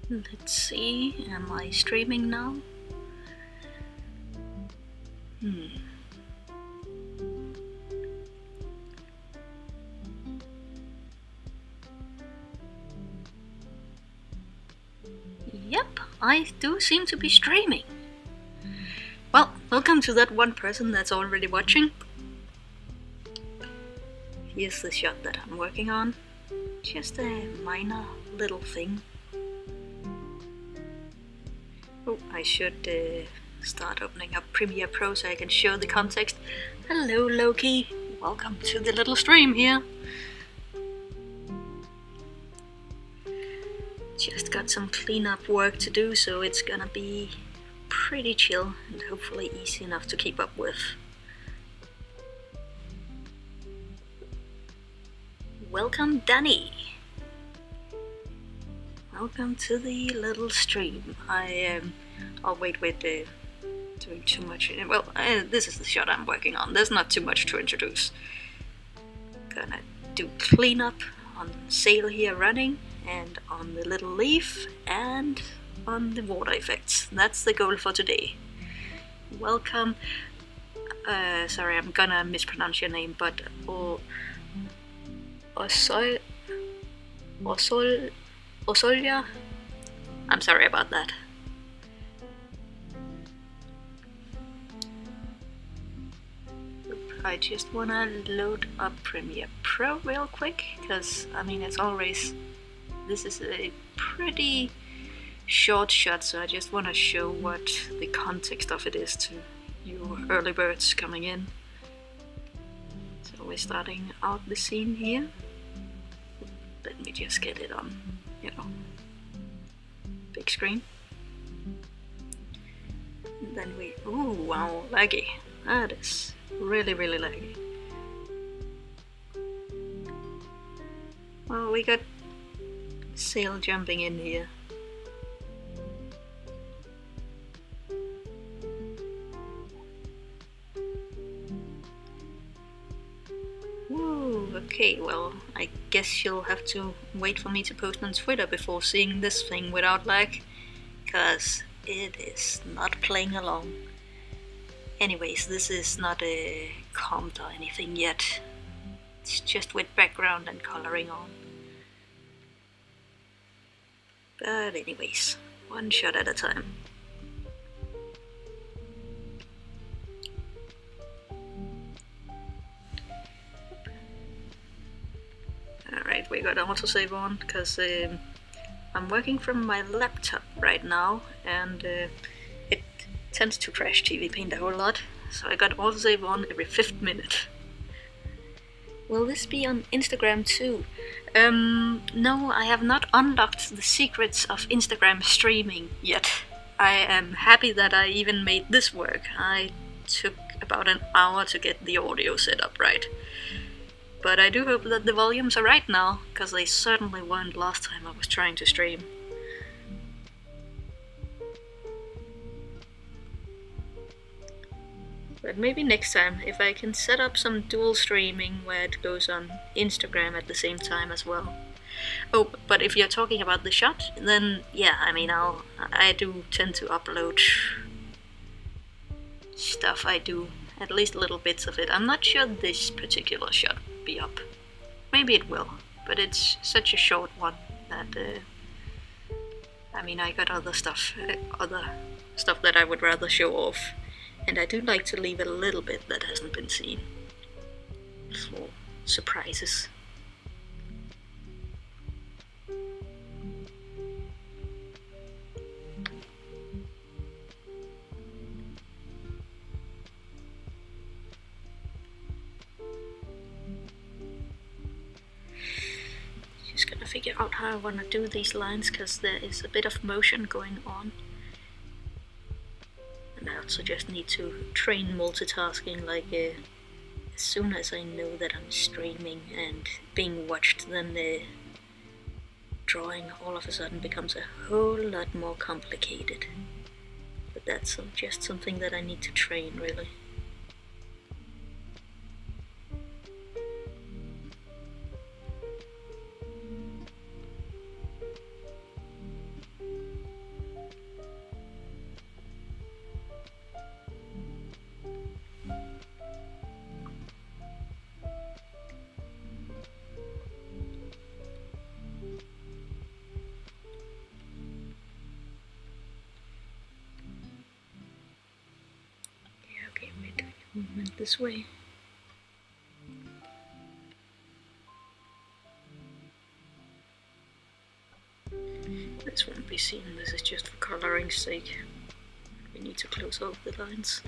Let's see, am I streaming now? Yep, I do seem to be streaming. Well, welcome to that one person that's already watching. Here's the shot that I'm working on. Just a minor little thing. Oh, I should start opening up Premiere Pro so I can show the context. Hello, Loki. Welcome to the little stream here. Just got some cleanup work to do, so it's gonna be pretty chill and hopefully easy enough to keep up with. Welcome, Danny. Welcome to the little stream. I'll wait with doing too much. Well, this is the shot I'm working on. There's not too much to introduce. Gonna do cleanup on sail here running, and on the little leaf, and on the water effects. That's the goal for today. Welcome. Sorry, I'm gonna mispronounce your name, but Osolia? I'm sorry about that. I just wanna load up Premiere Pro real quick, because, I mean, as always, this is a pretty short shot, so I just wanna show what the context of it is to you early birds coming in. So we're starting out the scene here. Let me just get it on, big screen. And then ooh, wow, laggy. That is really, really laggy. Well, we got sail jumping in here. Woo, okay, well, I guess you'll have to wait for me to post on Twitter before seeing this thing without lag, cause it is not playing along. Anyways, this is not a comp or anything yet. It's just with background and coloring on. But anyways, one shot at a time. Alright, we got autosave on, because I'm working from my laptop right now, and it tends to crash TV Paint a whole lot, so I got autosave on every 5th minute. Will this be on Instagram too? No, I have not unlocked the secrets of Instagram streaming yet. I am happy that I even made this work. I took about an hour to get the audio set up right. But I do hope that the volumes are right now, because they certainly weren't last time I was trying to stream. But maybe next time, if I can set up some dual streaming where it goes on Instagram at the same time as well. Oh, but if you're talking about the shot, then yeah, I mean, I do tend to upload stuff. I do at least little bits of it. I'm not sure this particular shot will be up. Maybe it will, but it's such a short one that I mean, I got other stuff that I would rather show off, and I do like to leave a little bit that hasn't been seen for surprises. Just gonna figure out how I wanna do these lines, because there is a bit of motion going on. And I also just need to train multitasking, like as soon as I know that I'm streaming and being watched, then the drawing all of a sudden becomes a whole lot more complicated. But that's just something that I need to train, really. movement this way. This won't be seen, this is just for coloring's sake. We need to close off the lines.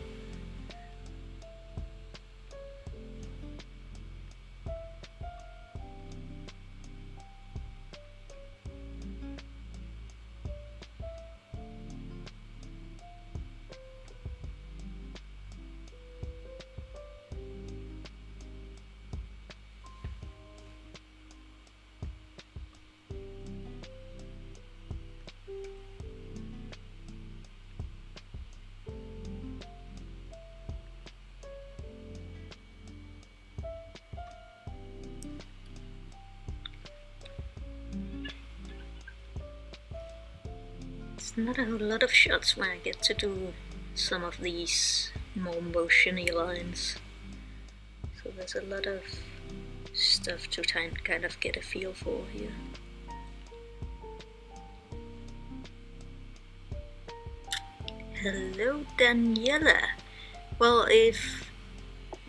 It's not a whole lot of shots when I get to do some of these more motiony lines. So there's a lot of stuff to kind of get a feel for here. Hello Daniela! Well,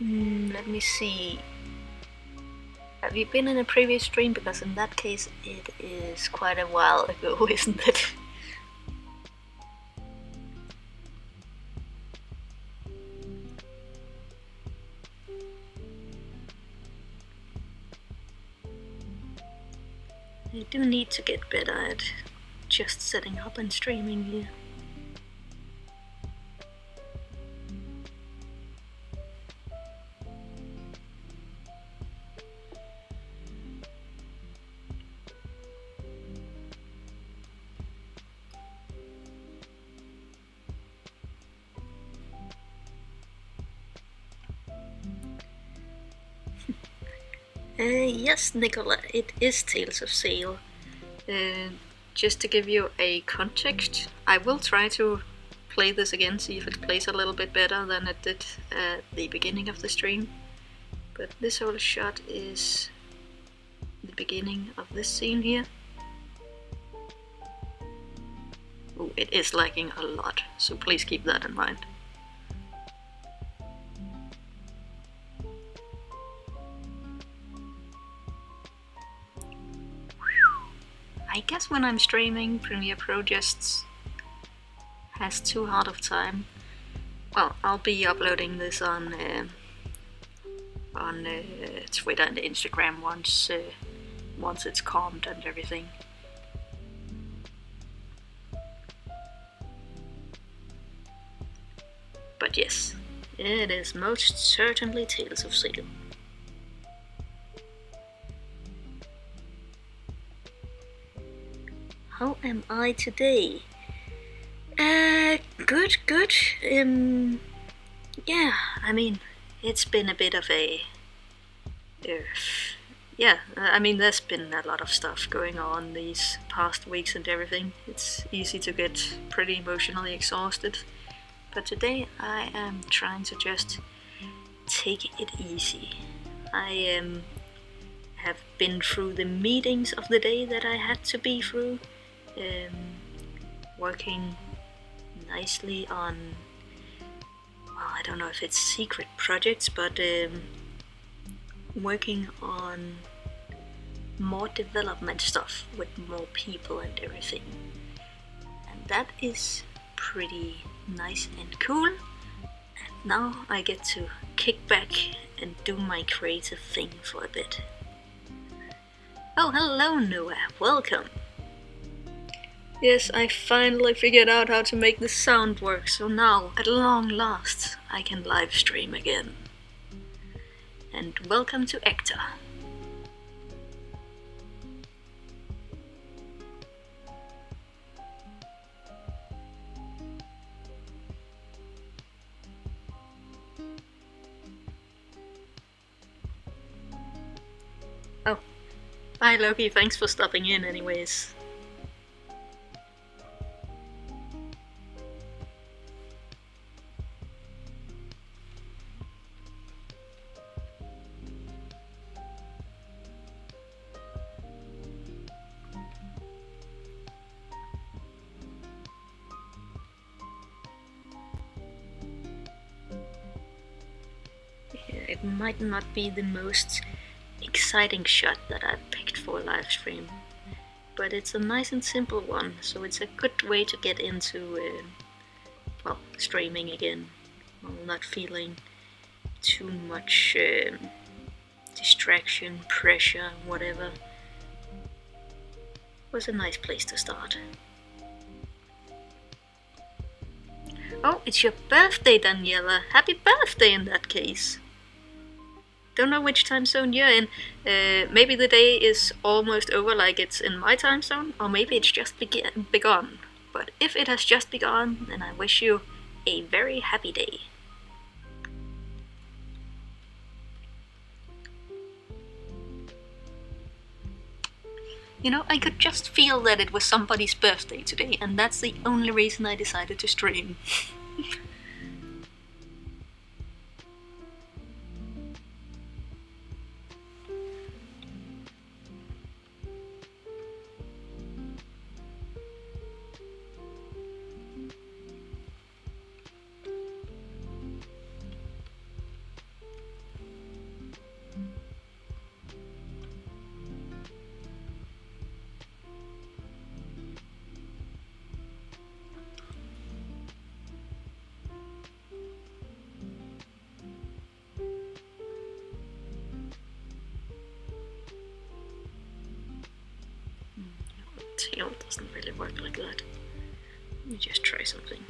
let me see. Have you been in a previous stream? Because in that case it is quite a while ago, isn't it? I do need to get better at just setting up and streaming here. Yes, Nicola, it is Tales of Sail. Just to give you a context, I will try to play this again, see if it plays a little bit better than it did at the beginning of the stream. But this whole shot is the beginning of this scene here. Oh, it is lagging a lot, so please keep that in mind. I guess when I'm streaming, Premiere Pro just has too hard of time. Well, I'll be uploading this on Twitter and Instagram once it's calmed and everything. But yes, it is most certainly Tales of Sail. How am I today? Good. Yeah, I mean, it's been a bit of a... I mean, there's been a lot of stuff going on these past weeks and everything. It's easy to get pretty emotionally exhausted. But today I am trying to just take it easy. I have been through the meetings of the day that I had to be through. Working nicely on, well, I don't know if it's secret projects, but working on more development stuff with more people and everything. And that is pretty nice and cool. And now I get to kick back and do my creative thing for a bit. Oh, hello Noah, welcome! Yes, I finally figured out how to make the sound work, so now, at long last, I can live stream again. And welcome to Ecta. Oh, bye Loki, thanks for stopping in anyways. it might not be the most exciting shot that I've picked for a live stream, but it's a nice and simple one, so it's a good way to get into streaming again while not feeling too much distraction, pressure, whatever. Was a nice place to start. Oh, it's your birthday, Daniela. Happy birthday in that case. Don't know which time zone you're in. Maybe the day is almost over like it's in my time zone, or maybe it's just begun. But if it has just begun, then I wish you a very happy day. You know, I could just feel that it was somebody's birthday today, and that's the only reason I decided to stream. Tail doesn't really work like that. Let me just try something.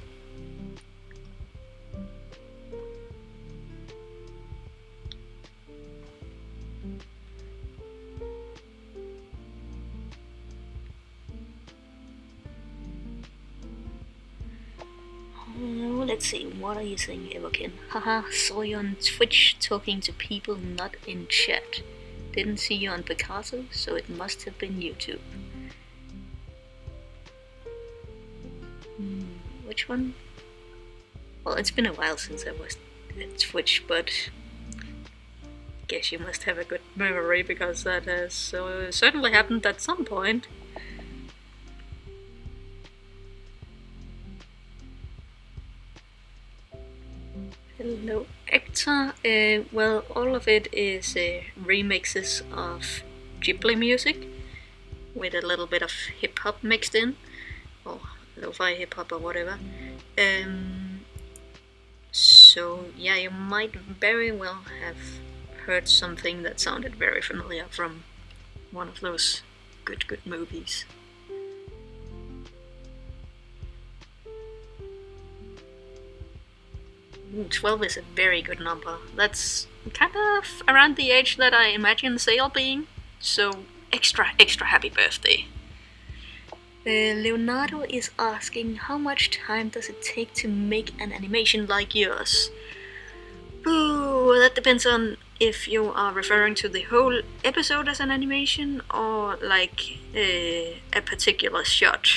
Oh, let's see, what are you saying, Evokin? Haha, saw you on Twitch talking to people not in chat. Didn't see you on Picasso, so it must have been YouTube. Which one? Well, it's been a while since I was at Twitch, but I guess you must have a good memory because that has certainly happened at some point. Hello, Hector. Well, all of it is remixes of Ghibli music with a little bit of hip-hop mixed in, or lo-fi hip-hop or whatever. So yeah, you might very well have heard something that sounded very familiar from one of those good movies. Ooh, 12 is a very good number. That's kind of around the age that I imagine Sale being, so extra happy birthday. Leonardo is asking, how much time does it take to make an animation like yours? Ooh, that depends on if you are referring to the whole episode as an animation or like a particular shot,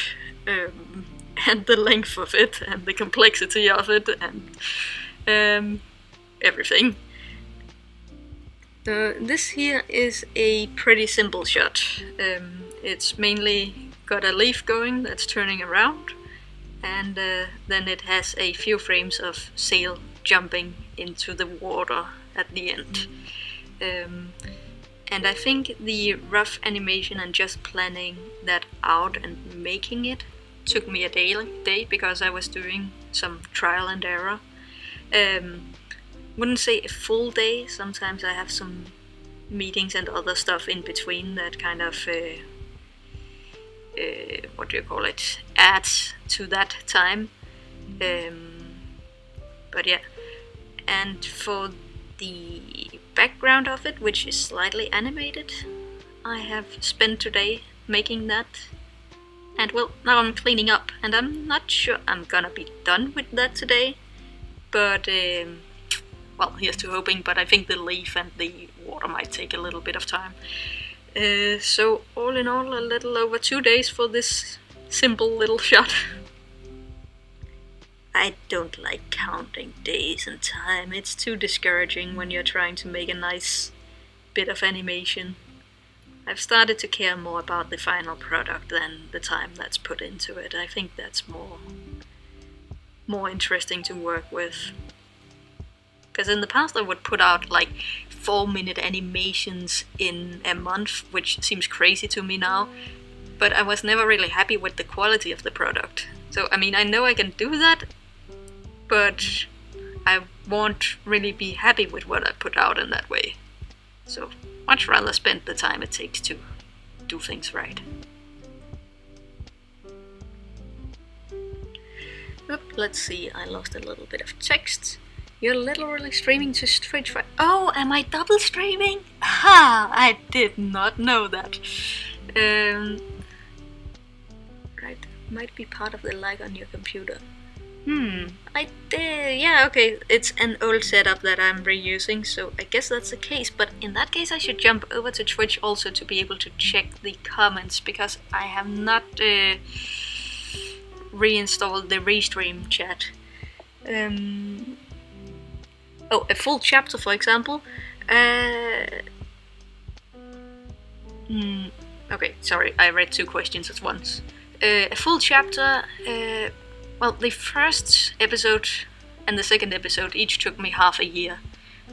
and the length of it and the complexity of it and everything. This here is a pretty simple shot. It's mainly got a leaf going that's turning around, and then it has a few frames of Sail jumping into the water at the end. And I think the rough animation and just planning that out and making it took me a day because I was doing some trial and error. Wouldn't say a full day. Sometimes I have some meetings and other stuff in between that kind of adds to that time. But yeah, and for the background of it, which is slightly animated, I have spent today making that. And well, now I'm cleaning up, and I'm not sure I'm gonna be done with that today. But well, here's to hoping, but I think the leaf and the water might take a little bit of time. So all in all, a little over 2 days for this simple little shot. I don't like counting days and time. It's too discouraging when you're trying to make a nice bit of animation. I've started to care more about the final product than the time that's put into it. I think that's more interesting to work with. Because in the past I would put out like 4-minute animations in a month, which seems crazy to me now, but I was never really happy with the quality of the product. So I mean, I know I can do that, but I won't really be happy with what I put out in that way. So much rather spend the time it takes to do things right. Oop, let's see, I lost a little bit of text. You're literally streaming to Twitch, right? Oh, am I double streaming? Ha! I did not know that. Right, might be part of the lag on your computer. I did, yeah, okay, it's an old setup that I'm reusing, so I guess that's the case, but in that case I should jump over to Twitch also to be able to check the comments, because I have not reinstalled the Restream chat. Oh, a full chapter, for example. Okay, sorry, I read 2 questions at once. A full chapter, well, the first episode and the second episode each took me half a year.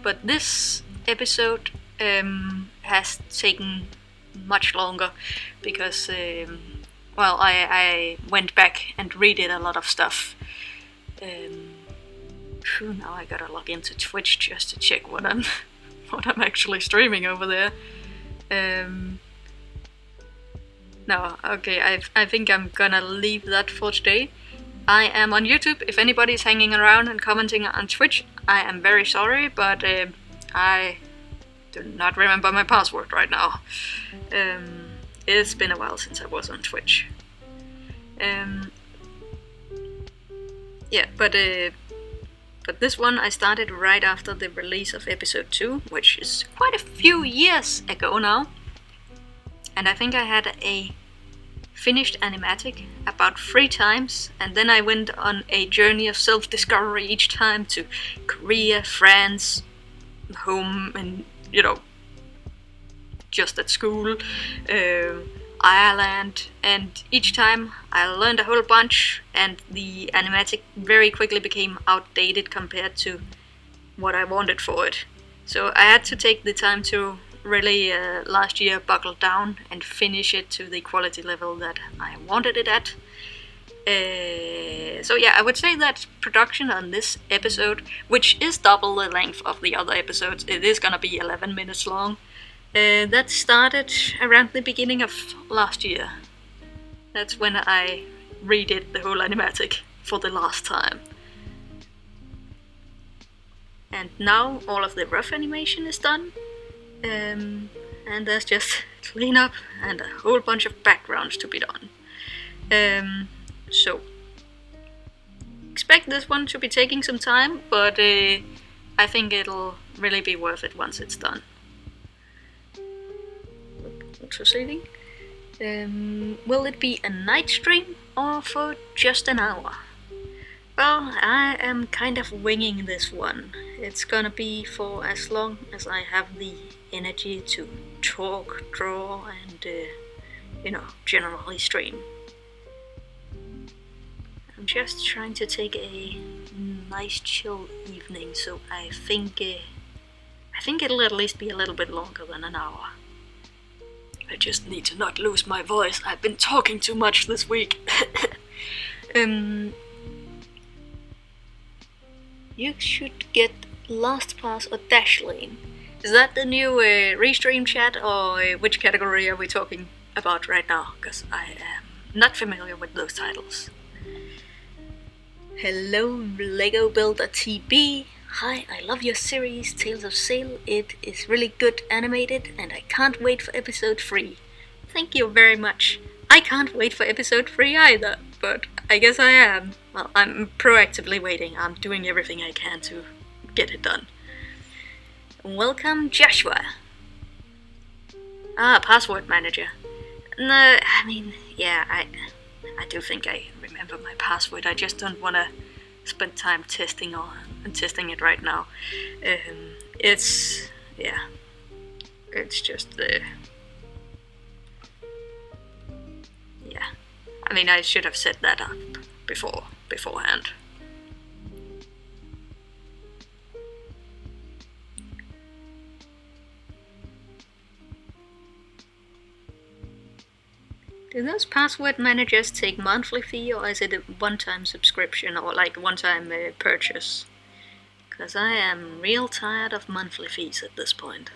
But this episode has taken much longer because, well, I went back and redid a lot of stuff. Now I gotta log into Twitch just to check what I'm actually streaming over there. No, okay, I think I'm gonna leave that for today. I am on YouTube. If anybody's hanging around and commenting on Twitch, I am very sorry, but I do not remember my password right now. It's been a while since I was on Twitch. Yeah, but this one I started right after the release of episode 2, which is quite a few years ago now. And I think I had a finished animatic about 3 times, and then I went on a journey of self-discovery each time to Korea, France, home, and, you know, just at school, Ireland, and each time I learned a whole bunch, and the animatic very quickly became outdated compared to what I wanted for it. So I had to take the time to really last year buckle down and finish it to the quality level that I wanted it at. So yeah, I would say that production on this episode, which is double the length of the other episodes, it is gonna be 11 minutes long. That started around the beginning of last year. That's when I redid the whole animatic for the last time. And now all of the rough animation is done. And there's just cleanup and a whole bunch of backgrounds to be done. So expect this one to be taking some time, but I think it'll really be worth it once it's done. Proceeding. Will it be a night stream or for just an hour? Well, I am kind of winging this one. It's gonna be for as long as I have the energy to talk, draw, and, you know, generally stream. I'm just trying to take a nice chill evening, so I think it'll at least be a little bit longer than an hour. I just need to not lose my voice. I've been talking too much this week. You should get LastPass or Dashlane. Is that the new Restream chat, or which category are we talking about right now? Because I am not familiar with those titles. Hello, Lego Builder TB. Hi, I love your series, Tales of Sail. It is really good animated, and I can't wait for episode 3. Thank you very much. I can't wait for episode 3 either, but I guess I am. Well, I'm proactively waiting. I'm doing everything I can to get it done. Welcome, Joshua. Password manager. No, I mean, yeah, I do think I remember my password. I just don't want to spend time testing it right now. It's just yeah. I mean, I should have set that up beforehand. Do those password managers take monthly fee, or is it a one-time subscription, or like one-time purchase? Because I am real tired of monthly fees at this point.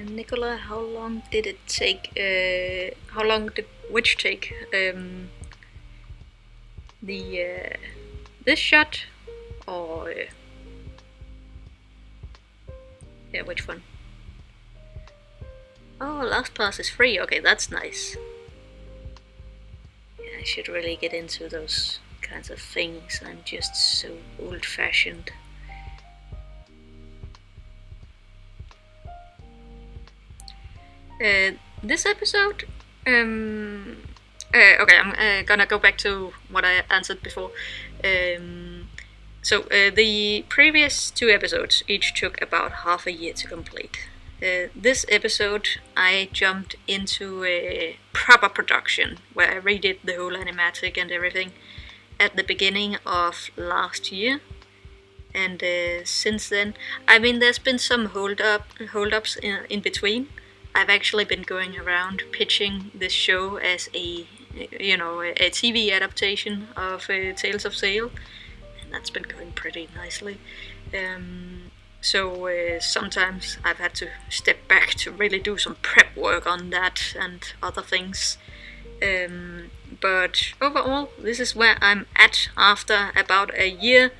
Nicola, how long did it take? How long did which take? This shot, or yeah, which one? Oh, LastPass is free. Okay, that's nice. Yeah, I should really get into those kinds of things. I'm just so old-fashioned. This episode, okay, I'm gonna go back to what I answered before. So the previous 2 episodes each took about half a year to complete. This episode, I jumped into a proper production where I redid the whole animatic and everything at the beginning of last year. And since then, I mean, there's been some hold-ups in between. I've actually been going around pitching this show as a TV adaptation of Tales of Sail, and that's been going pretty nicely. So sometimes I've had to step back to really do some prep work on that and other things. But overall, this is where I'm at after about a year,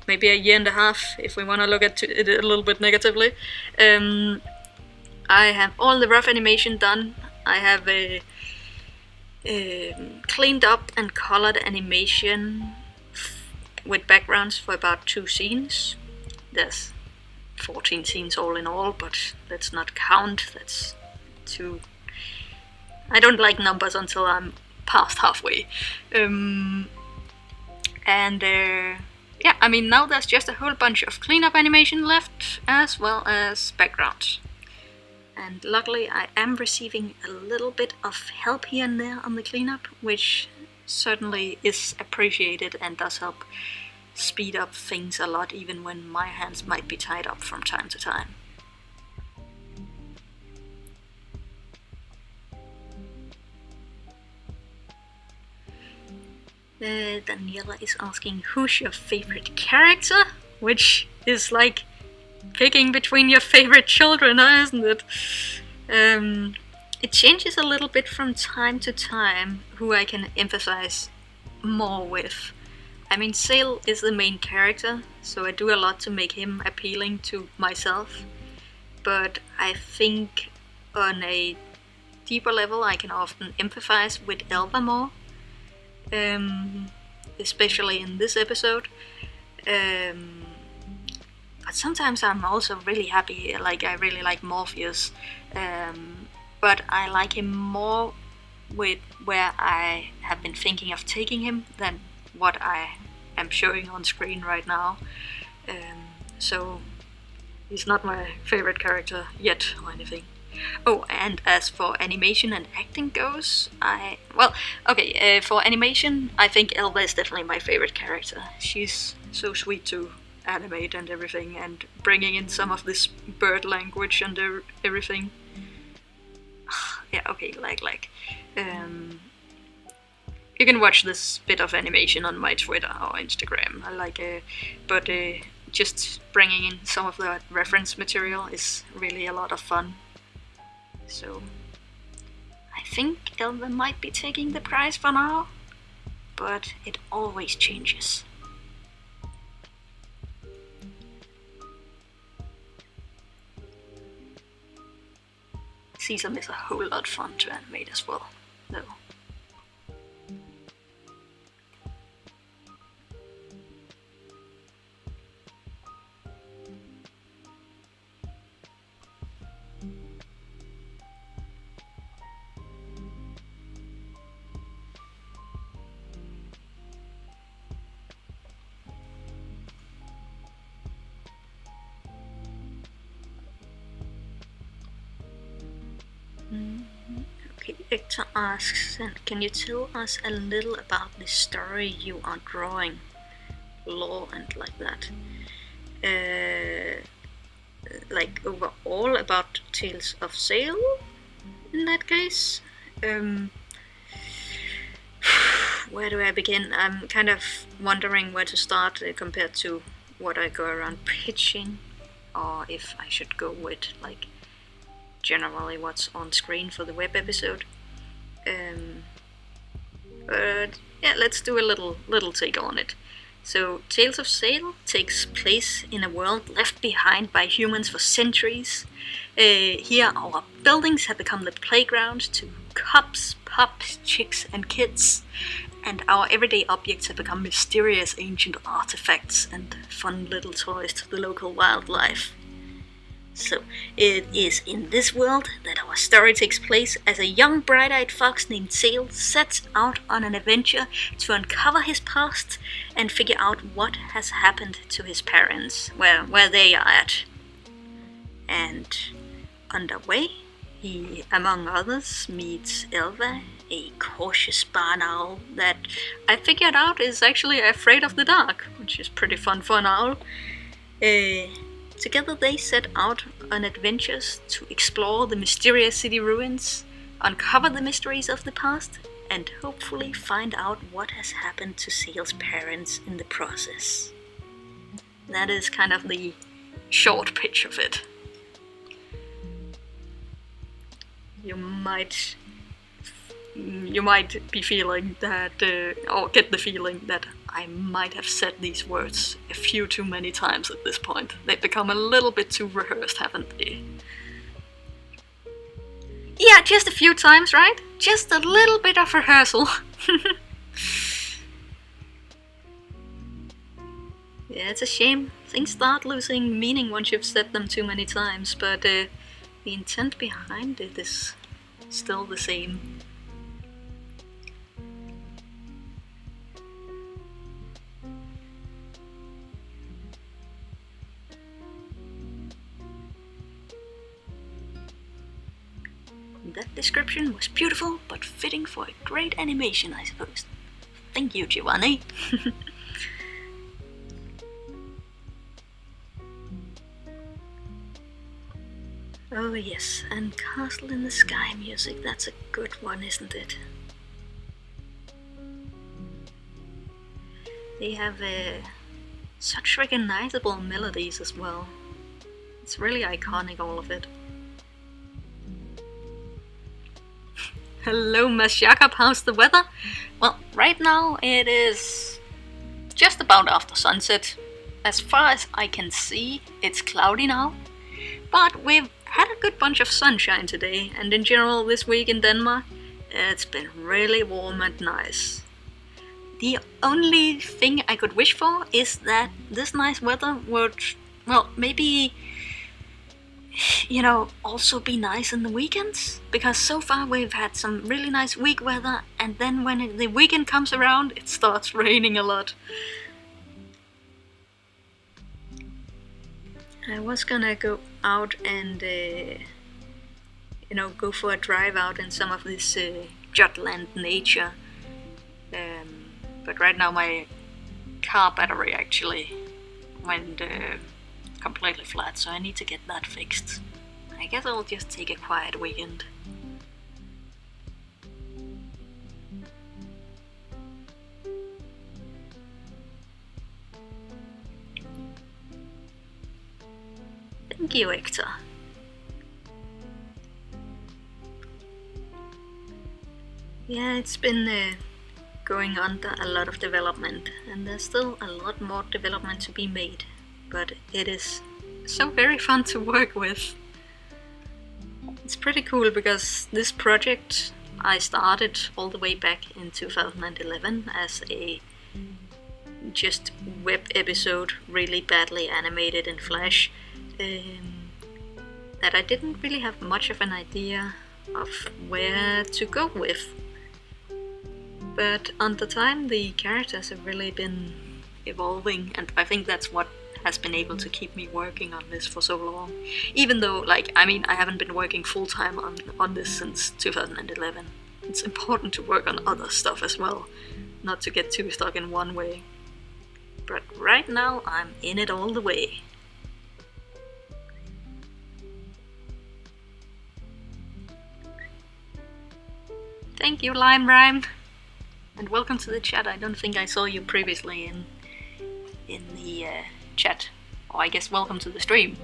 maybe a year and a half, if we want to look at it a little bit negatively. I have all the rough animation done. I have cleaned up and colored animation with backgrounds for about 2 scenes. There's 14 scenes all in all, but let's not count. That's too... I don't like numbers until I'm past halfway. Yeah, I mean, now there's just a whole bunch of cleanup animation left, as well as backgrounds. And luckily I am receiving a little bit of help here and there on the cleanup, which certainly is appreciated and does help speed up things a lot, even when my hands might be tied up from time to time. Daniela is asking, who's your favorite character? Which is like picking between your favorite children, isn't it? It changes a little bit from time to time who I can emphasize more with. I mean, Sail is the main character, so I do a lot to make him appealing to myself. But I think on a deeper level I can often empathize with Elva more. Especially in this episode. But sometimes I'm also really happy, like I really like Morpheus, but I like him more with where I have been thinking of taking him than what I am showing on screen right now. So he's not my favorite character yet or anything. Oh, and as for animation and acting goes, for animation, I think Elva is definitely my favorite character. She's so sweet to animate and everything, and bringing in some of this bird language and everything. Yeah, okay, you can watch this bit of animation on my Twitter or Instagram. But just bringing in some of the reference material is really a lot of fun. So I think Elva might be taking the prize for now, but it always changes. Sesam is a whole lot fun to animate as well, though. Hector asks, can you tell us a little about the story you are drawing? Lore and like that. Like overall about Tales of Sail, in that case. Where do I begin? I'm kind of wondering where to start compared to what I go around pitching, or if I should go with like generally what's on screen for the web episode. But yeah, let's do a little take on it. So Tales of Sail takes place in a world left behind by humans for centuries. Here our buildings have become the playground to cubs, pups, chicks and kids, and our everyday objects have become mysterious ancient artifacts and fun little toys to the local wildlife. So it is in this world that our story takes place as a young bright-eyed fox named Sail sets out on an adventure to uncover his past and figure out what has happened to his parents, where they are at. And on the way, he, among others, meets Elva, a cautious barn owl that I figured out is actually afraid of the dark, which is pretty fun for an owl. Together they set out on adventures to explore the mysterious city ruins, uncover the mysteries of the past, and hopefully find out what has happened to Sail's parents in the process. That is kind of the short pitch of it. You might be feeling that, or get the feeling that I might have said these words a few too many times at this point. They've become a little bit too rehearsed, haven't they? Yeah, just a few times, right? Just a little bit of rehearsal. Yeah, it's a shame. Things start losing meaning once you've said them too many times, but the intent behind it is still the same. That description was beautiful, but fitting for a great animation, I suppose. Thank you, Giovanni. Oh yes, and Castle in the Sky music, that's a good one, isn't it? They have such recognizable melodies as well. It's really iconic, all of it. Hello, Mas Jakob, how's the weather? Well, right now it is just about after sunset. As far as I can see, it's cloudy now. But we've had a good bunch of sunshine today, and in general this week in Denmark, it's been really warm and nice. The only thing I could wish for is that this nice weather would, well, maybe, also be nice in the weekends, because so far we've had some really nice week weather, and then when the weekend comes around, it starts raining a lot. I was gonna go out and, go for a drive out in some of this Jutland nature, but right now my car battery actually went completely flat, so I need to get that fixed. I guess I'll just take a quiet weekend. Thank you, Hector. Yeah, it's been going under a lot of development, and there's still a lot more development to be made, but it is so very fun to work with. It's pretty cool because this project I started all the way back in 2011 as a just web episode, really badly animated in Flash, that I didn't really have much of an idea of where to go with. But on the time, the characters have really been evolving, and I think that's what has been able to keep me working on this for so long. Even though, like, I mean, I haven't been working full-time on this since 2011. It's important to work on other stuff as well, not to get too stuck in one way. But right now, I'm in it all the way. Thank you, Lime Rhyme! And welcome to the chat. I don't think I saw you previously in the chat. Or I guess welcome to the stream.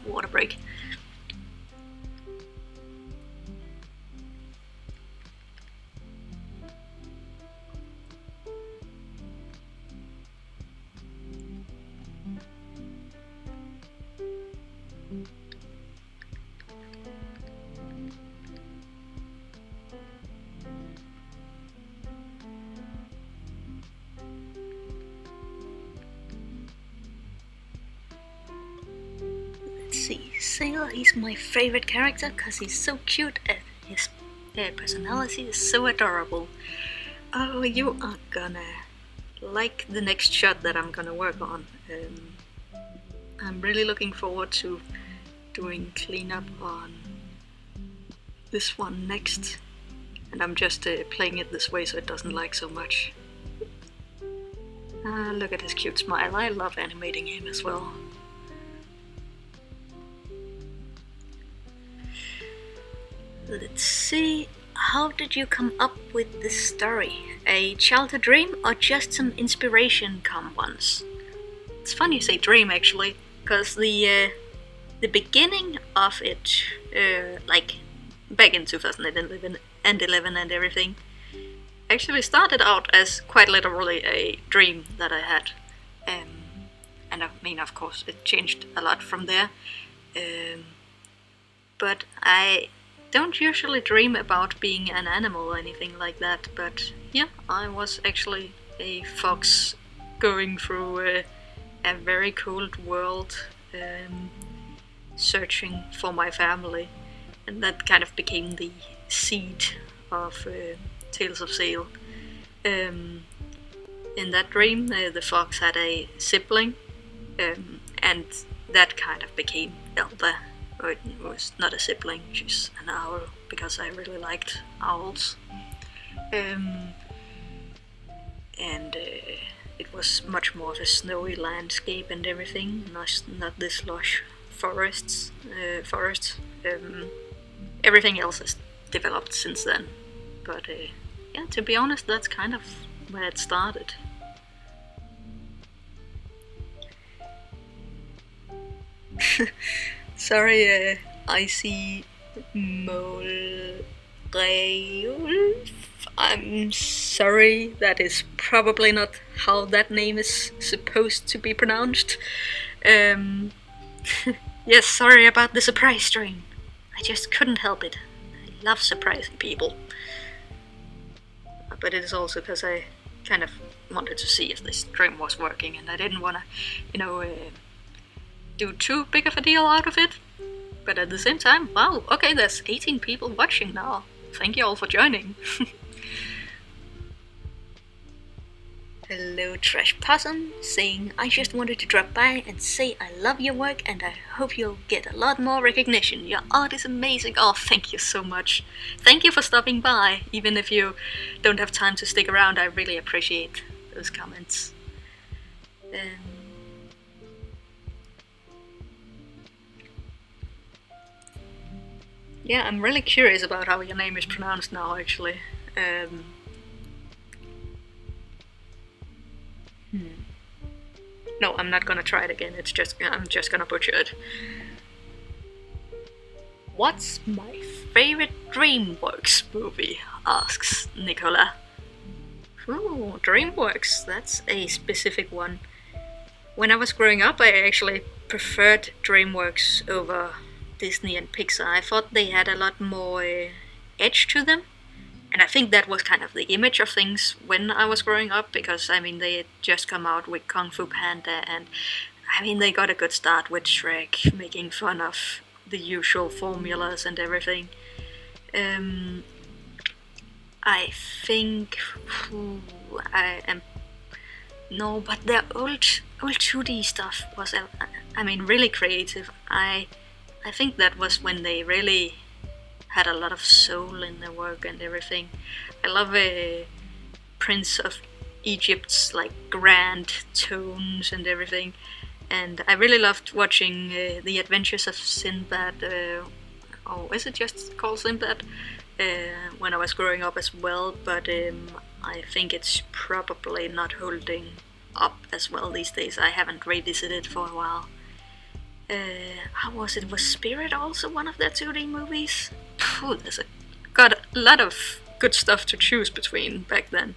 Water break. Sailor, he's my favorite character because he's so cute and his personality is so adorable. Oh, you are gonna like the next shot that I'm gonna work on. I'm really looking forward to doing cleanup on this one next, and I'm just playing it this way so it doesn't lag so much. Look at his cute smile. I love animating him as well. Let's see, how did you come up with this story? A childhood dream or just some inspiration come once? It's funny you say dream actually, because the beginning of it, like back in 2011 and everything, actually started out as quite literally a dream that I had. And I mean, of course, it changed a lot from there. But I don't usually dream about being an animal or anything like that, but yeah, I was actually a fox going through a very cold world, searching for my family, and that kind of became the seed of Tales of Sail. In that dream, the fox had a sibling, and that kind of became Elba. It was not a sibling, she's an owl, because I really liked owls. And it was much more of a snowy landscape and everything, not this lush forest. Everything else has developed since then. But yeah, to be honest, that's kind of where it started. Sorry, Icy Moleulf. I'm sorry, that is probably not how that name is supposed to be pronounced. Yes, sorry about the surprise stream. I just couldn't help it. I love surprising people. But it is also because I kind of wanted to see if this stream was working, and I didn't want to, do too big of a deal out of it. But at the same time, wow, okay, there's 18 people watching now. Thank you all for joining. Hello Trash Possum, saying I just wanted to drop by and say I love your work and I hope you'll get a lot more recognition. Your art is amazing. Oh, thank you so much. Thank you for stopping by. Even if you don't have time to stick around, I really appreciate those comments. Yeah, I'm really curious about how your name is pronounced now, actually. No, I'm not gonna try it again. I'm just gonna butcher it. What's my favorite DreamWorks movie? Asks Nicola. Ooh, DreamWorks, that's a specific one. When I was growing up, I actually preferred DreamWorks over Disney and Pixar. I thought they had a lot more edge to them. And I think that was kind of the image of things when I was growing up, because I mean they had just come out with Kung Fu Panda, and I mean they got a good start with Shrek, making fun of the usual formulas and everything. I think I am no, but the old 2D stuff was I mean really creative. I think that was when they really had a lot of soul in their work and everything. I love Prince of Egypt's like grand tones and everything, and I really loved watching the Adventures of Sinbad. Oh, is it just called Sinbad? When I was growing up as well, but I think it's probably not holding up as well these days. I haven't revisited for a while. How was it? Was Spirit also one of their 2D movies? Got a lot of good stuff to choose between back then.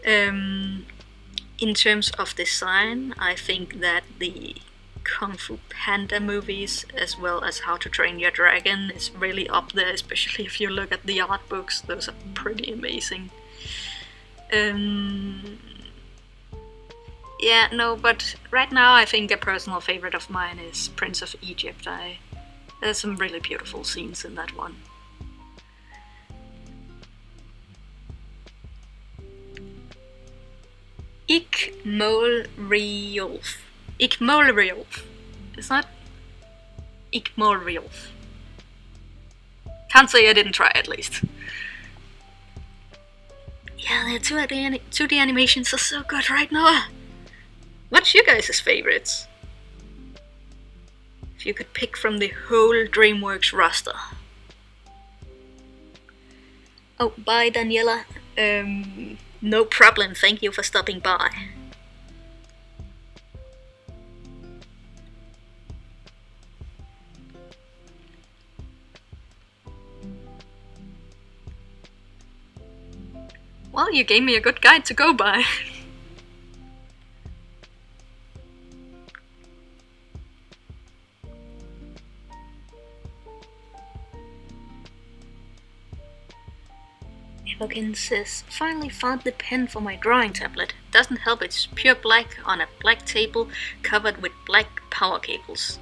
In terms of design, I think that the Kung Fu Panda movies, as well as How to Train Your Dragon, is really up there, especially if you look at the art books. Those are pretty amazing. Yeah, no, but right now I think a personal favorite of mine is Prince of Egypt. There's some really beautiful scenes in that one. Ikmolriolf. Ikmolriolf. It's not Ikmolriolf. Can't say I didn't try at least. Yeah, the 2D animations are so good right now. What's your guys' favorites? If you could pick from the whole DreamWorks roster. Oh, bye Daniela. No problem, thank you for stopping by. Well, you gave me a good guide to go by. Evokin says, finally found the pen for my drawing tablet. Doesn't help it's pure black on a black table covered with black power cables.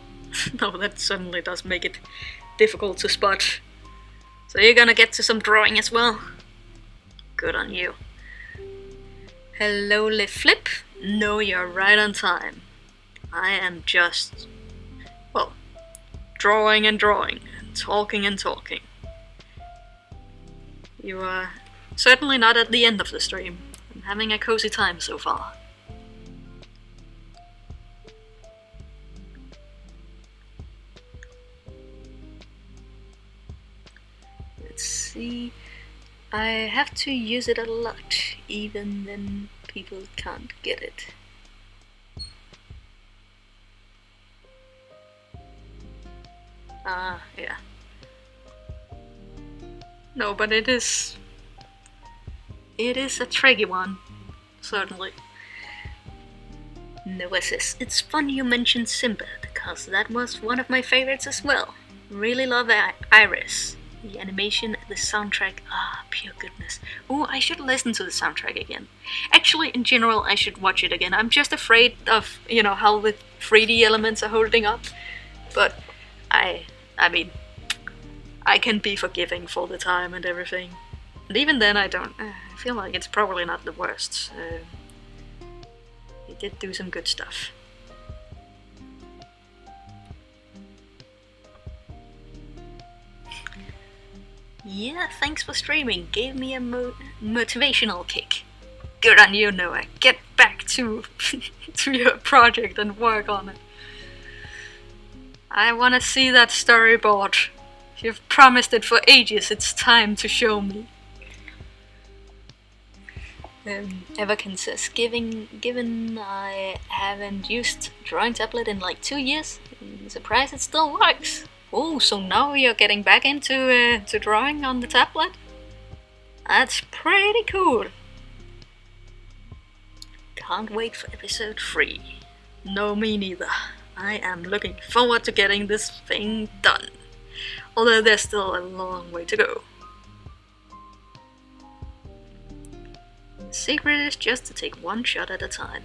No, that certainly does make it difficult to spot. So you're gonna get to some drawing as well? Good on you. Hello, LeFlip. No, you're right on time. I am just, well, drawing and drawing, and talking and talking. You are certainly not at the end of the stream. I'm having a cozy time so far. Let's see. I have to use it a lot, even then people can't get it. Yeah. No, but it is a tricky one, certainly. Noah says, it's fun you mentioned Sinbad, cause that was one of my favorites as well. Really love Iris. The animation, the soundtrack, pure goodness. Oh, I should listen to the soundtrack again. Actually, in general, I should watch it again. I'm just afraid of, how the 3D elements are holding up. But I mean, I can be forgiving for the time and everything. And even then, I feel like it's probably not the worst. They did do some good stuff. Yeah, thanks for streaming. Gave me a motivational kick. Good on you, Noah. Get back to to your project and work on it. I want to see that storyboard. You've promised it for ages. It's time to show me. Everkin says, given I haven't used drawing tablet in like 2 years, I'm surprised it still works. Oh, so now you're getting back into to drawing on the tablet? That's pretty cool. Can't wait for episode 3. No, me neither. I am looking forward to getting this thing done. Although there's still a long way to go. The secret is just to take one shot at a time.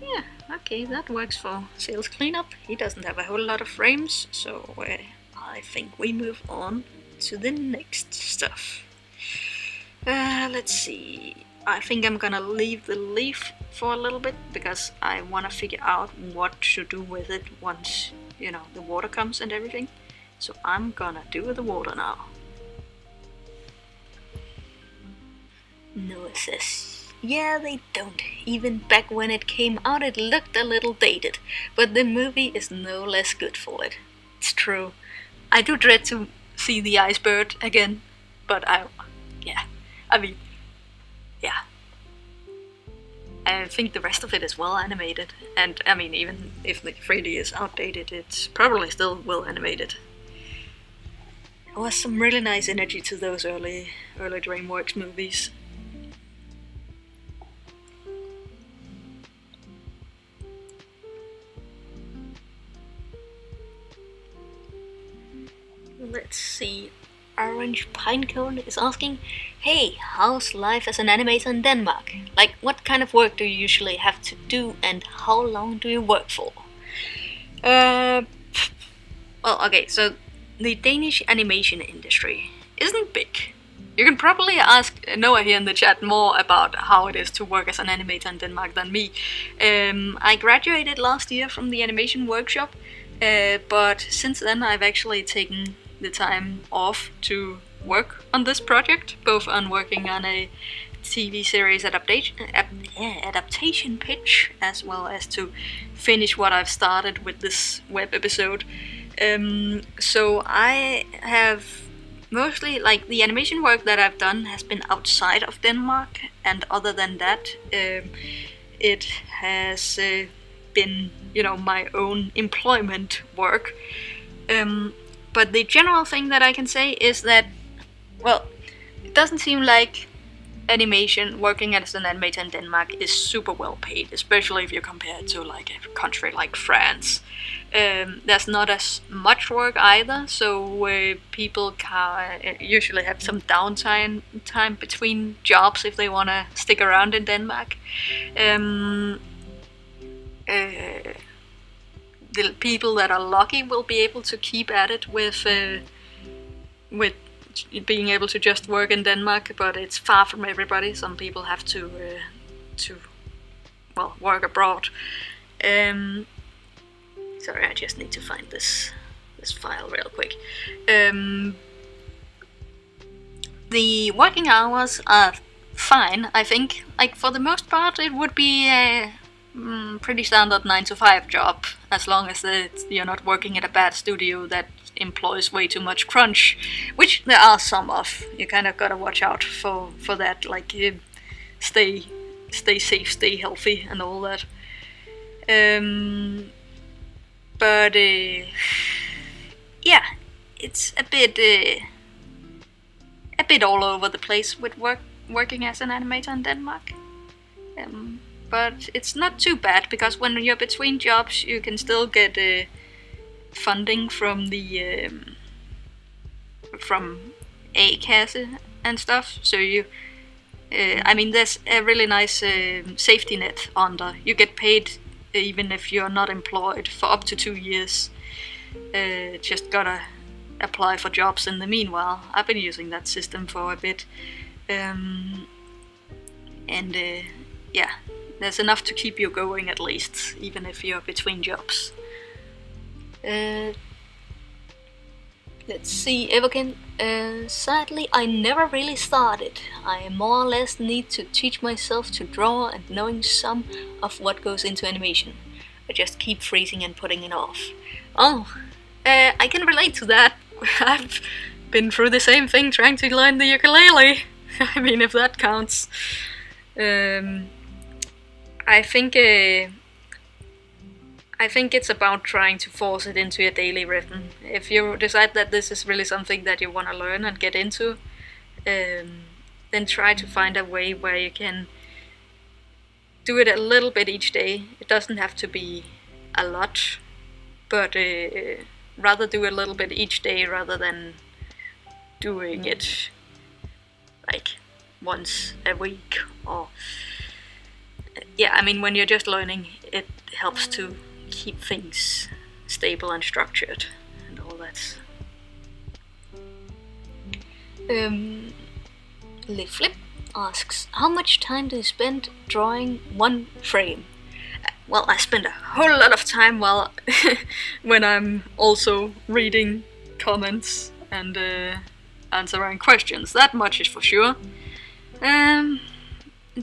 Yeah, okay, that works for Sales Cleanup. He doesn't have a whole lot of frames, so I think we move on to the next stuff. Let's see. I think I'm gonna leave the leaf for a little bit because I wanna figure out what to do with it once, the water comes and everything. So I'm gonna do the water now. Noah says, yeah, they don't. Even back when it came out, it looked a little dated, but the movie is no less good for it. It's true. I do dread to see the iceberg again, but I think the rest of it is well animated, and I mean, even if the 3D is outdated, it's probably still well animated. There was some really nice energy to those early DreamWorks movies. Let's see. Orange Pinecone is asking, hey, how's life as an animator in Denmark? Like, what kind of work do you usually have to do, and how long do you work for? Well, okay, so the Danish animation industry isn't big. You can probably ask Noah here in the chat more about how it is to work as an animator in Denmark than me. I graduated last year from the animation workshop, but since then I've actually taken the time off to work on this project, both on working on a TV series adaptation pitch, as well as to finish what I've started with this web episode. So I have mostly, like, the animation work that I've done has been outside of Denmark, and other than that, it has been, my own employment work. But the general thing that I can say is that, well, it doesn't seem like animation, working as an animator in Denmark, is super well paid, especially if you compare it to like a country like France. There's not as much work either, so people can usually have some downtime between jobs if they want to stick around in Denmark. The people that are lucky will be able to keep at it with being able to just work in Denmark, but it's far from everybody. Some people have to work abroad. Sorry, I just need to find this file real quick. The working hours are fine, I think. Like, for the most part, it would be a pretty standard 9-to-5 job, as long as you're not working at a bad studio that employs way too much crunch, which there are some of. You kind of gotta watch out for that, like stay safe, stay healthy, and all that. But yeah, it's a bit all over the place with working as an animator in Denmark. But it's not too bad, because when you're between jobs, you can still get funding from the from A-kasse and stuff. So there's a really nice safety net under. You get paid even if you're not employed for up to 2 years. Just gotta apply for jobs in the meanwhile. I've been using that system for a bit, yeah, there's enough to keep you going at least, even if you're between jobs. Let's see, Evokin. Sadly, I never really started. I more or less need to teach myself to draw and knowing some of what goes into animation. I just keep freezing and putting it off. Oh, I can relate to that. I've been through the same thing trying to learn the ukulele. I mean, if that counts. I think it's about trying to force it into your daily rhythm. If you decide that this is really something that you want to learn and get into, then try to find a way where you can do it a little bit each day. It doesn't have to be a lot, but rather do a little bit each day rather than doing it like once a week. Or when you're just learning, it helps to keep things stable and structured and all that Le Flip asks, how much time do you spend drawing one frame? Well, I spend a whole lot of time while when I'm also reading comments and answering questions. That much is for sure.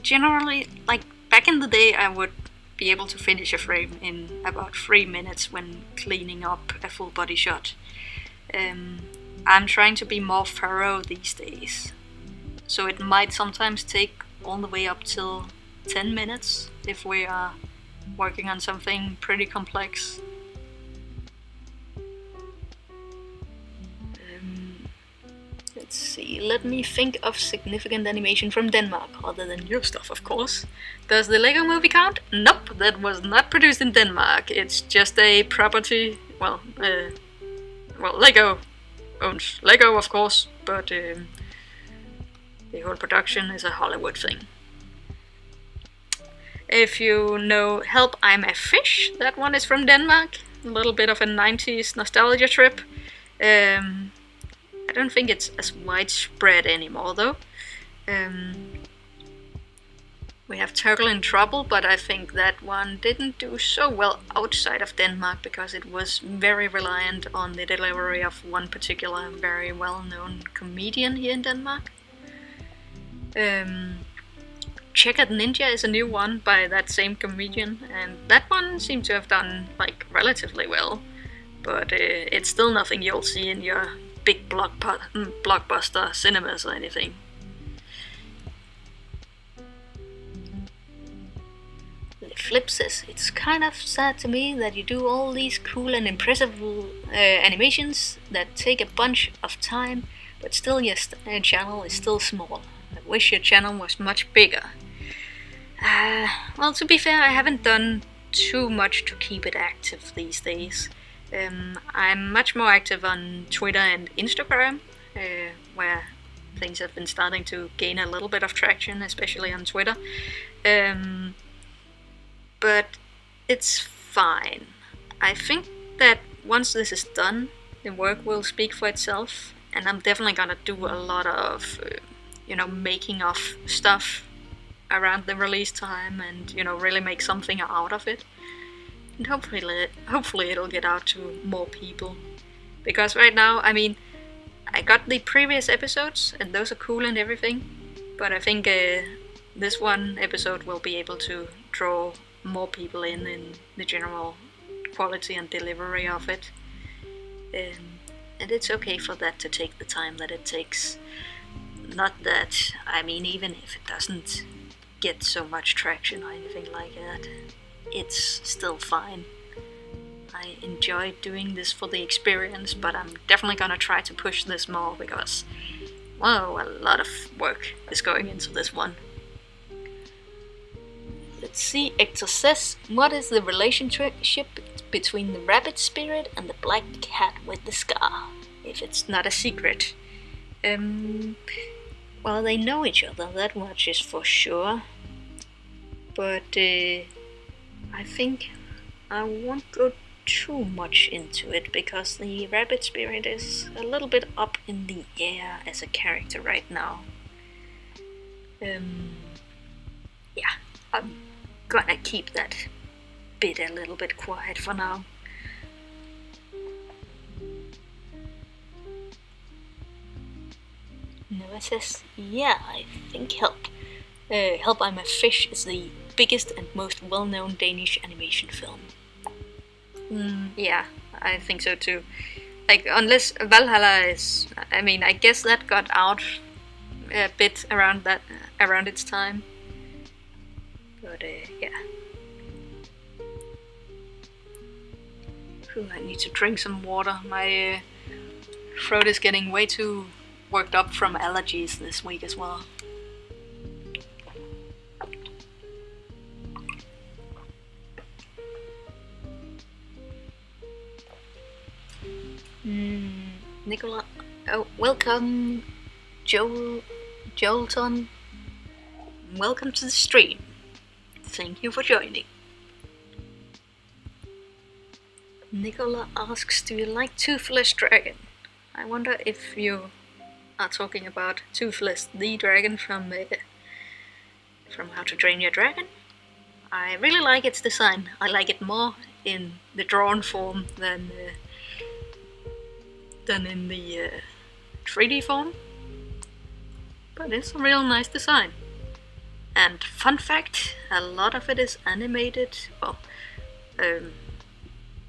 Generally, like back in the day, I would be able to finish a frame in about 3 minutes when cleaning up a full body shot. I'm trying to be more thorough these days, so it might sometimes take all the way up till 10 minutes if we are working on something pretty complex. Let's see, let me think of significant animation from Denmark, other than your stuff, of course. Does the Lego Movie count? Nope, that was not produced in Denmark. It's just a property, well, Lego owns Lego, of course, but the whole production is a Hollywood thing. If you know Help, I'm a Fish, that one is from Denmark. A little bit of a 90s nostalgia trip. I don't think it's as widespread anymore, though. We have Turtle in Trouble, but I think that one didn't do so well outside of Denmark because it was very reliant on the delivery of one particular very well-known comedian here in Denmark. Checkered Ninja is a new one by that same comedian, and that one seemed to have done like relatively well, but it's still nothing you'll see in your big blockbuster cinemas or anything. The Flip says, it's kind of sad to me that you do all these cool and impressive animations that take a bunch of time, but still your channel is still small. I wish your channel was much bigger. Well, to be fair, I haven't done too much to keep it active these days. I'm much more active on Twitter and Instagram, where things have been starting to gain a little bit of traction, especially on Twitter. But it's fine. I think that once this is done, the work will speak for itself, and I'm definitely gonna do a lot of, making of stuff around the release time, and really make something out of it. And hopefully it'll get out to more people. Because right now, I got the previous episodes, and those are cool and everything, but I think this one episode will be able to draw more people in the general quality and delivery of it. And it's okay for that to take the time that it takes. Not that, even if it doesn't get so much traction or anything like that, it's still fine. I enjoy doing this for the experience, but I'm definitely gonna try to push this more because, whoa, a lot of work is going into this one. Let's see, Hector says, what is the relationship between the rabbit spirit and the black cat with the scar? If it's not a secret. Well, they know each other, that much is for sure. But I think I won't go too much into it because the rabbit spirit is a little bit up in the air as a character right now. Yeah, I'm gonna keep that bit a little bit quiet for now. Noah says, yeah, I think Help, I'm a Fish is the biggest and most well-known Danish animation film. Yeah, I think so too. Like, unless Valhalla is, I guess that got out a bit around its time. But yeah. I need to drink some water. My throat is getting way too worked up from allergies this week as well. Nicola, welcome, Jolton. Welcome to the stream. Thank you for joining. Nicola asks, do you like Toothless Dragon? I wonder if you are talking about Toothless the dragon from How to Train Your Dragon. I really like its design. I like it more in the drawn form than in the 3D form. But it's a real nice design. And fun fact, a lot of it is animated. Well,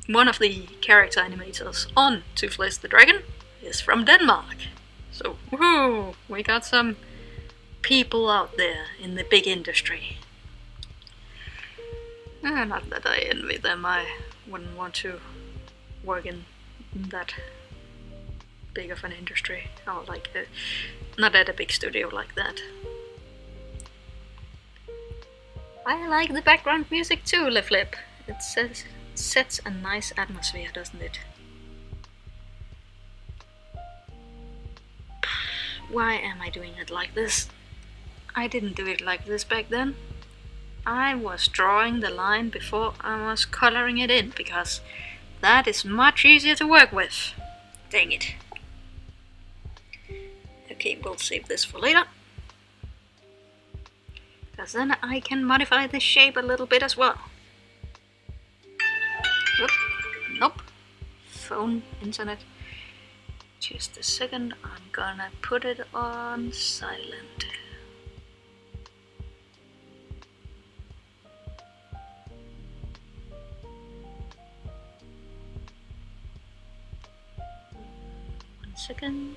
one of the character animators on Toothless the Dragon is from Denmark. So, woohoo! We got some people out there in the big industry. Not that I envy them, I wouldn't want to work in that big of an industry. Or not at a big studio like that. I like the background music too, LeFlip. It sets a nice atmosphere, doesn't it? Why am I doing it like this? I didn't do it like this back then. I was drawing the line before I was coloring it in, because that is much easier to work with. Dang it. Okay, we'll save this for later. Because then I can modify the shape a little bit as well. Oop. Nope. Phone, internet. Just a second, I'm gonna put it on silent. One second.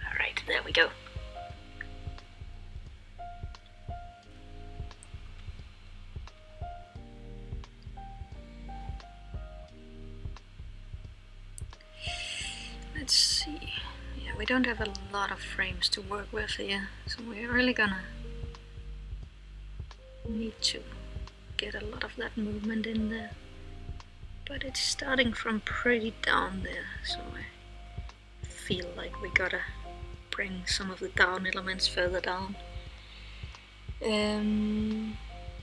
Alright, there we go. Let's see. Yeah, we don't have a lot of frames to work with here, so we're really gonna need to get a lot of that movement in there. But it's starting from pretty down there, so I feel like we gotta bring some of the down elements further down.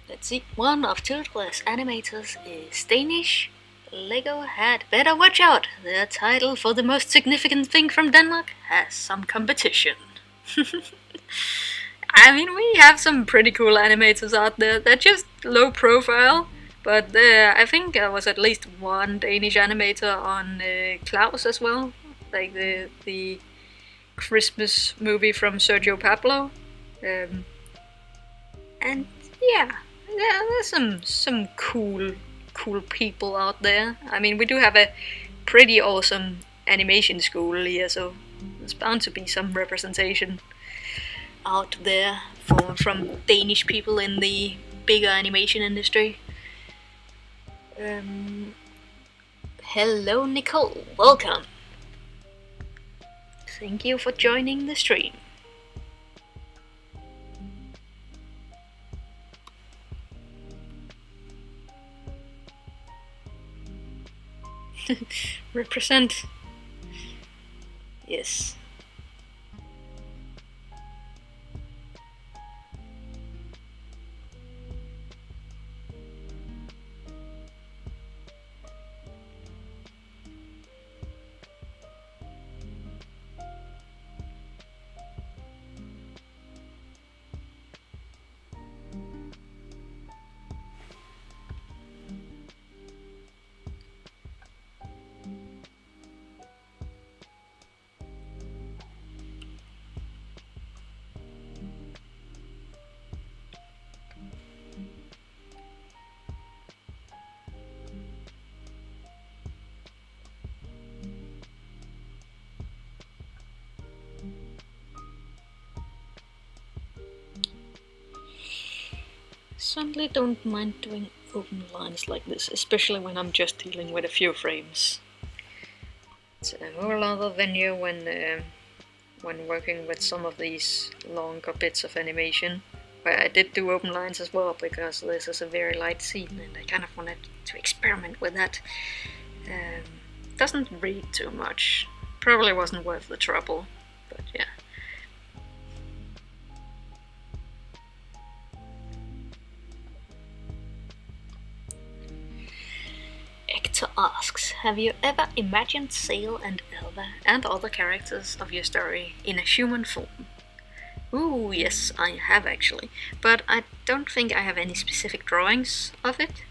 Let's see. One of Toothless animators is Danish. Lego had better watch out. Their title for the most significant thing from Denmark has some competition. I mean, we have some pretty cool animators out there. They're just low profile, but I think there was at least one Danish animator on Klaus as well, like the Christmas movie from Sergio Pablo. And yeah, there's some cool people out there. I mean, we do have a pretty awesome animation school here, so there's bound to be some representation out there from Danish people in the bigger animation industry. Hello Nicole, welcome. Thank you for joining the stream. Represent. Yes. Certainly don't mind doing open lines like this, especially when I'm just dealing with a few frames. It's a whole other venue when working with some of these longer bits of animation, where I did do open lines as well, because this is a very light scene and I kind of wanted to experiment with that. Doesn't read too much, probably wasn't worth the trouble, but yeah. Victor asks, have you ever imagined Sail and Elva and other characters of your story in a human form? Ooh, yes, I have actually, but I don't think I have any specific drawings of it.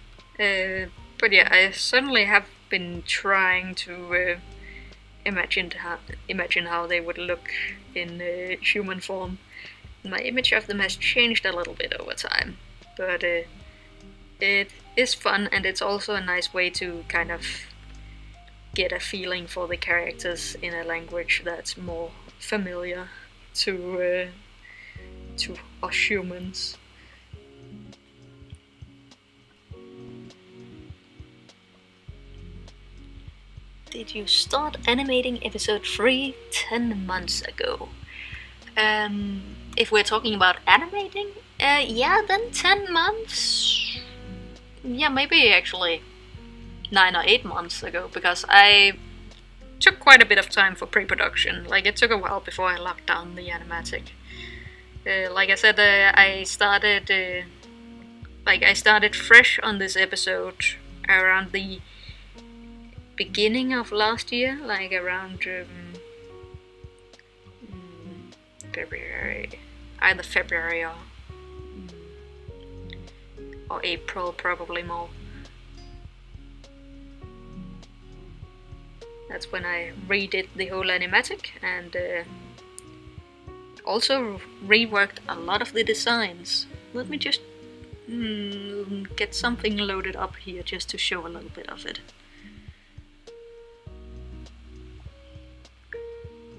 But yeah, I certainly have been trying to imagine how they would look in human form. My image of them has changed a little bit over time, but it is fun, and it's also a nice way to kind of get a feeling for the characters in a language that's more familiar to us humans. Did you start animating episode 3 10 months ago? If we're talking about animating, yeah, then 10 months. Yeah, maybe actually 9 or 8 months ago, because I took quite a bit of time for pre-production. Like, it took a while before I locked down the animatic. Like I said, I started fresh on this episode around the beginning of last year, like around February, either February or April, probably more. That's when I redid the whole animatic, and also reworked a lot of the designs. Let me just get something loaded up here just to show a little bit of it.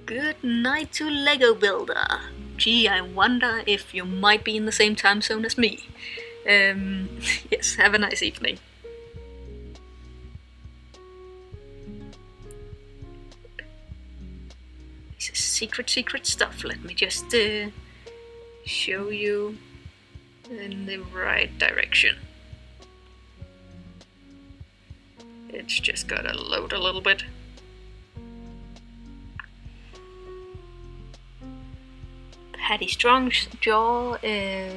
Good night to Lego Builder. Gee, I wonder if you might be in the same time zone as me. Yes, have a nice evening. This is secret stuff. Let me just show you in the right direction. It's just gotta load a little bit. Patty Strong's Jaw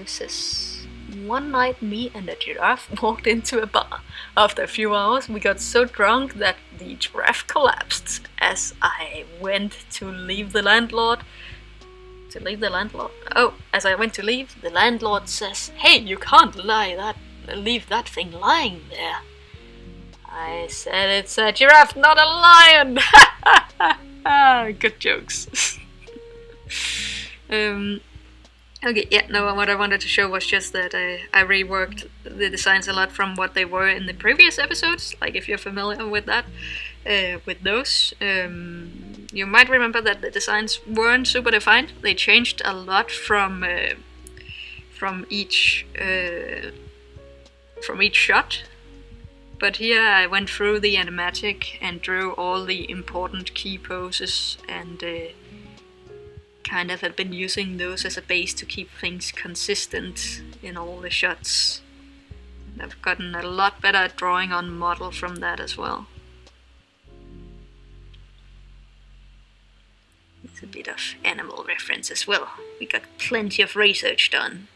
says, one night me and a giraffe walked into a bar. After a few hours we got so drunk that the giraffe collapsed. As I went to leave, the landlord says, hey, you can't leave that thing lying there. I said, it's a giraffe, not a lion. Good jokes. Okay, yeah, no, what I wanted to show was just that I reworked the designs a lot from what they were in the previous episodes. Like, if you're familiar with that, with those, you might remember that the designs weren't super defined. They changed a lot from each shot. But here I went through the animatic and drew all the important key poses, and kind of have been using those as a base to keep things consistent in all the shots. And I've gotten a lot better at drawing on model from that as well. It's a bit of animal reference as well. We got plenty of research done.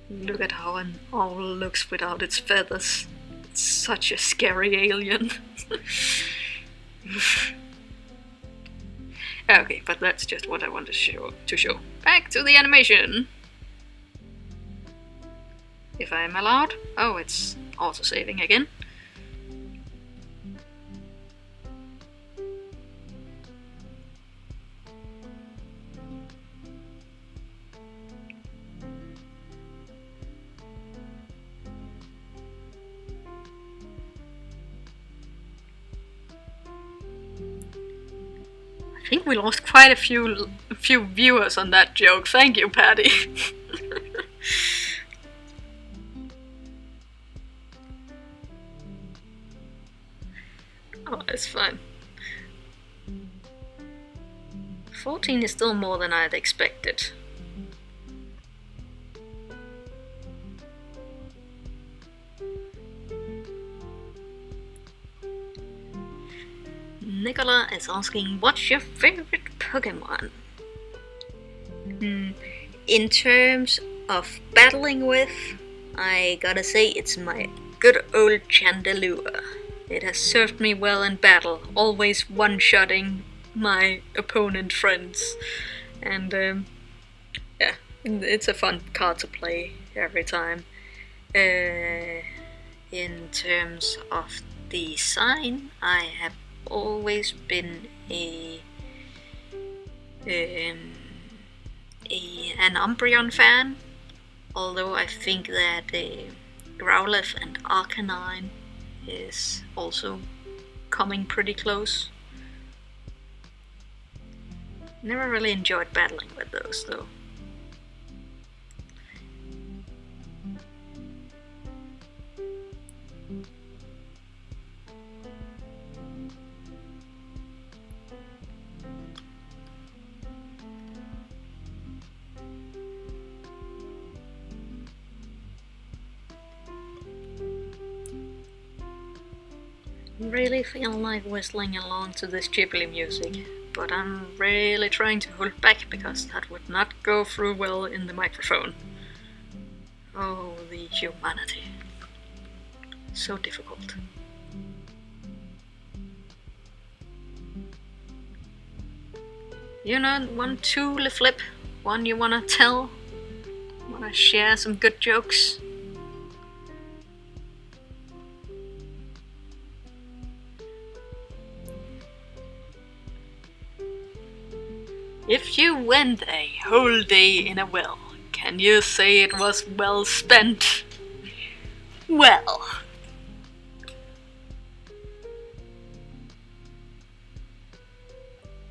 Look at how an owl looks without its feathers. It's such a scary alien. Okay, but that's just what I wanted to show. Back to the animation! If I'm allowed. Oh, it's auto-saving again. I think we lost quite a few viewers on that joke. Thank you, Patty. Oh, that's fun. 14 is still more than I'd expected. Nicola is asking, what's your favorite Pokemon? In terms of battling with, I gotta say it's my good old Chandelure. It has served me well in battle, always one-shotting my opponent friends. And yeah, it's a fun card to play every time. In terms of design, I have always been an Umbreon fan, although I think that Growlithe and Arcanine is also coming pretty close. Never really enjoyed battling with those though. Really feel like whistling along to this Ghibli music, but I'm really trying to hold back because that would not go through well in the microphone. Oh, the humanity. So difficult. You know, one tool flip, one you wanna tell? Wanna share some good jokes? If you went a whole day in a well, can you say it was well spent? Well.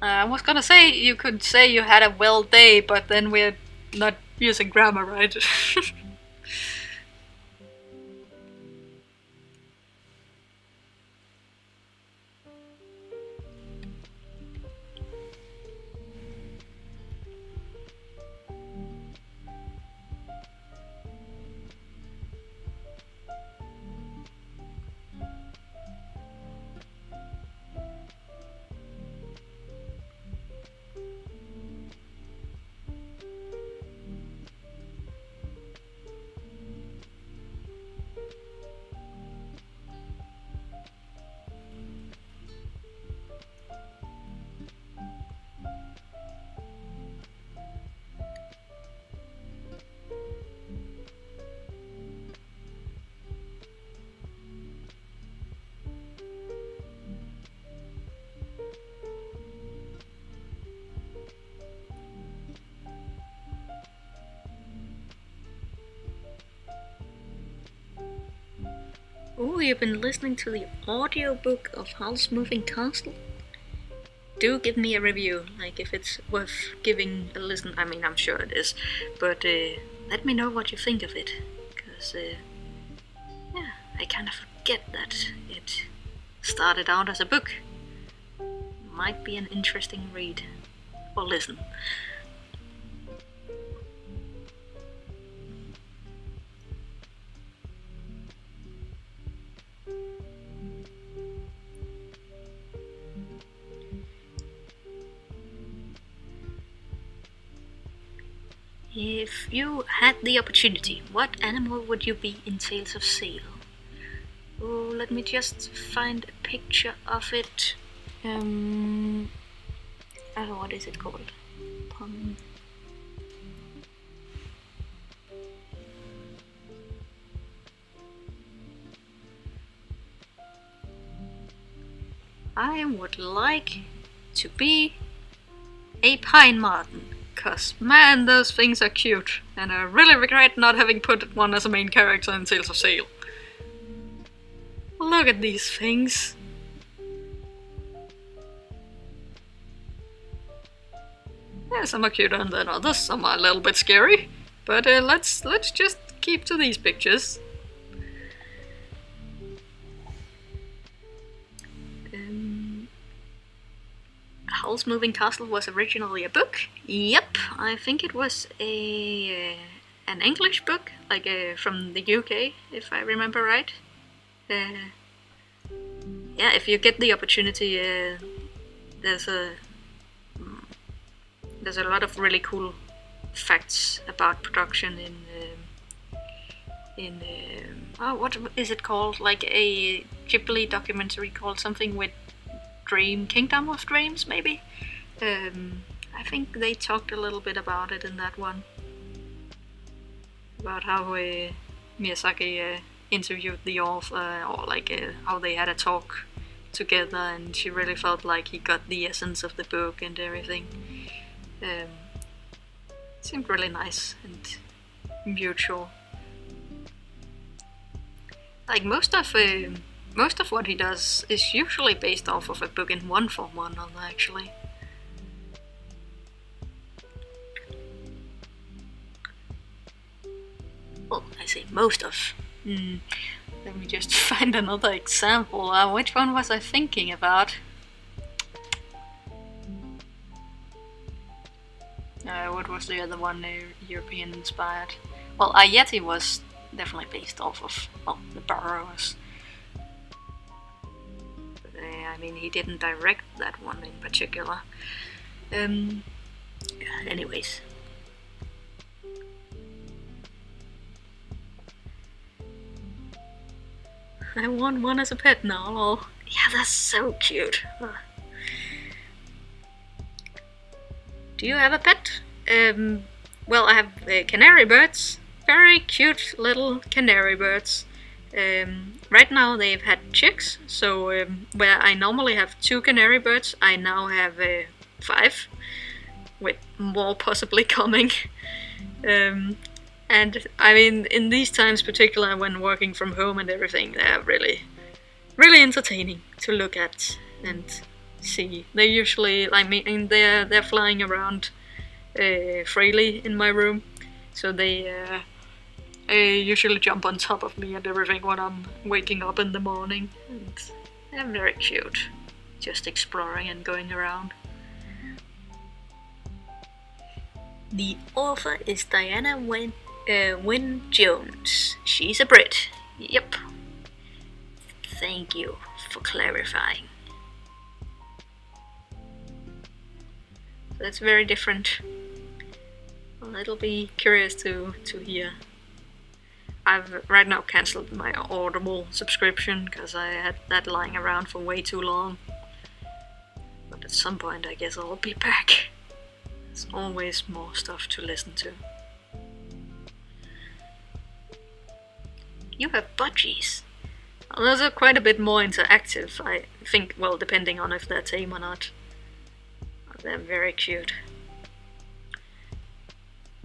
I was gonna say you could say you had a well day, but then we're not using grammar, right? Oh, you've been listening to the audiobook of Howl's Moving Castle? Do give me a review, like if it's worth giving a listen. I mean, I'm sure it is, but let me know what you think of it, because yeah, I kind of forget that it started out as a book. Might be an interesting read, or listen. If you had the opportunity, what animal would you be in Tales of Sail? Oh, let me just find a picture of it. What is it called? I would like to be a pine marten. Cause man, those things are cute, and I really regret not having put one as a main character in Tales of Sail. Look at these things. Yeah, some are cuter than others, some are a little bit scary, but let's just keep to these pictures. Howl's Moving Castle was originally a book. Yep, I think it was an English book, like from the UK, if I remember right. Yeah, if you get the opportunity, there's a lot of really cool facts about production in what is it called? Like a Ghibli documentary called something with Dream Kingdom of Dreams, maybe. I think they talked a little bit about it in that one, about how Miyazaki interviewed the author, or like how they had a talk together, and she really felt like he got the essence of the book and everything. It seemed really nice and mutual. Like most of what he does is usually based off of a book in one form or another, actually. Well, I say most of. Let me just find another example. Which one was I thinking about? What was the other one? European inspired. Well, Ayeti was definitely based off of, well, the Burrows. But, I mean, he didn't direct that one in particular. Anyways. I want one as a pet now. Oh, yeah, that's so cute. Do you have a pet? Well, I have canary birds. Very cute little canary birds. Right now they've had chicks, so where I normally have 2 canary birds, I now have 5, with more possibly coming. And I mean, in these times, particularly when working from home and everything, they're really, really entertaining to look at and see. They usually, I mean, they're flying around freely in my room, so they usually jump on top of me and everything when I'm waking up in the morning, and they're very cute, just exploring and going around. The author is Diana Wynne Jones. She's a Brit. Yep. Thank you for clarifying. That's very different. Well, it'll be curious to hear. I've right now cancelled my Audible subscription because I had that lying around for way too long. But at some point I guess I'll be back. There's always more stuff to listen to. You have budgies. Well, those are quite a bit more interactive, I think, well, depending on if they're tame or not. They're very cute.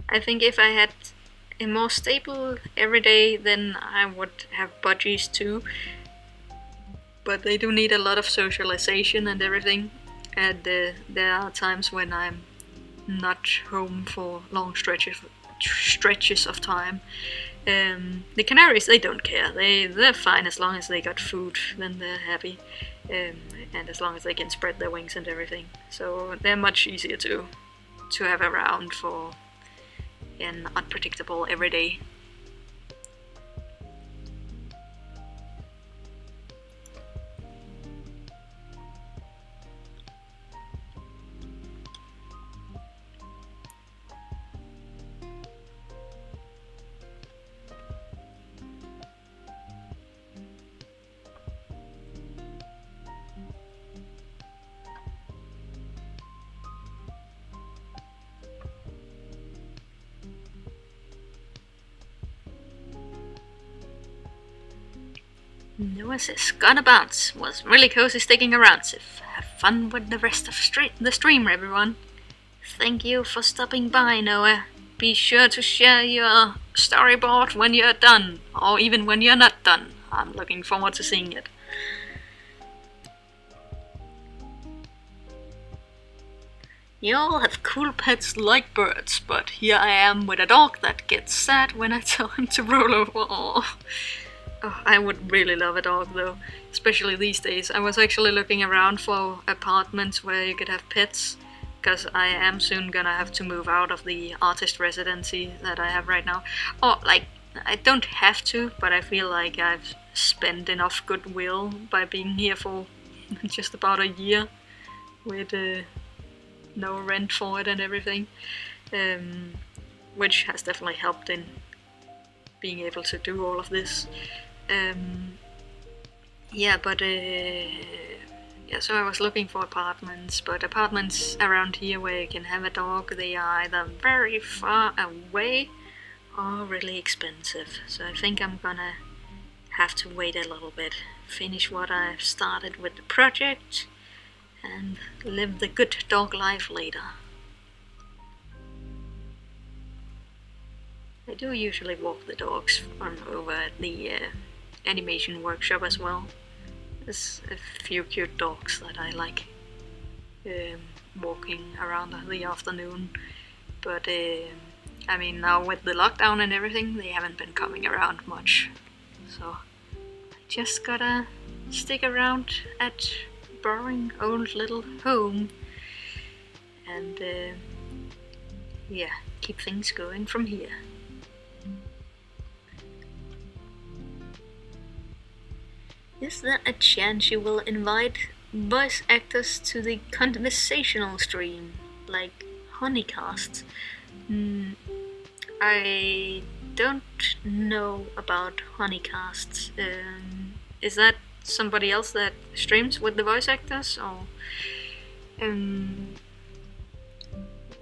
I think if I had a more stable everyday, then I would have budgies too. But they do need a lot of socialization and everything. And there are times when I'm not home for long stretches of time. The canaries, they don't care. They're fine as long as they got food, then they're happy. And as long as they can spread their wings and everything. So they're much easier to have around for an unpredictable everyday. Noah says, gonna bounce. Was really cozy sticking around, Sif. Have fun with the rest of the stream, everyone. Thank you for stopping by, Noah. Be sure to share your storyboard when you're done, or even when you're not done. I'm looking forward to seeing it. You all have cool pets like birds, but here I am with a dog that gets sad when I tell him to roll over. Oh, I would really love a dog though, especially these days. I was actually looking around for apartments where you could have pets, because I am soon gonna have to move out of the artist residency that I have right now. Or, like, I don't have to, but I feel like I've spent enough goodwill by being here for just about a year with no rent for it and everything, which has definitely helped in being able to do all of this. Yeah, but so I was looking for apartments, but apartments around here where you can have a dog, they are either very far away or really expensive. So I think I'm gonna have to wait a little bit, finish what I've started with the project, and live the good dog life later. I do usually walk the dogs over at the animation workshop as well. There's a few cute dogs that I like walking around the afternoon, but I mean, now with the lockdown and everything, they haven't been coming around much, so I just gotta stick around at boring old little home and keep things going from here. Is there a chance you will invite voice actors to the conversational stream, like Honeycast? I don't know about Honeycast. Is that somebody else that streams with the voice actors, or?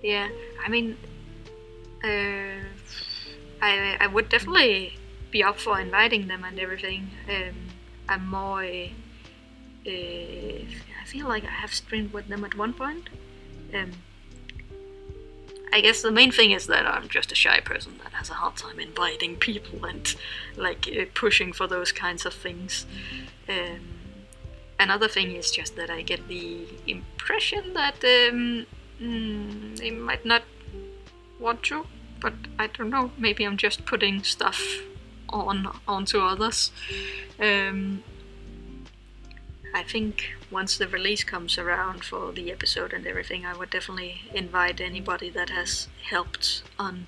Yeah, I mean, I would definitely be up for inviting them and everything. I'm more. I feel like I have streamed with them at one point. I guess the main thing is that I'm just a shy person that has a hard time inviting people and pushing for those kinds of things. Another thing is just that I get the impression that they might not want to, but I don't know. Maybe I'm just putting stuff onto others. I think once the release comes around for the episode and everything, I would definitely invite anybody that has helped on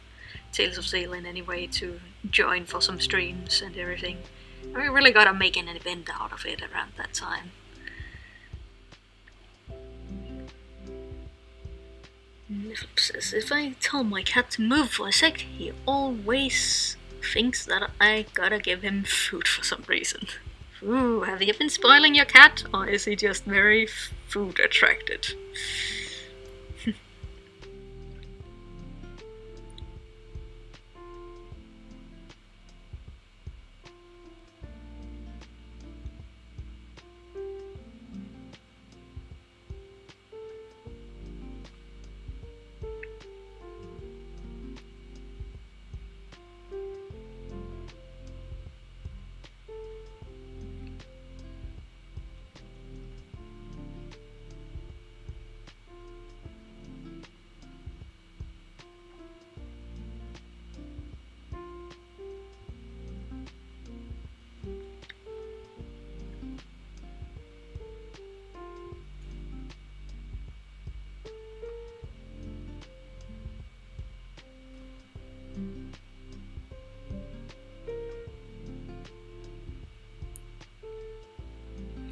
Tales of Sail in any way to join for some streams and everything. We really gotta make an event out of it around that time. Says, if I tell my cat to move for a sec, he always thinks that I gotta give him food for some reason. Ooh, have you been spoiling your cat, or is he just very food attracted?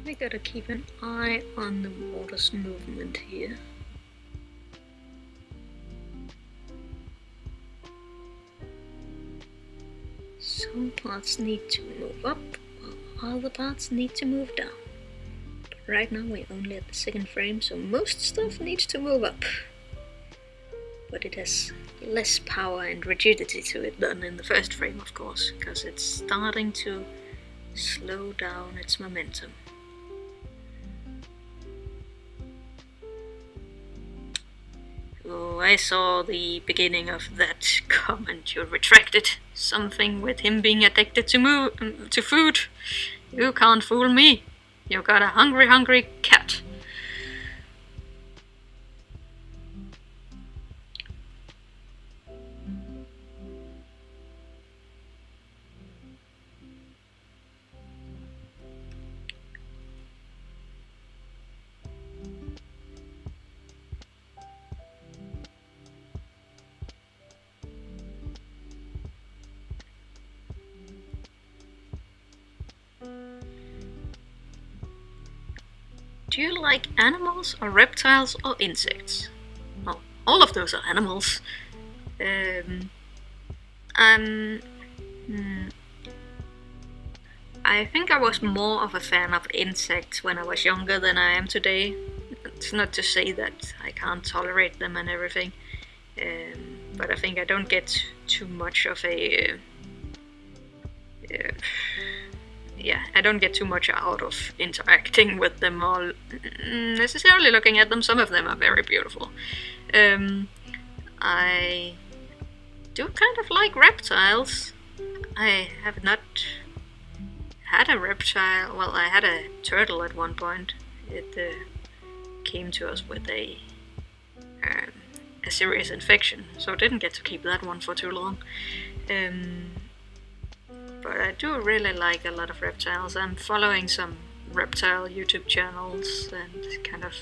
I gotta keep an eye on the water's movement here. Some parts need to move up, while other parts need to move down. But right now we're only at the second frame, so most stuff needs to move up. But it has less power and rigidity to it than in the first frame, of course, because it's starting to slow down its momentum. Oh, I saw the beginning of that comment you retracted. Something with him being addicted to food. You can't fool me. You got a hungry cat. Do you like animals or reptiles or insects? Well, all of those are animals. I'm I think I was more of a fan of insects when I was younger than I am today. It's not to say that I can't tolerate them and everything, but I think I don't get too much of a I don't get too much out of interacting with them or necessarily looking at them. Some of them are very beautiful. I do kind of like reptiles. I have not had a reptile. Well, I had a turtle at one point. It came to us with a serious infection, so I didn't get to keep that one for too long. But I do really like a lot of reptiles. I'm following some reptile YouTube channels and kind of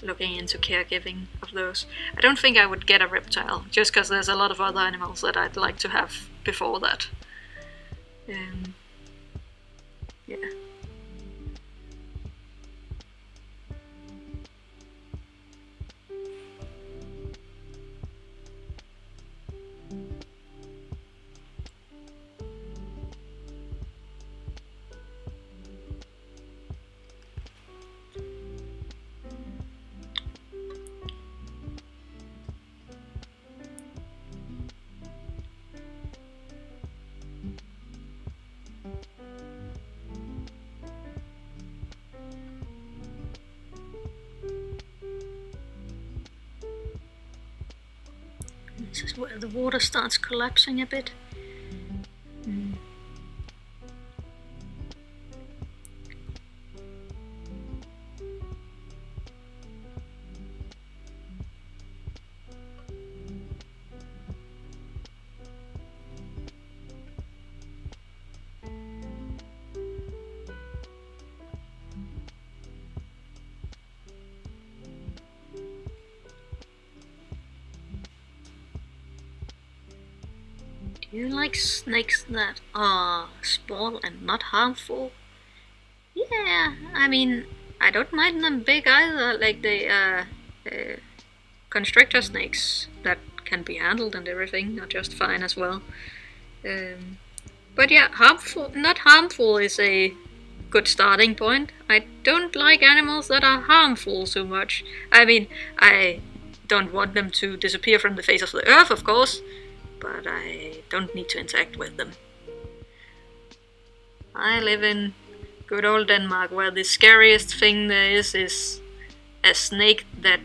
looking into caregiving of those. I don't think I would get a reptile, just because there's a lot of other animals that I'd like to have before that. Yeah. This is where the water starts collapsing a bit. Do you like snakes that are small and not harmful? Yeah, I mean, I don't mind them big either, like the constrictor snakes that can be handled and everything are just fine as well. But yeah, not harmful is a good starting point. I don't like animals that are harmful so much. I mean, I don't want them to disappear from the face of the earth, of course, but I don't need to interact with them. I live in good old Denmark, where the scariest thing there is a snake that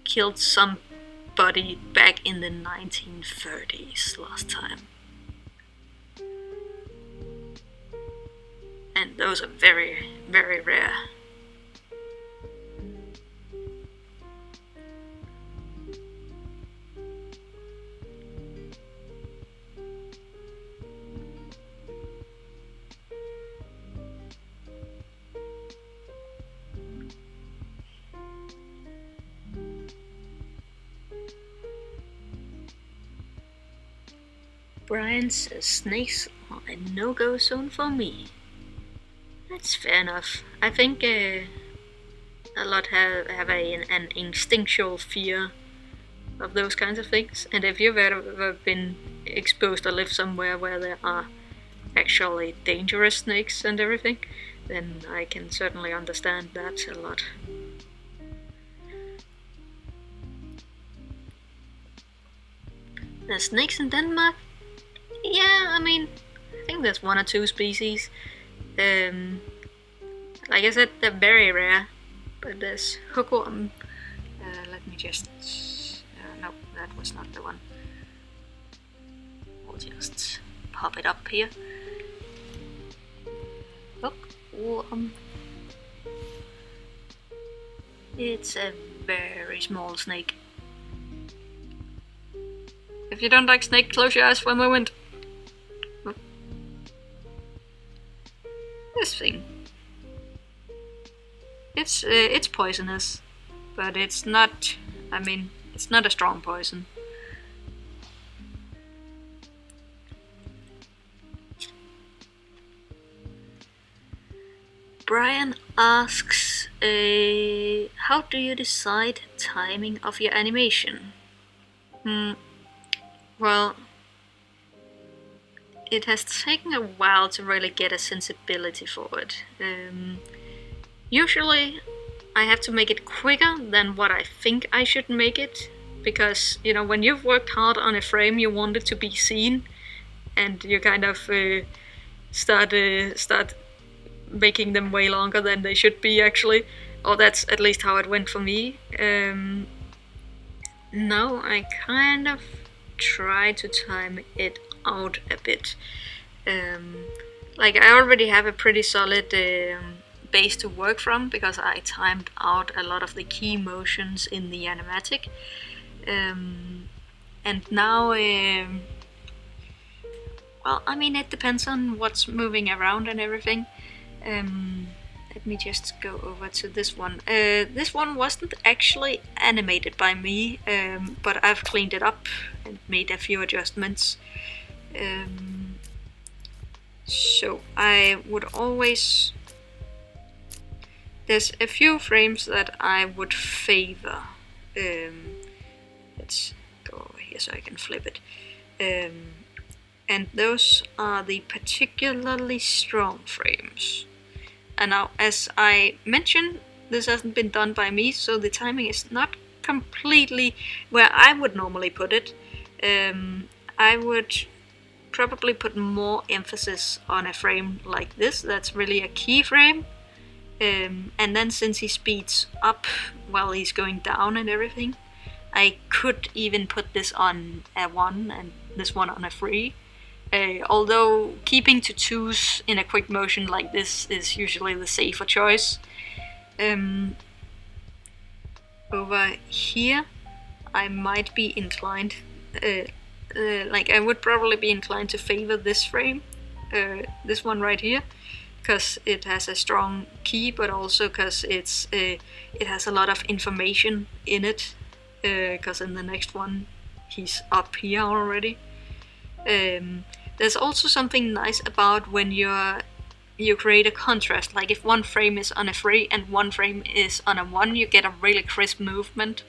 killed somebody back in the 1930s last time. And those are very, very rare. Brian says snakes are a no-go zone for me. That's fair enough. I think a lot have an instinctual fear of those kinds of things. And if you've ever been exposed or lived somewhere where there are actually dangerous snakes and everything, then I can certainly understand that a lot. There's snakes in Denmark? Yeah, I mean, I think there's one or two species. Like I said, they're very rare, but there's hookworm. Let me just... no, that was not the one. We'll just pop it up here. Hookworm. It's a very small snake. If you don't like snake, close your eyes for a moment. This thing. It's poisonous, but it's not. I mean, it's not a strong poison. Brian asks, how do you decide timing of your animation? Well, it has taken a while to really get a sensibility for it. Usually I have to make it quicker than what I think I should make it, because when you've worked hard on a frame, you want it to be seen, and you kind of start making them way longer than they should be, actually. Or that's at least how it went for me. Now I kind of try to time it out a bit. Like, I already have a pretty solid base to work from, because I timed out a lot of the key motions in the animatic. And now, well, I mean, it depends on what's moving around and everything. Let me just go over to this one. This one wasn't actually animated by me, but I've cleaned it up and made a few adjustments. So I would always... There's a few frames that I would favor. Let's go over here so I can flip it. And those are the particularly strong frames. And now, as I mentioned, this hasn't been done by me, so the timing is not completely where I would normally put it. I would probably put more emphasis on a frame like this, that's really a key frame. And then, since he speeds up while he's going down and everything, I could even put this on a 1 and this one on a 3. Although keeping to 2s in a quick motion like this is usually the safer choice. Over here I might be inclined, like I would probably be inclined to favor this frame, this one right here, because it has a strong key, but also because it has a lot of information in it, because in the next one he's up here already. There's also something nice about when you create a contrast, like if one frame is on a 3 and one frame is on a 1, you get a really crisp movement,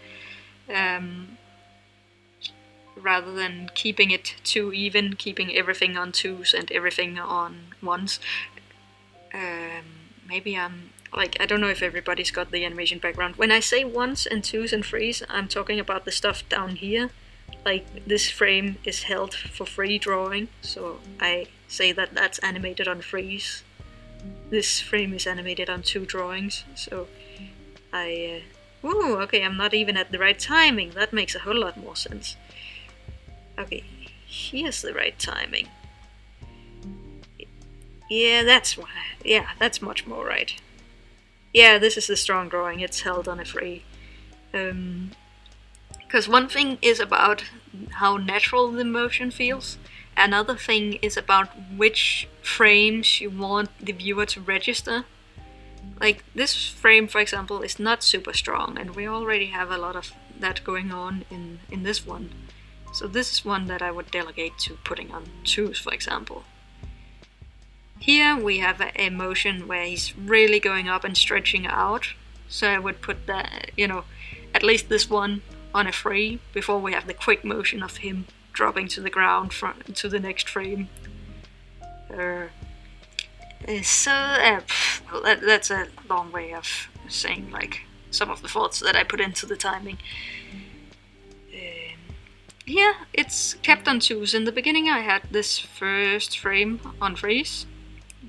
rather than keeping it too even, keeping everything on 2s and everything on 1s. Maybe I'm like, I don't know if everybody's got the animation background. When I say 1s and 2s and 3s, I'm talking about the stuff down here. Like, this frame is held for free drawing, so I say that that's animated on 3s. This frame is animated on 2 drawings, so ooh, okay, I'm not even at the right timing. That makes a whole lot more sense. Okay, here's the right timing. Yeah, that's much more right. Yeah, this is the strong drawing, it's held on a 3. Because one thing is about how natural the motion feels, another thing is about which frames you want the viewer to register. Like, this frame, for example, is not super strong, and we already have a lot of that going on in this one. So this is one that I would delegate to putting on 2s, for example. Here we have a motion where he's really going up and stretching out, so I would put that, at least this one on a 3 before we have the quick motion of him dropping to the ground to the next frame. Well, that's a long way of saying like some of the thoughts that I put into the timing. Yeah, it's kept on 2s. In the beginning I had this first frame on 3s,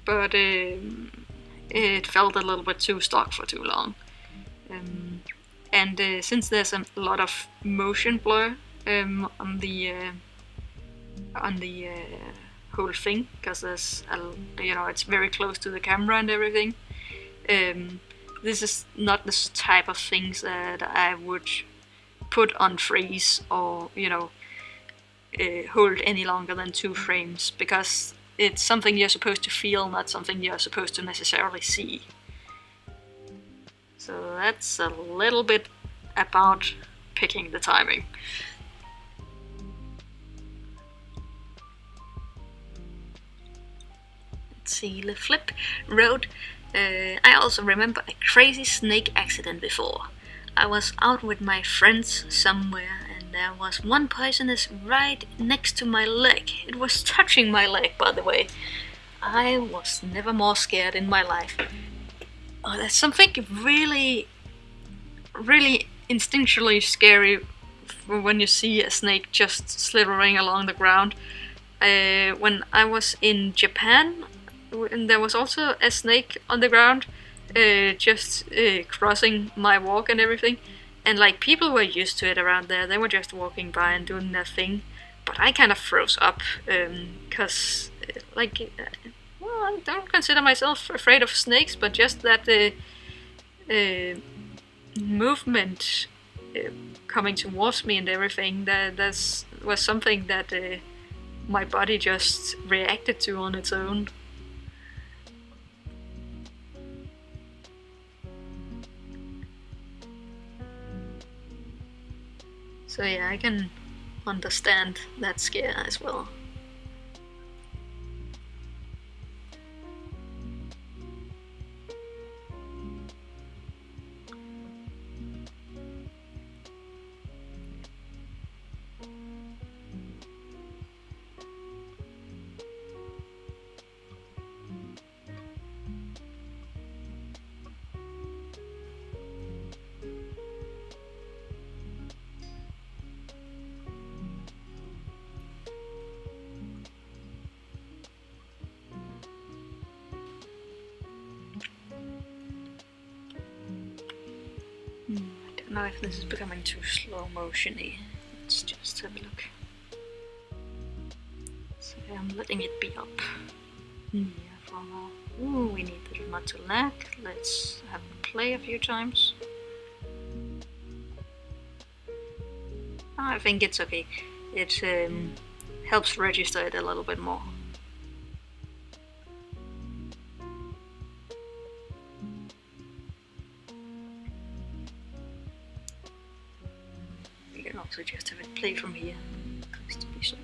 but it felt a little bit too stock for too long. And since there's a lot of motion blur on the whole thing, because there's it's very close to the camera and everything, this is not the type of things that I would put on 3s or hold any longer than 2 frames, because it's something you're supposed to feel, not something you're supposed to necessarily see. So that's a little bit about picking the timing. Let's see, the flip wrote, I also remember a crazy snake accident before. I was out with my friends somewhere and there was one poisonous right next to my leg. It was touching my leg, by the way. I was never more scared in my life. Oh, that's something really, really instinctually scary when you see a snake just slithering along the ground. When I was in Japan, there was also a snake on the ground, just crossing my walk and everything. And like people were used to it around there, they were just walking by and doing their thing. But I kind of froze up, because well, I don't consider myself afraid of snakes, but just that movement coming towards me and everything, that was something that my body just reacted to on its own. So yeah, I can understand that scare as well. I don't know if this is becoming too slow motion-y. Let's just have a look. So I'm letting it be up. Yeah, for now. Ooh, we need this not to lag. Let's have it play a few times. I think it's okay. It helps register it a little bit more. We can also just have it play from here, just to be sure.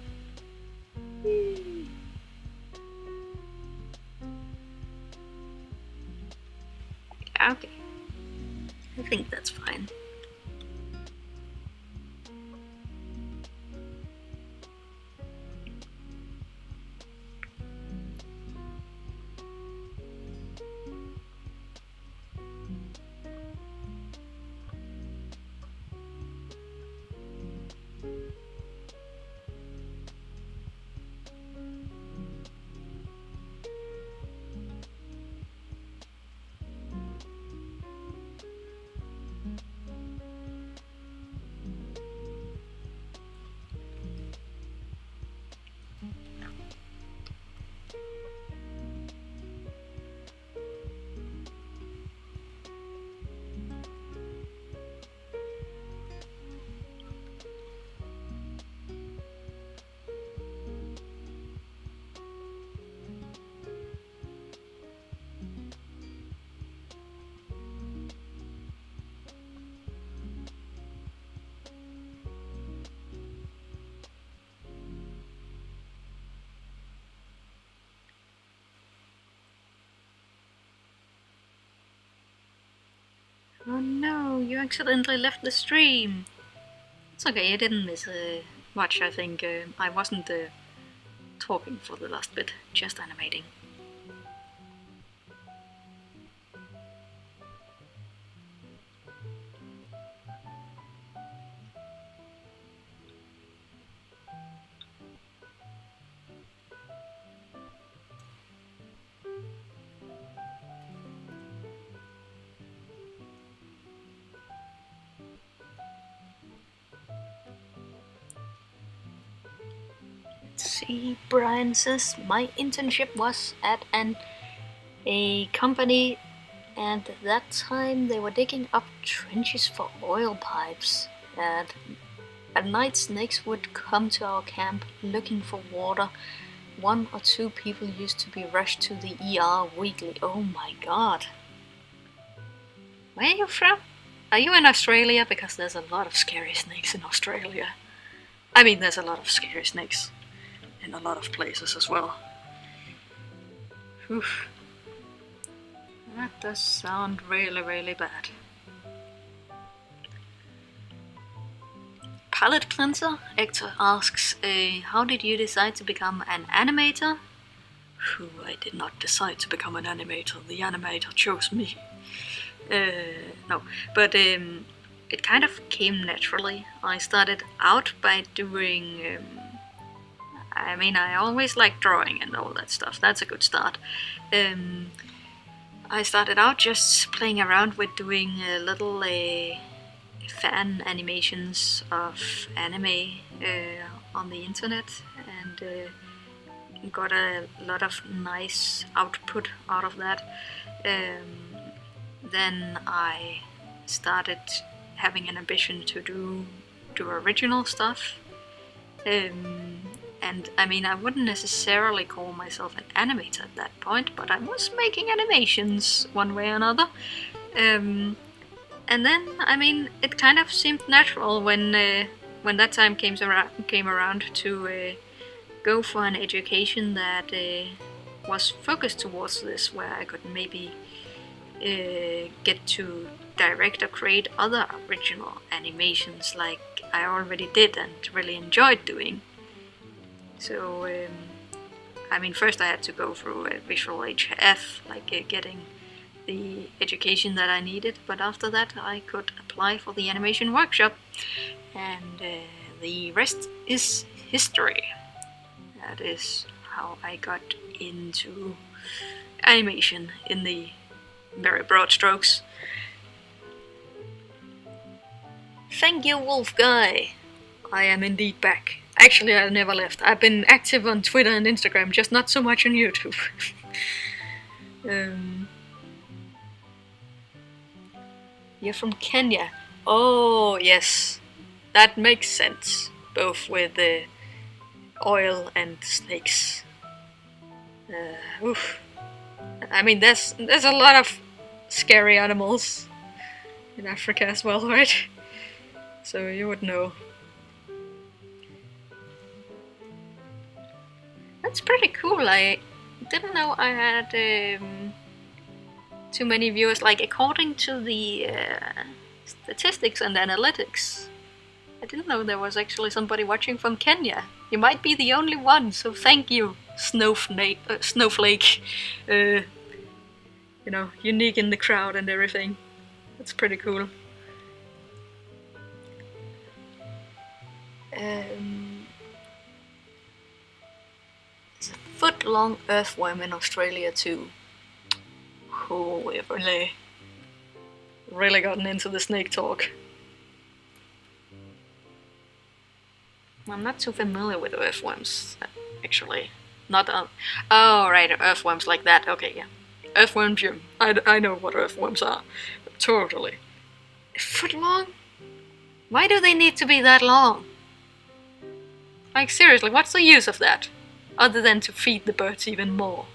Yeah, okay. I think that's fine. Oh no, you accidentally left the stream. It's okay, I didn't miss much, I think. I wasn't talking for the last bit, just animating. See, Brian says my internship was at a company, and at that time they were digging up trenches for oil pipes. And at night, snakes would come to our camp looking for water. 1 or 2 people used to be rushed to the ER weekly. Oh my god. Where are you from? Are you in Australia? Because there's a lot of scary snakes in Australia. I mean, there's a lot of scary snakes in a lot of places as well. Oof. That does sound really, really bad. Palette Cleanser, Hector asks, how did you decide to become an animator? I did not decide to become an animator, the animator chose me. No, but it kind of came naturally. I started out by doing... I always liked drawing and all that stuff, that's a good start. I started out just playing around with doing little fan animations of anime on the internet, and got a lot of nice output out of that. Then I started having an ambition to do original stuff. And I wouldn't necessarily call myself an animator at that point, but I was making animations one way or another. And then, it kind of seemed natural when that time came around to go for an education that was focused towards this, where I could maybe get to direct or create other original animations like I already did and really enjoyed doing. So, first I had to go through a visual HF, getting the education that I needed, but after that I could apply for the animation workshop, and the rest is history. That is how I got into animation in the very broad strokes. Thank you, Wolf Guy. I am indeed back. Actually, I never left. I've been active on Twitter and Instagram, just not so much on YouTube. You're from Kenya. Oh, yes. That makes sense. Both with the oil and snakes. Oof. There's a lot of scary animals in Africa as well, right? So you would know. That's pretty cool. I didn't know I had too many viewers. According to the statistics and analytics, I didn't know there was actually somebody watching from Kenya. You might be the only one, so thank you, Snowflake. Unique in the crowd and everything. That's pretty cool. There's a foot-long earthworm in Australia too. Oh, we've really gotten into the snake talk. I'm not too familiar with earthworms, actually. Oh, right, earthworms like that. Okay, yeah. Earthworms, yeah. I know what earthworms are. Totally. A foot long? Why do they need to be that long? Seriously, what's the use of that? Other than to feed the birds even more.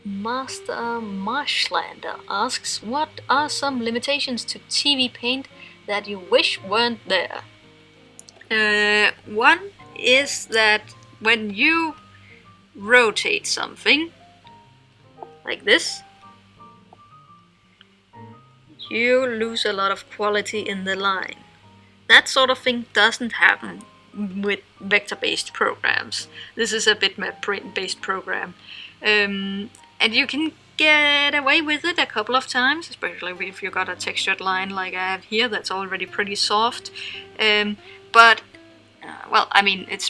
Master Marshlander asks, what are some limitations to TV Paint that you wish weren't there? One is that when you rotate something, like this, you lose a lot of quality in the line. That sort of thing doesn't happen with vector-based programs. This is a bitmap-based program. And you can get away with it a couple of times, especially if you got a textured line like I have here that's already pretty soft. It's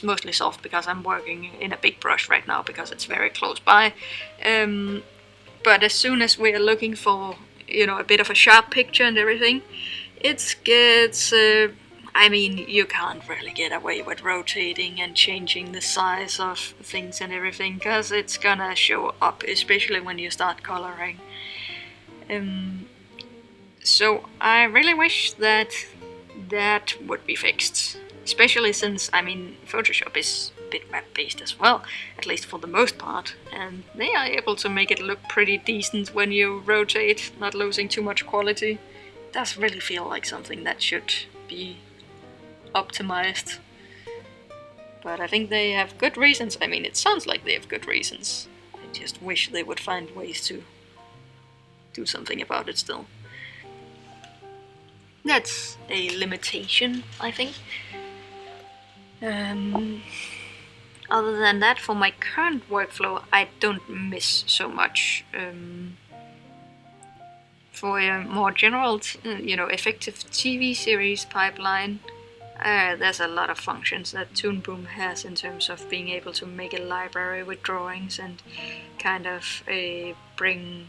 mostly soft because I'm working in a big brush right now because it's very close by. But as soon as we're looking for, a bit of a sharp picture and everything, it gets... you can't really get away with rotating and changing the size of things and everything, because it's gonna show up, especially when you start coloring. So I really wish that would be fixed, especially since, Photoshop is bitmap based as well, at least for the most part, and they are able to make it look pretty decent when you rotate, not losing too much quality. It does really feel like something that should be optimized. But I think they have good reasons. It sounds like they have good reasons. I just wish they would find ways to do something about it still. That's a limitation, I think. Other than that, for my current workflow, I don't miss so much. For a more general, effective TV series pipeline, there's a lot of functions that Toon Boom has in terms of being able to make a library with drawings and kind of bring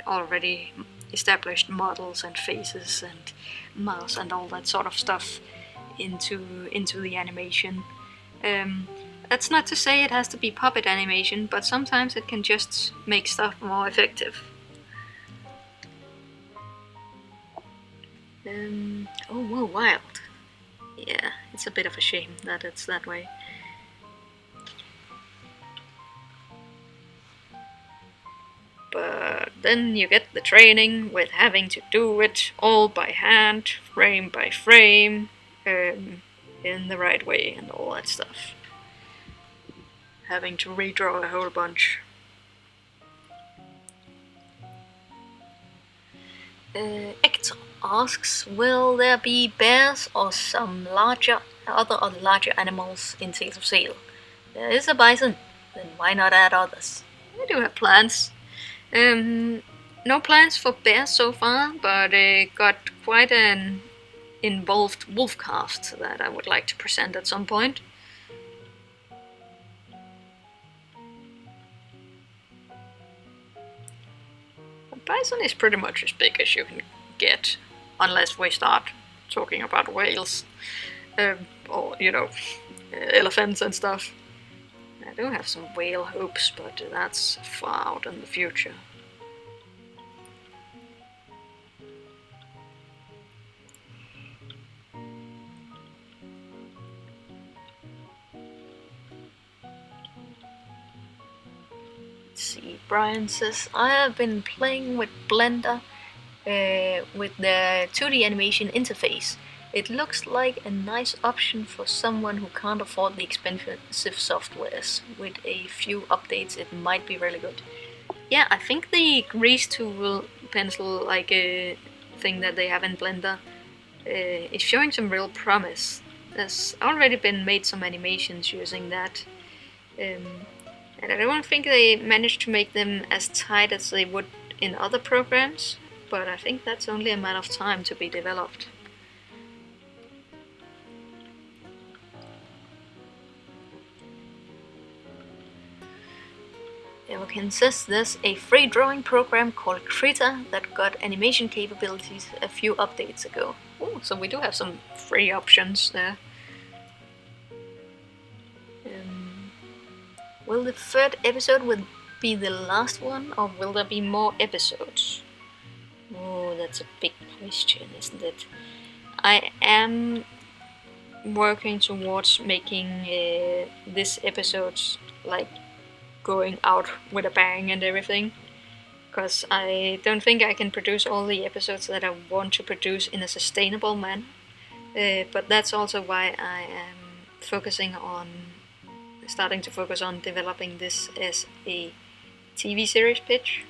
already established models and faces and mouths and all that sort of stuff into the animation. That's not to say it has to be puppet animation, but sometimes it can just make stuff more effective. Oh, whoa, wild. Yeah, it's a bit of a shame that it's that way. But then you get the training with having to do it all by hand, frame by frame, in the right way and all that stuff. Having to redraw a whole bunch. Hector asks, will there be bears or some other larger animals in Tales of Sail? There is a bison, then why not add others? I do have plans. No plans for bears so far, but got quite an involved wolf cast that I would like to present at some point. A bison is pretty much as big as you can get, unless we start talking about whales, or elephants and stuff. I do have some whale hopes, but that's far out in the future. Let's see, Brian says, I have been playing with Blender with the 2D animation interface. It looks like a nice option for someone who can't afford the expensive softwares. With a few updates, it might be really good. Yeah, I think the grease tool pencil thing that they have in Blender is showing some real promise. There's already been made some animations using that. And I don't think they managed to make them as tight as they would in other programs, but I think that's only a matter of time to be developed. Evokin says there's a free drawing program called Krita that got animation capabilities a few updates ago. Ooh, so we do have some free options there. Will the third episode be the last one, or will there be more episodes? Oh, that's a big question, isn't it? I am working towards making this episode going out with a bang and everything, because I don't think I can produce all the episodes that I want to produce in a sustainable manner. But that's also why I am starting to focus on developing this as a TV series pitch.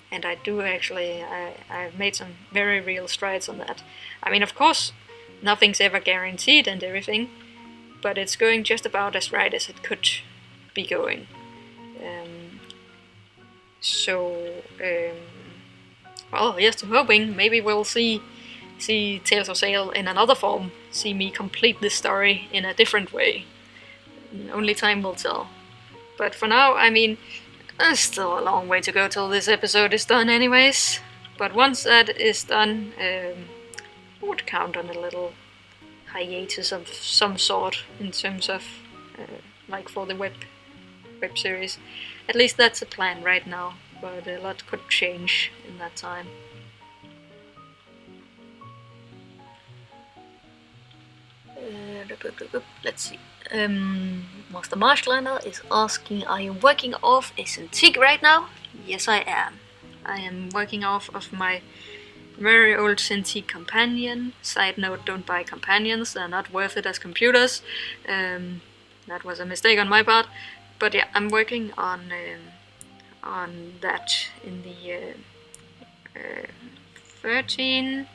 And I do actually, I've made some very real strides on that. I mean, of course, nothing's ever guaranteed and everything, but it's going just about as right as it could be going. Well, yes, I'm hoping maybe we'll see Tales of Sail in another form, see me complete this story in a different way. Only time will tell. But for now, I mean, there's still a long way to go till this episode is done anyways. But once that is done, I would count on a little hiatus of some sort in terms of, for the web series. At least that's a plan right now, but a lot could change in that time. Let's see. Master Marshlander is asking, are you working off a Cintiq right now? Yes, I am. I am working off of my very old Cintiq Companion. Side note, don't buy companions, they're not worth it as computers. That was a mistake on my part. But yeah, I'm working on that in the 13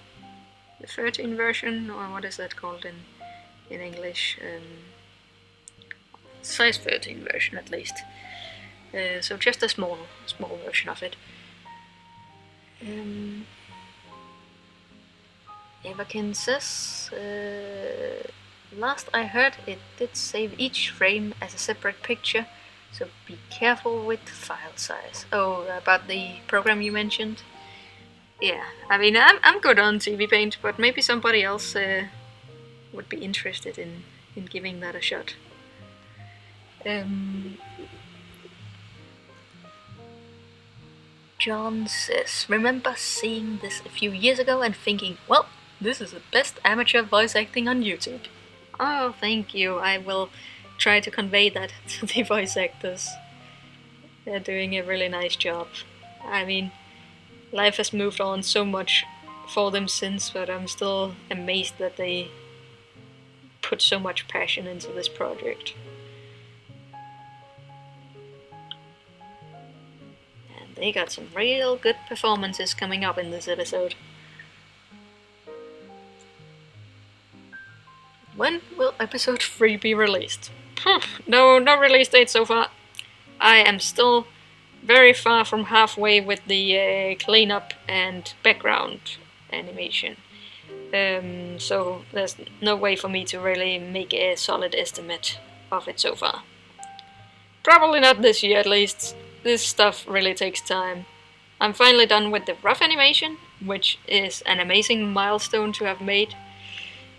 the 13 version, or what is that called in English? Size 13 version at least. So just a small version of it. Evakin says, last I heard it did save each frame as a separate picture, so be careful with file size. Oh, about the program you mentioned? Yeah, I mean, I'm good on TV Paint, but maybe somebody else would be interested in giving that a shot. John says, remember seeing this a few years ago and thinking, well, this is the best amateur voice acting on YouTube. Oh, thank you. I will try to convey that to the voice actors. They're doing a really nice job. I mean, life has moved on so much for them since, but I'm still amazed that they put so much passion into this project. And they got some real good performances coming up in this episode. When will episode 3 be released? No release date so far. I am still very far from halfway with the cleanup and background animation. So there's no way for me to really make a solid estimate of it so far. Probably not this year at least. This stuff really takes time. I'm finally done with the rough animation, which is an amazing milestone to have made.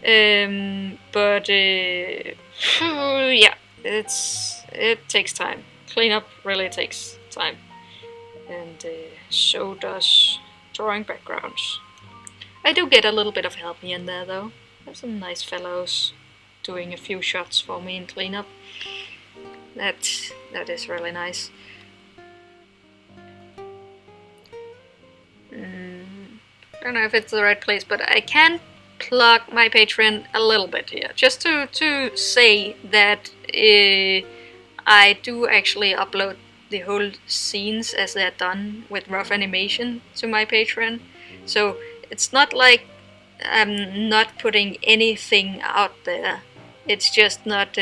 But yeah, it takes time. Cleanup really takes time, and so does drawing backgrounds. I do get a little bit of help here and there though. There's some nice fellows doing a few shots for me in cleanup. That is really nice. I don't know if it's the right place, but I can plug my Patreon a little bit here, just to say that I do actually upload the whole scenes as they're done with rough animation to my Patreon. So it's not like I'm not putting anything out there. It's just not,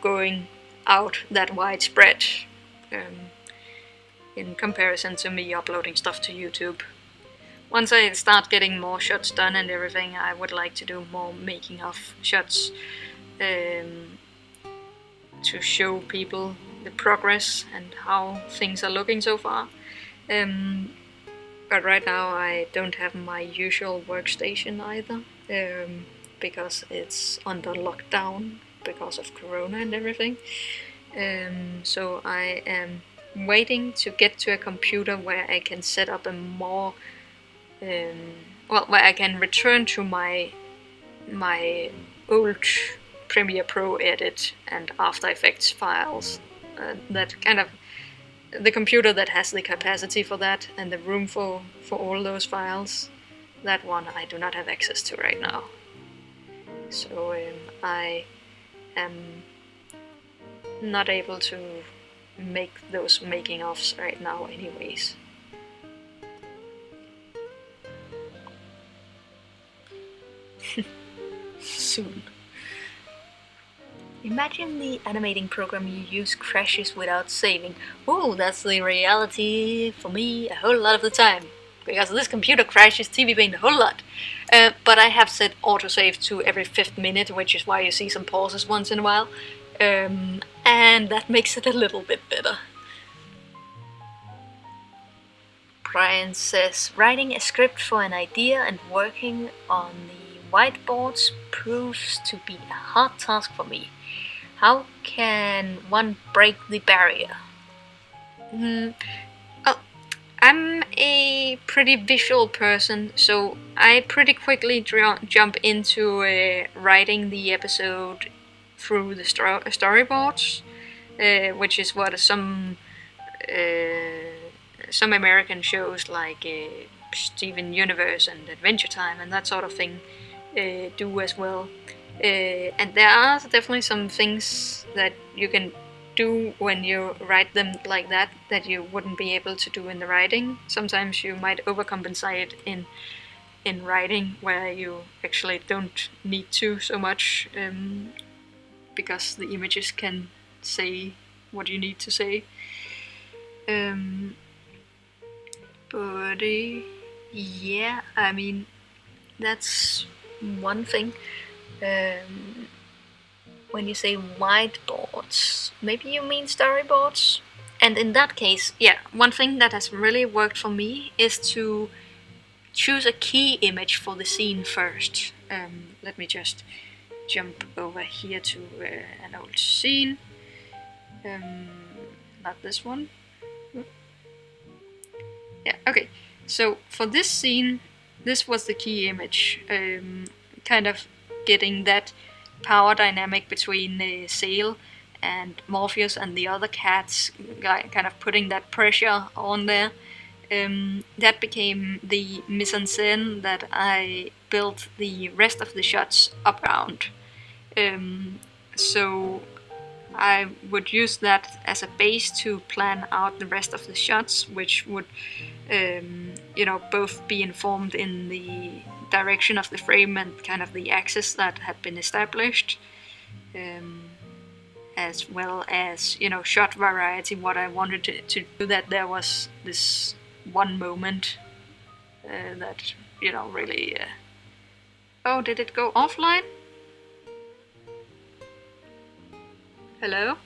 going out that widespread in comparison to me uploading stuff to YouTube. Once I start getting more shots done and everything, I would like to do more making of shots to show people the progress and how things are looking so far. But right now I don't have my usual workstation either, because it's under lockdown because of Corona and everything. So I am waiting to get to a computer where I can set up a more where I can return to my old Premiere Pro edit and After Effects files. That kind of the computer that has the capacity for that and the room for all those files. That one I do not have access to right now. So I am not able to make those making ofs right now anyways. Soon. Imagine the animating program you use crashes without saving. Oh, that's the reality for me a whole lot of the time. Because this computer crashes TV Paint a whole lot. But I have set autosave to every 5th minute, which is why you see some pauses once in a while. And that makes it a little bit better. Brian says, writing a script for an idea and working on the whiteboards proves to be a hard task for me. How can one break the barrier? I'm a pretty visual person, so I pretty quickly jump into writing the episode through the storyboards, which is what some American shows like Steven Universe and Adventure Time and that sort of thing do as well. And there are definitely some things that you can do when you write them like that you wouldn't be able to do in the writing. Sometimes you might overcompensate in in writing, where you actually don't need to so much, because the images can say what you need to say. But yeah, I mean, that's one thing. When you say whiteboards, maybe you mean storyboards? And in that case, yeah, one thing that has really worked for me is to choose a key image for the scene first. Let me just jump over here to an old scene. Not this one. Yeah, okay. So for this scene, this was the key image. Kind of getting that power dynamic between Sale and Morpheus and the other cats, kind of putting that pressure on there. That became the mise-en-scène that I built the rest of the shots up around. So I would use that as a base to plan out the rest of the shots, which would, both be informed in the direction of the frame and kind of the axis that had been established, as well as, shot variety, what I wanted to do, that there was this one moment that, really... Oh, did it go offline? Hello?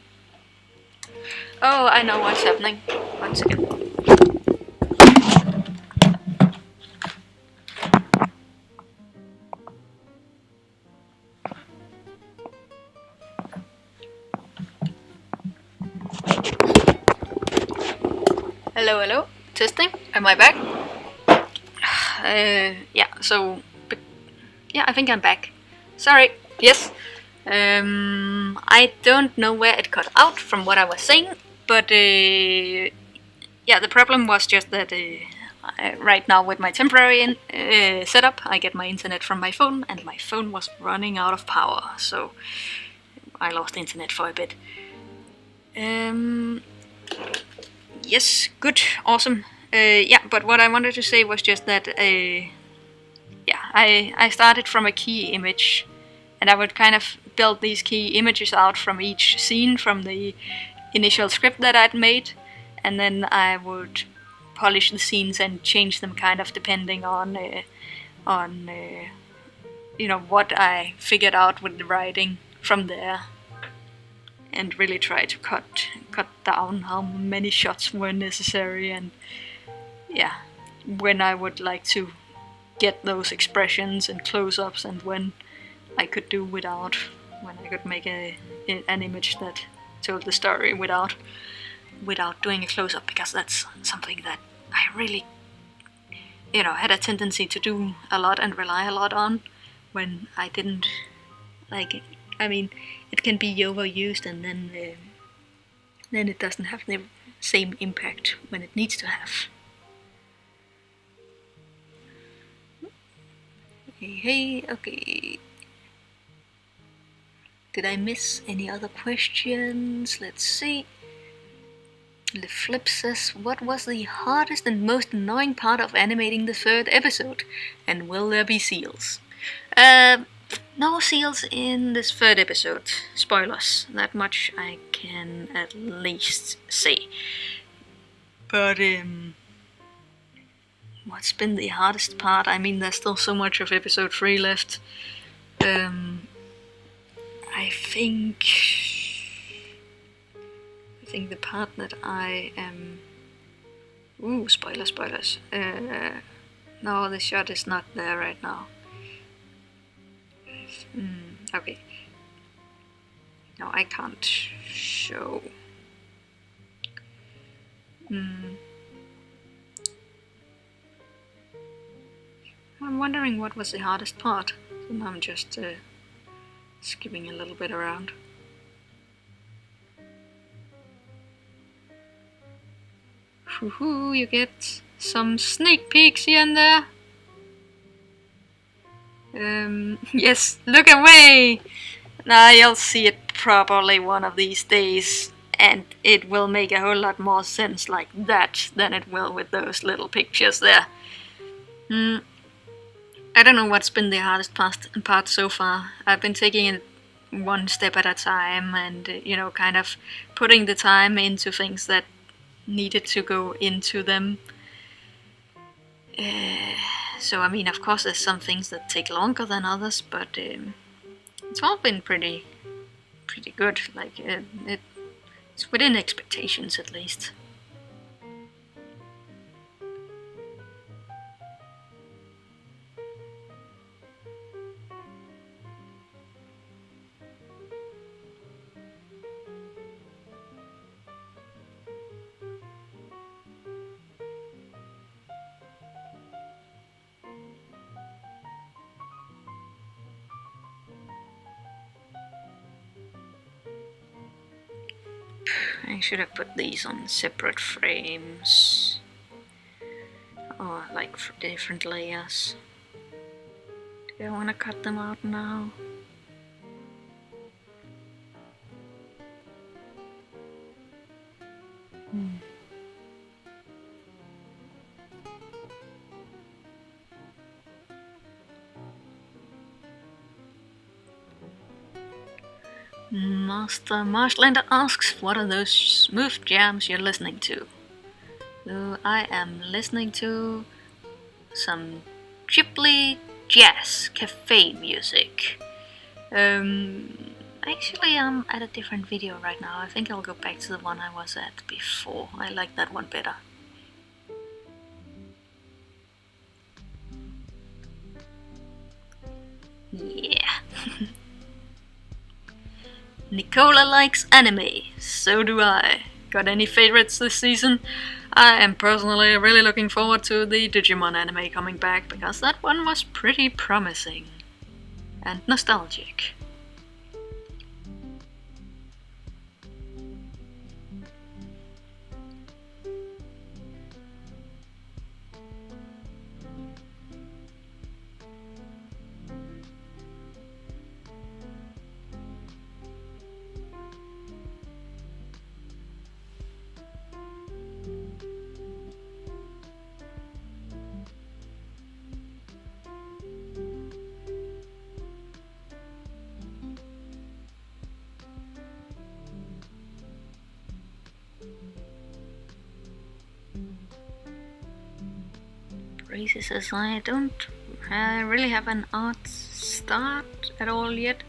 Oh, I know what's happening. 1 second. Hello, hello. Testing. Am I back? Yeah, so... Yeah, I think I'm back. Sorry. Yes. I don't know where it cut out from what I was saying, but yeah, the problem was just that right now with my temporary setup, I get my internet from my phone, and my phone was running out of power, so I lost internet for a bit. Yes, good, awesome. Yeah, but what I wanted to say was just that yeah, I started from a key image, and I would kind of build these key images out from each scene, from the initial script that I'd made, and then I would polish the scenes and change them kind of depending on what I figured out with the writing from there, and really try to cut down how many shots were necessary, and yeah, when I would like to get those expressions and close-ups, and when I could do without, when I could make an image that told the story without doing a close-up, because that's something that I really had a tendency to do a lot and rely a lot on when I didn't like it. I mean, it can be overused, and then it doesn't have the same impact when it needs to have. Hey, okay. Did I miss any other questions? Let's see. The Flip says, what was the hardest and most annoying part of animating the 3rd episode? And will there be seals? No seals in this 3rd episode. Spoilers. That much I can at least say. But, what's been the hardest part? I mean, there's still so much of episode 3 left. I think the part that I am... Ooh, spoilers. No, the shot is not there right now. Okay. No, I can't show. I'm wondering what was the hardest part. So now I'm just skipping a little bit around. Woohoo, you get some sneak peeks here and there. Yes, look away! Now you'll see it properly one of these days, and it will make a whole lot more sense like that than it will with those little pictures there. I don't know what's been the hardest part so far. I've been taking it one step at a time and, kind of putting the time into things that needed to go into them. So, I mean, of course, there's some things that take longer than others, but it's all been pretty good. Like, it's within expectations, at least. I should have put these on separate frames, or like for different layers. Do I want to cut them out now? Master Marshlander asks, what are those smooth jams you're listening to? So I am listening to some Ghibli jazz cafe music. Actually, I'm at a different video right now. I think I'll go back to the one I was at before. I like that one better. Yeah. Nicola likes anime, so do I. Got any favorites this season? I am personally really looking forward to the Digimon anime coming back, because that one was pretty promising and nostalgic. Gracie says, I don't really have an art start at all yet.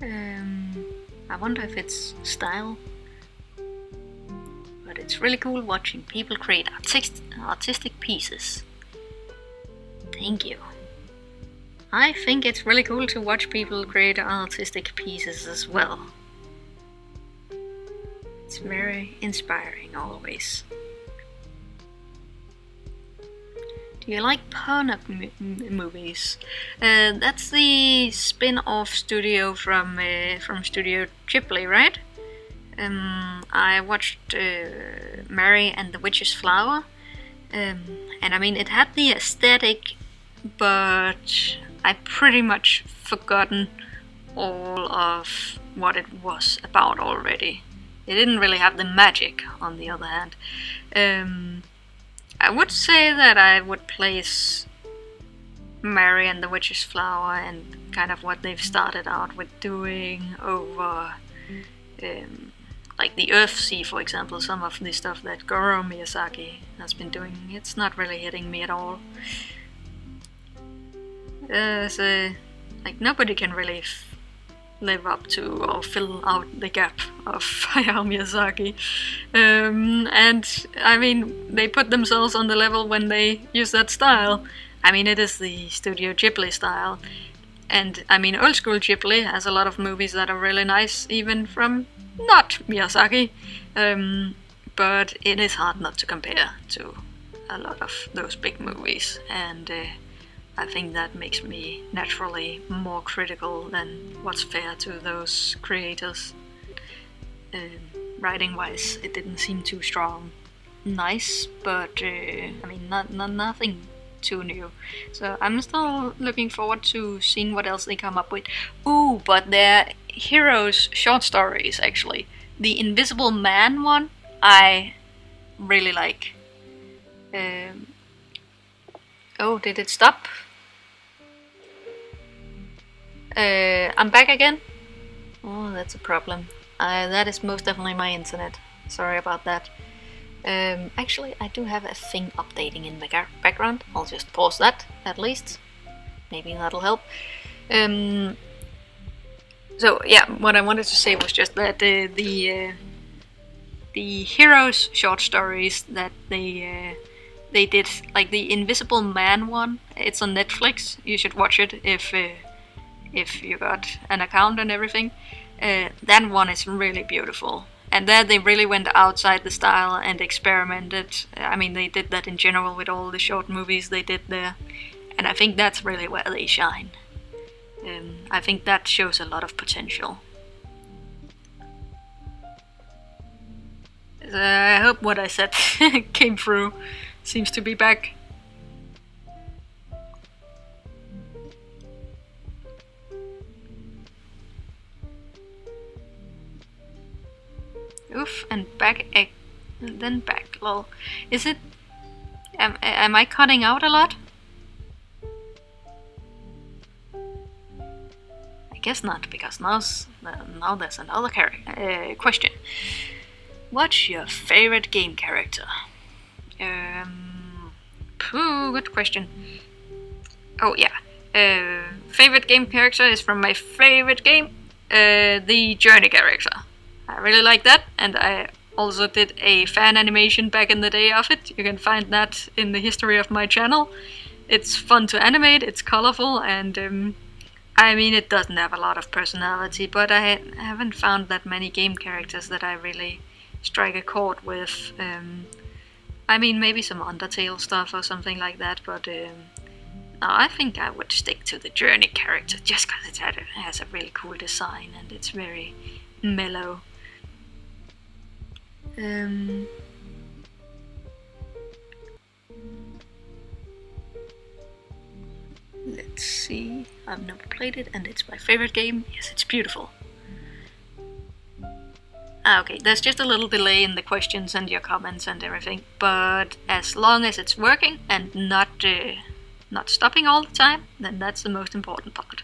I wonder if it's style. But it's really cool watching people create artistic pieces. Thank you. I think it's really cool to watch people create artistic pieces as well. It's very inspiring always. Do you like porn movies? That's the spin-off studio from Studio Ghibli, right? I watched Mary and the Witch's Flower, and I mean it had the aesthetic, but I pretty much forgotten all of what it was about already. It didn't really have the magic, on the other hand. I would say that I would place Mary and the Witch's Flower and kind of what they've started out with doing over like the Earthsea, for example. Some of the stuff that Goro Miyazaki has been doing, it's not really hitting me at all. Like nobody can really live up to or fill out the gap of Hayao Miyazaki. And I mean, they put themselves on the level when they use that style. I mean, it is the Studio Ghibli style. And I mean, old school Ghibli has a lot of movies that are really nice, even from not Miyazaki. But it is hard not to compare to a lot of those big movies. And I think that makes me naturally more critical than what's fair to those creators. Writing-wise, it didn't seem too strong. Nice, but I mean, nothing too new. So I'm still looking forward to seeing what else they come up with. Ooh, but they're Heroes short stories, actually. The Invisible Man one, I really like. Oh, did it stop? I'm back again. Oh, that's a problem. That is most definitely my internet. Sorry about that. Actually, I do have a thing updating in the background. I'll just pause that, at least. Maybe that'll help. So yeah, what I wanted to say was just that the Heroes short stories that they did, like the Invisible Man one, it's on Netflix. You should watch it if you got an account and everything. That one is really beautiful. And there they really went outside the style and experimented. I mean, they did that in general with all the short movies they did there. And I think that's really where they shine. I think that shows a lot of potential. I hope what I said came through. Seems to be back. Oof, and back, and then back, lol. Is it... Am I cutting out a lot? I guess not, because now there's another question. What's your favorite game character? Good question. Oh yeah. Favorite game character is from my favorite game, the Journey character. I really like that, and I also did a fan animation back in the day of it. You can find that in the history of my channel. It's fun to animate, it's colorful, and I mean, it doesn't have a lot of personality, but I haven't found that many game characters that I really strike a chord with. I mean, maybe some Undertale stuff or something like that, but no, I think I would stick to the Journey character just because it has a really cool design and it's very mellow. Let's see. I've never played it and it's my favorite game. Yes, it's beautiful. Okay, there's just a little delay in the questions and your comments and everything, but as long as it's working and not stopping all the time, then that's the most important part.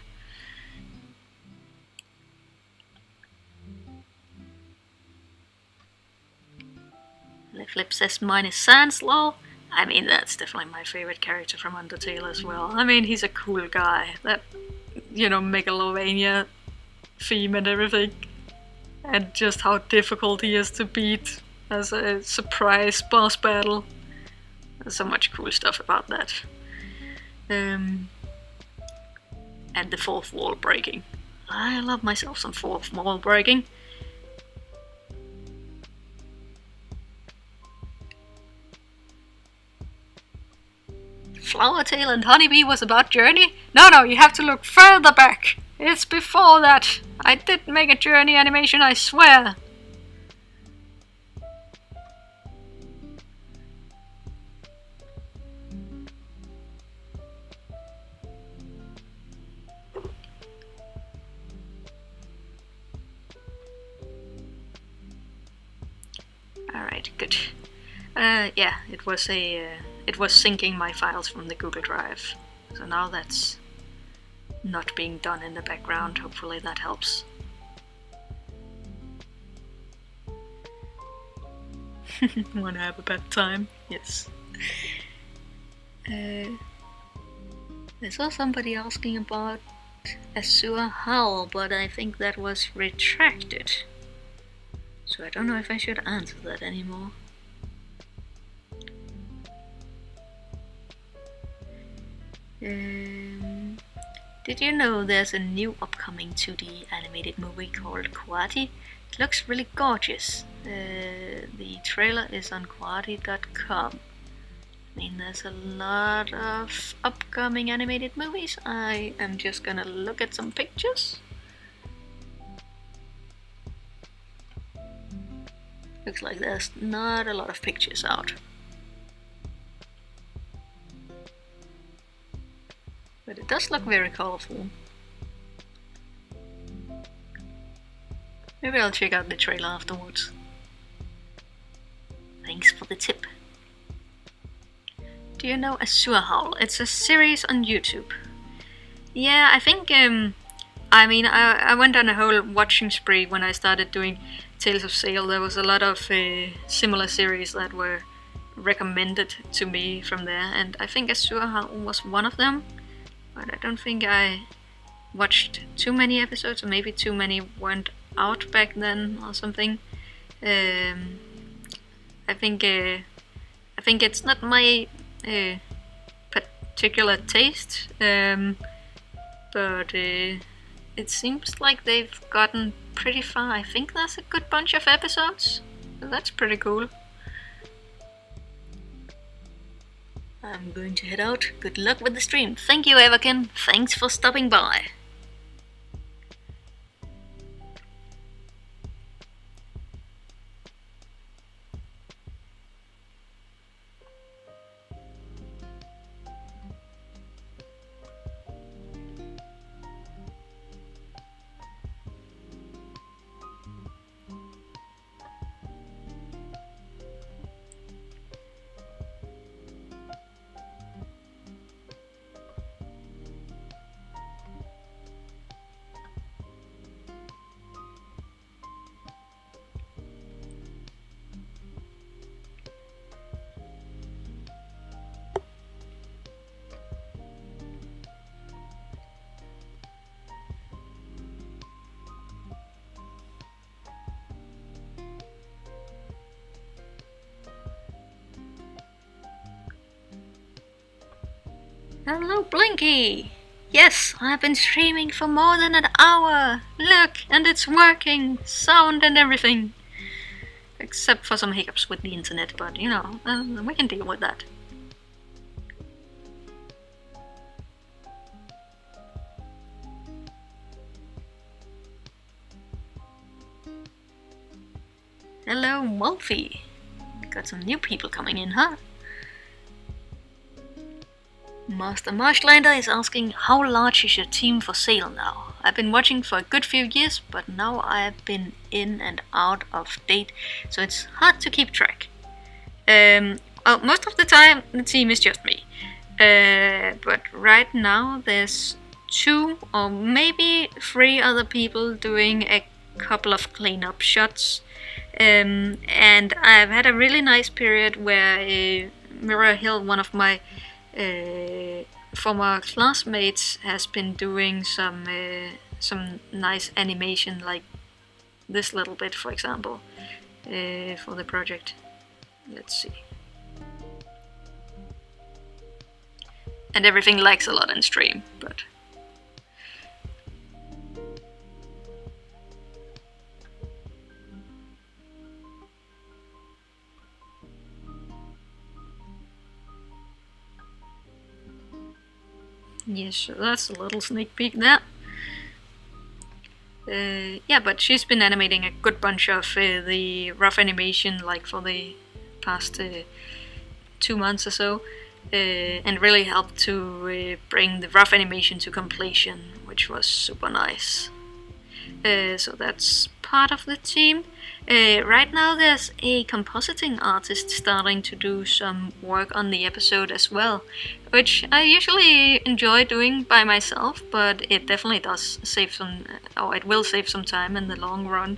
Flip says mine is Sans, lol. I mean, that's definitely my favorite character from Undertale as well. I mean, he's a cool guy. That, Megalovania theme and everything. And just how difficult he is to beat as a surprise boss battle. There's so much cool stuff about that. And the fourth wall breaking. I love myself some fourth wall breaking. Flowertail and Honeybee was about Journey? No, you have to look further back. It's before that. I did make a Journey animation, I swear. Alright, good. Yeah, it was syncing my files from the Google Drive. So now that's not being done in the background. Hopefully that helps. Wanna have a bad time? Yes. I saw somebody asking about Azure Howl, but I think that was retracted. So I don't know if I should answer that anymore. Did you know there's a new upcoming 2D animated movie called Kuwati? It looks really gorgeous. The trailer is on kuwati.com. I mean, there's a lot of upcoming animated movies. I am just gonna look at some pictures. Looks like there's not a lot of pictures out. But it does look very colorful. Maybe I'll check out the trailer afterwards. Thanks for the tip. Do you know Azure Howl? It's a series on YouTube. Yeah, I think I mean, I went on a whole watching spree when I started doing Tales of Sail. There was a lot of similar series that were recommended to me from there, and I think Azure was one of them, but I don't think I watched too many episodes, or maybe too many weren't out back then or something. I think it's not my particular taste, but it seems like they've gotten pretty far. I think there's a good bunch of episodes, so that's pretty cool. I'm going to head out. Good luck with the stream. Thank you, Everkin. Thanks for stopping by. Hello, Blinky! Yes, I've been streaming for more than an hour! Look, and it's working! Sound and everything! Except for some hiccups with the internet, but you know, we can deal with that. Hello, Wolfie! Got some new people coming in, huh? Master Marshlander is asking, how large is your team for Sail now? I've been watching for a good few years, but now I've been in and out of date, so it's hard to keep track. Well, most of the time the team is just me. But right now there's 2 or maybe 3 other people doing a couple of cleanup shots. And I've had a really nice period where Mirror Hill, one of my former classmates, has been doing some nice animation, like this little bit, for example, for the project. Let's see. And everything lags a lot in stream, but yes, so that's a little sneak peek there. Yeah, but she's been animating a good bunch of the rough animation, like for the past 2 months or so, and really helped to bring the rough animation to completion, which was super nice. So that's part of the team. Right now there's a compositing artist starting to do some work on the episode as well, which I usually enjoy doing by myself, but it definitely does save some, or it will save some time in the long run,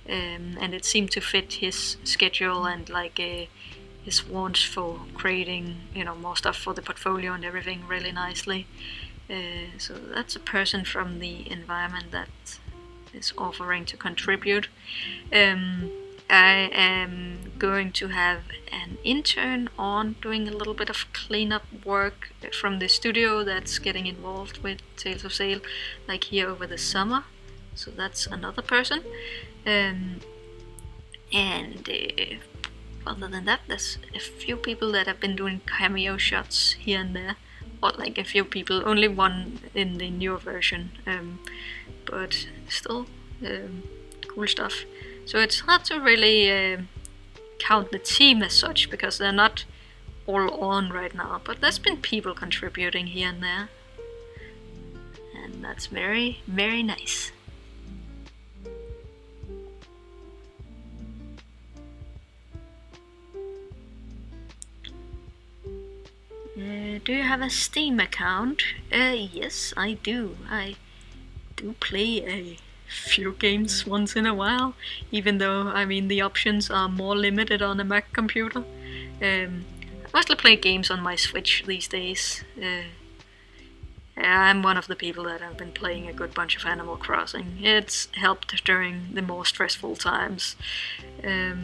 and it seemed to fit his schedule and like his wants for creating, you know, more stuff for the portfolio and everything really nicely. So that's a person from the environment that is offering to contribute. I am going to have an intern on doing a little bit of cleanup work from the studio that's getting involved with Tales of Sail, like here over the summer. So that's another person. And other than that, there's a few people that have been doing cameo shots here and there, or like a few people, only one in the newer version, but still cool stuff. So it's hard to really count the team as such, because they're not all on right now, but there's been people contributing here and there, and that's very, very nice. Do you have a Steam account? Yes, I do. I do play a few games once in a while, even though, I mean, the options are more limited on a Mac computer. I mostly play games on my Switch these days. I'm one of the people that have been playing a good bunch of Animal Crossing. It's helped during the more stressful times. I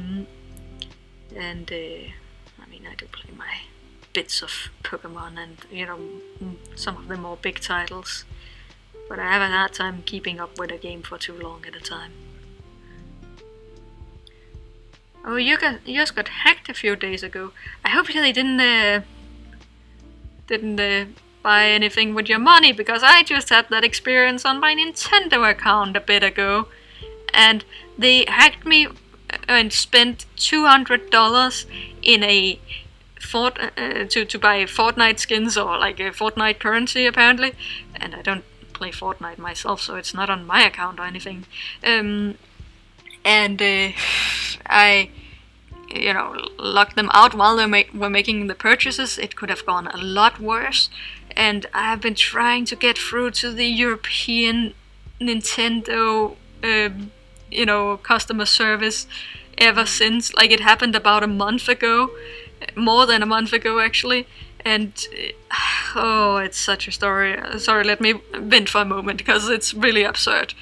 mean, I do play my bits of Pokemon and, you know, some of the more big titles. But I have a hard time keeping up with a game for too long at a time. Oh, you just got hacked a few days ago. I hope they didn't buy anything with your money, because I just had that experience on my Nintendo account a bit ago, and they hacked me and spent $200 in a to buy Fortnite skins, or like a Fortnite currency apparently, and I don't play Fortnite myself, so it's not on my account or anything. I, you know, locked them out while they were making the purchases. It could have gone a lot worse, and I have been trying to get through to the European Nintendo, you know, customer service ever since. Like, it happened about a month ago, more than a month ago actually, and oh, it's such a story. Sorry, let me vent for a moment, because it's really absurd.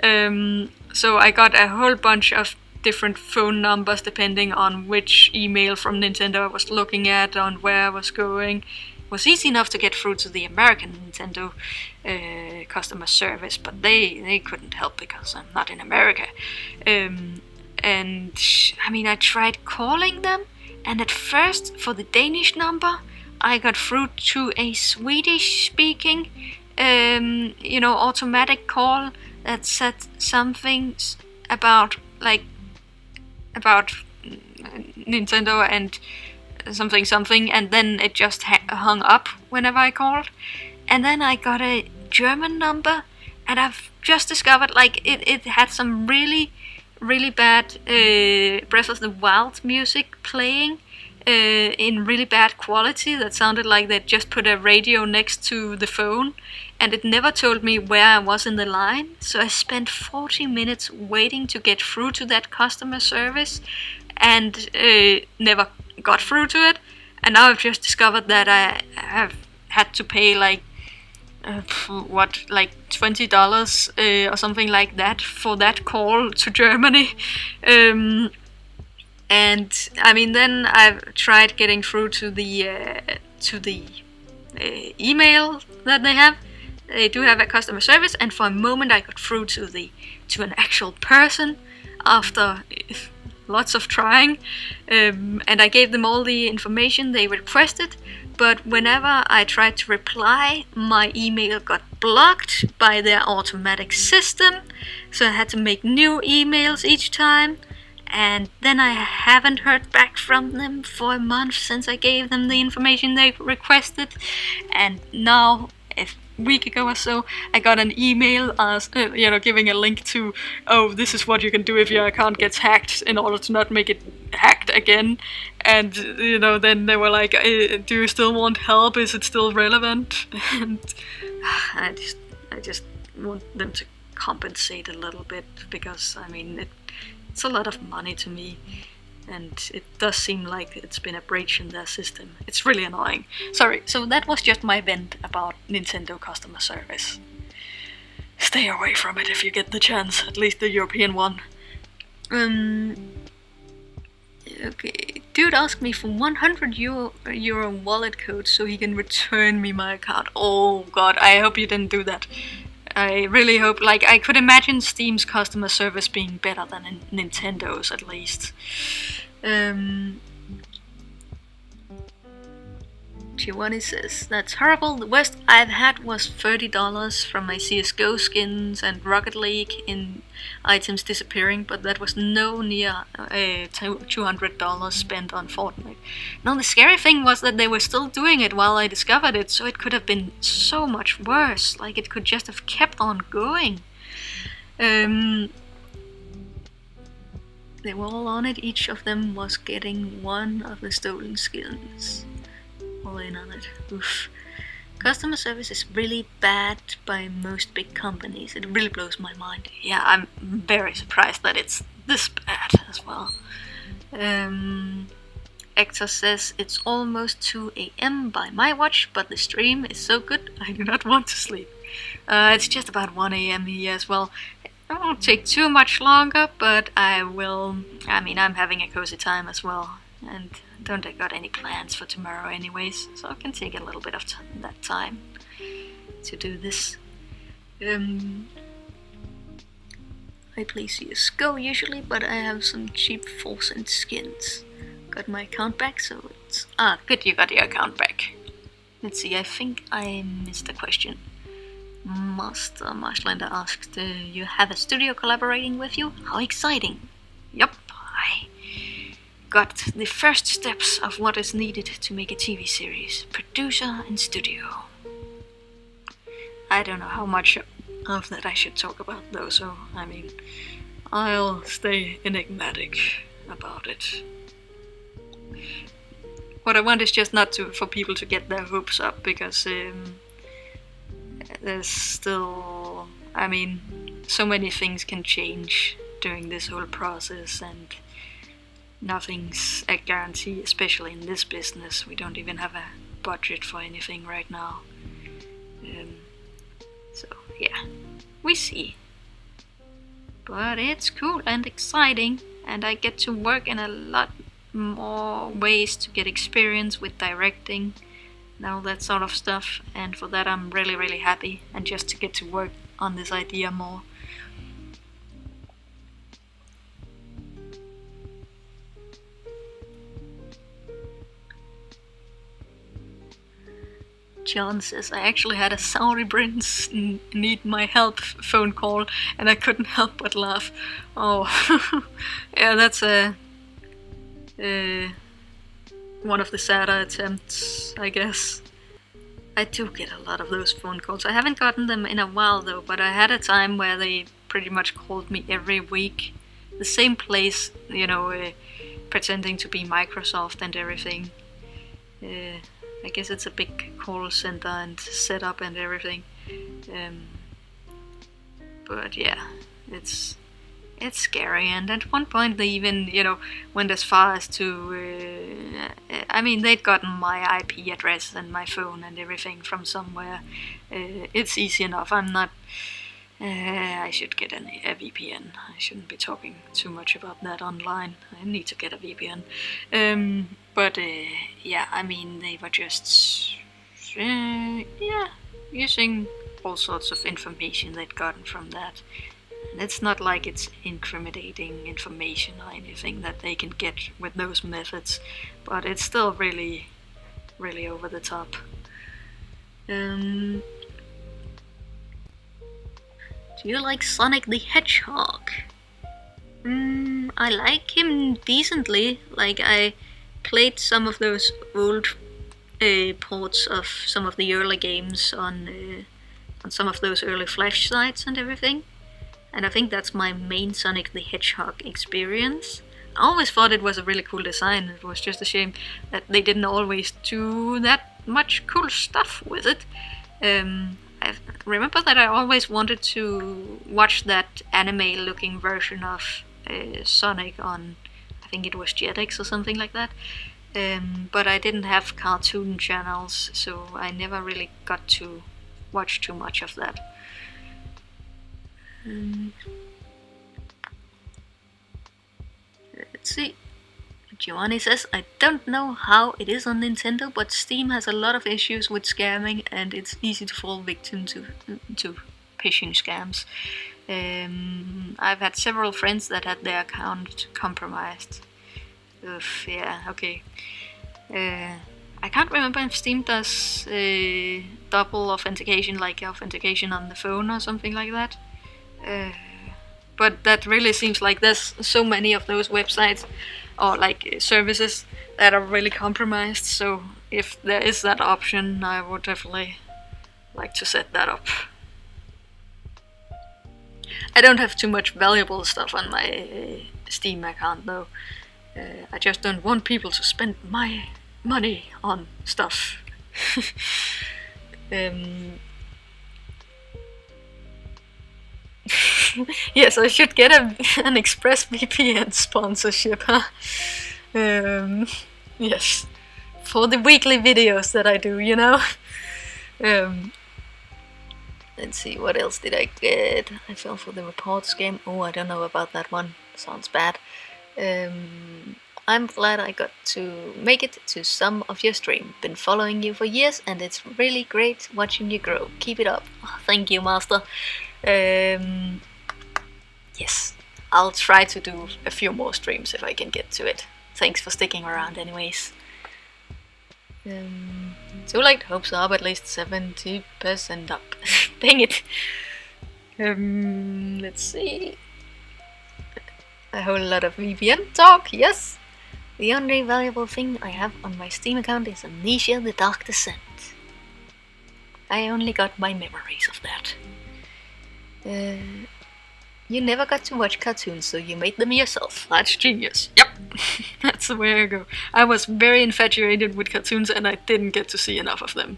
So I got a whole bunch of different phone numbers depending on which email from Nintendo I was looking at, on where I was going. It was easy enough to get through to the American Nintendo customer service, but they couldn't help because I'm not in America. And I mean, I tried calling them, and at first for the Danish number I got through to a Swedish speaking you know, automatic call that said something about Nintendo and something, and then it just hung up whenever I called. And then I got a German number, and I've just discovered, like, it had some really bad Breath of the Wild music playing in really bad quality that sounded like they'd just put a radio next to the phone, and it never told me where I was in the line. So I spent 40 minutes waiting to get through to that customer service, and never got through to it. And now I've just discovered that I have had to pay like $20 or something like that for that call to Germany. And I mean, then I've tried getting through to the email that they have. They do have a customer service, and for a moment I got through to an actual person after lots of trying, and I gave them all the information they requested. But whenever I tried to reply, my email got blocked by their automatic system, so I had to make new emails each time. And then I haven't heard back from them for a month since I gave them the information they requested. And now, a week ago or so, I got an email giving a link to, oh, this is what you can do if your account gets hacked in order to not make it hacked again. And, you know, then they were like, do you still want help? Is it still relevant? And I just want them to compensate a little bit, because, I mean, it's a lot of money to me, and it does seem like it's been a breach in their system. It's really annoying. Sorry, so that was just my vent about Nintendo customer service. Stay away from it if you get the chance, at least the European one. Okay, dude asked me for 100 euro wallet code so he can return me my account. Oh god, I hope you didn't do that. I really hope, like, I could imagine Steam's customer service being better than Nintendo's, at least. Giovanni says, that's horrible. The worst I've had was $30 from my CSGO skins and Rocket League in items disappearing, but that was no near $200 spent on Fortnite. Now the scary thing was that they were still doing it while I discovered it, so it could have been so much worse. Like, it could just have kept on going. They were all on it. Each of them was getting one of the stolen skins. All in on it. Oof. Customer service is really bad by most big companies. It really blows my mind. Yeah, I'm very surprised that it's this bad as well. Hector says it's almost 2 a.m. by my watch, but the stream is so good I do not want to sleep. It's just about 1 a.m. here as well. It won't take too much longer, but I will. I mean, I'm having a cozy time as well, and don't I got any plans for tomorrow anyways, so I can take a little bit of that time to do this. I play CSGO usually, but I have some cheap 4-cent skins. Got my account back, so it's... Ah, good, you got your account back. Let's see, I think I missed a question. Master Marshalander asked, you have a studio collaborating with you? How exciting! Yup, I got the first steps of what is needed to make a TV series. Producer and studio. I don't know how much of that I should talk about though, so I mean, I'll stay enigmatic about it. What I want is just not for people to get their hopes up, because there's still, I mean, so many things can change during this whole process, and nothing's a guarantee, especially in this business. We don't even have a budget for anything right now. So yeah, we see. But it's cool and exciting, and I get to work in a lot more ways to get experience with directing and all that sort of stuff, and for that I'm really, really happy, and just to get to work on this idea more. John says, I actually had a Saudi prince need my help phone call, and I couldn't help but laugh. Oh, yeah, that's one of the sadder attempts, I guess. I do get a lot of those phone calls. I haven't gotten them in a while though, but I had a time where they pretty much called me every week. The same place, you know, pretending to be Microsoft and everything. I guess it's a big call center and setup and everything. But yeah, it's scary, and at one point they even, you know, went as far as to, I mean, they'd gotten my IP address and my phone and everything from somewhere. It's easy enough. I'm not, I should get a VPN. I shouldn't be talking too much about that online. I need to get a VPN. But yeah, I mean, they were just, yeah, using all sorts of information they'd gotten from that. And it's not like it's incriminating information or anything that they can get with those methods, but it's still really, really over the top. Do you like Sonic the Hedgehog? I like him decently. Like, I played some of those old ports of some of the early games on some of those early Flash sites and everything. And I think that's my main Sonic the Hedgehog experience. I always thought it was a really cool design. It was just a shame that they didn't always do that much cool stuff with it. I remember that I always wanted to watch that anime-looking version of Sonic on, I think it was Jetix or something like that. But I didn't have cartoon channels, so I never really got to watch too much of that. Let's see. Giovanni says, I don't know how it is on Nintendo, but Steam has a lot of issues with scamming, and it's easy to fall victim to phishing scams. I've had several friends that had their account compromised. Yeah, okay. I can't remember if Steam does double authentication, like authentication on the phone or something like that. But that really seems like there's so many of those websites or like services that are really compromised, so if there is that option, I would definitely like to set that up. I don't have too much valuable stuff on my Steam account though. I just don't want people to spend my money on stuff. Yes, I should get an ExpressVPN sponsorship, huh? Yes, for the weekly videos that I do, you know. Let's see, what else did I get? I fell for the reports game. Oh, I don't know about that one. Sounds bad. I'm glad I got to make it to some of your stream. Been following you for years, and it's really great watching you grow. Keep it up. Oh, thank you, Master. Yes, I'll try to do a few more streams if I can get to it. Thanks for sticking around anyways. Too late, hopes are up at least 70% up. Dang it. Let's see. A whole lot of VPN talk, yes. The only valuable thing I have on my Steam account is Amnesia: The Dark Descent. I only got my memories of that. You never got to watch cartoons, so you made them yourself. That's genius. Yep, that's the way I go. I was very infatuated with cartoons and I didn't get to see enough of them.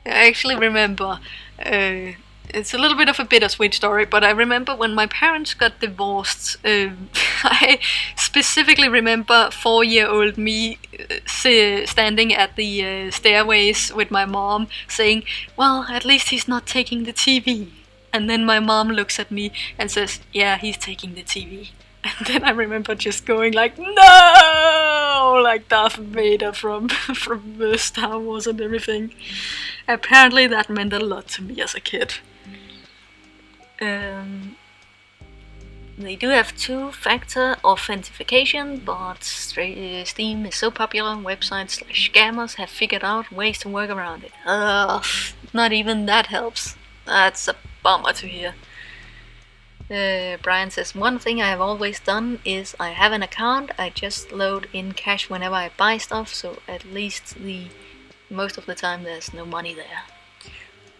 I actually remember, it's a little bit of a bittersweet story, but I remember when my parents got divorced, I specifically remember 4-year-old me standing at the stairways with my mom saying, well, at least he's not taking the TV. And then my mom looks at me and says, yeah, he's taking the TV. And then I remember just going like, no! Like Darth Vader from Star Wars and everything. Apparently that meant a lot to me as a kid. They do have 2-factor authentication, but Steam is so popular, websites/scammers have figured out ways to work around it. Not even that helps. That's a bummer to hear. Brian says, one thing I have always done is I have an account, I just load in cash whenever I buy stuff, so at least most of the time there's no money there.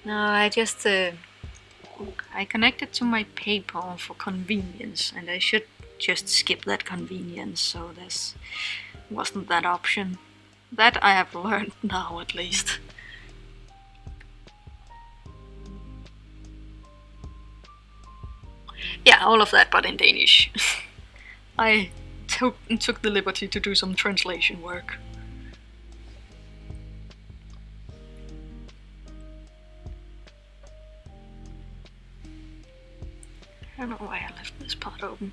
No, I just I connected to my PayPal for convenience, and I should just skip that convenience, so there's wasn't that option. That I have learned now, at least. Yeah, all of that, but in Danish. I took the liberty to do some translation work. I don't know why I left this part open.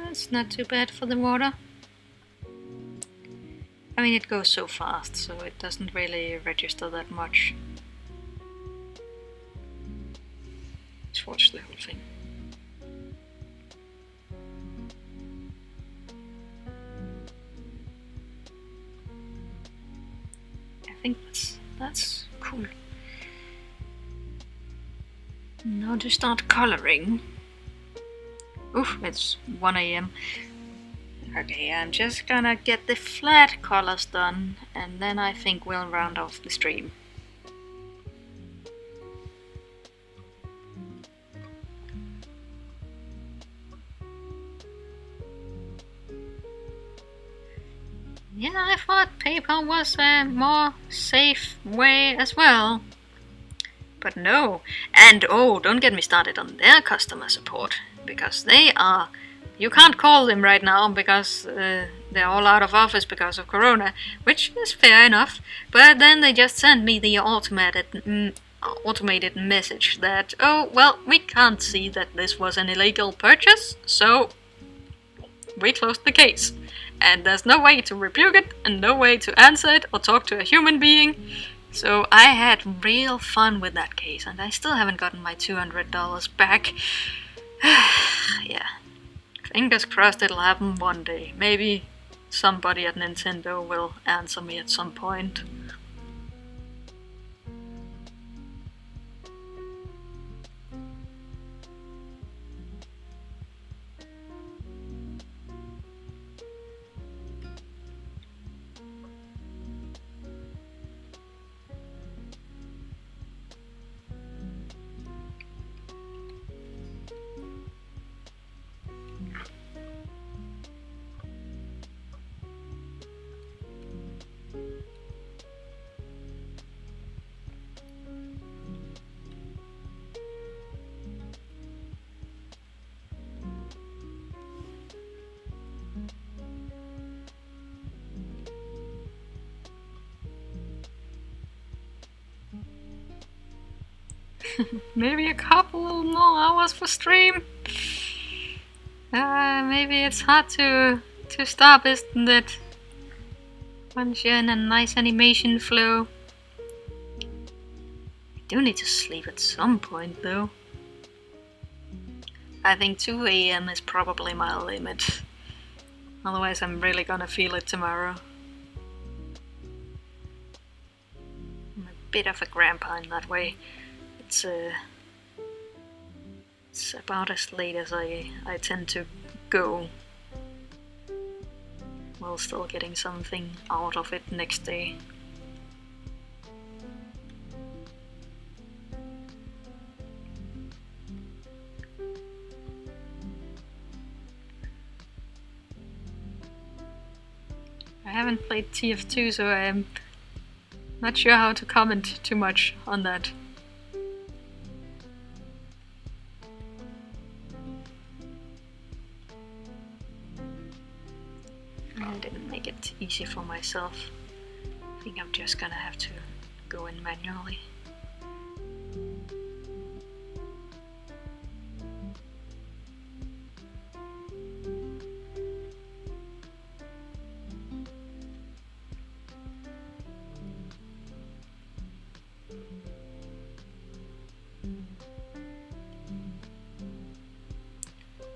That's not too bad for the water. I mean, it goes so fast, so it doesn't really register that much. Let's watch the whole thing. I think that's cool. Now to start coloring. Oof, it's 1 AM. Okay, I'm just gonna get the flat colors done, and then I think we'll round off the stream. Yeah, I thought PayPal was a more safe way as well. But no. And oh, don't get me started on their customer support, because they are... You can't call them right now because they're all out of office because of Corona, which is fair enough. But then they just sent me the automated message that, oh, well, we can't see that this was an illegal purchase, so we closed the case. And there's no way to rebuke it, and no way to answer it or talk to a human being. So I had real fun with that case, and I still haven't gotten my $200 back. Yeah. Fingers crossed it'll happen one day. Maybe somebody at Nintendo will answer me at some point. Maybe a couple more hours for stream. Maybe it's hard to stop, isn't it? Once you're in a nice animation flow. I do need to sleep at some point though. I think 2 AM is probably my limit. Otherwise I'm really gonna feel it tomorrow. I'm a bit of a grandpa in that way. It's about as late as I tend to go, while still getting something out of it next day. I haven't played TF2, so I'm not sure how to comment too much on that. I didn't make it easy for myself. I think I'm just gonna have to go in manually.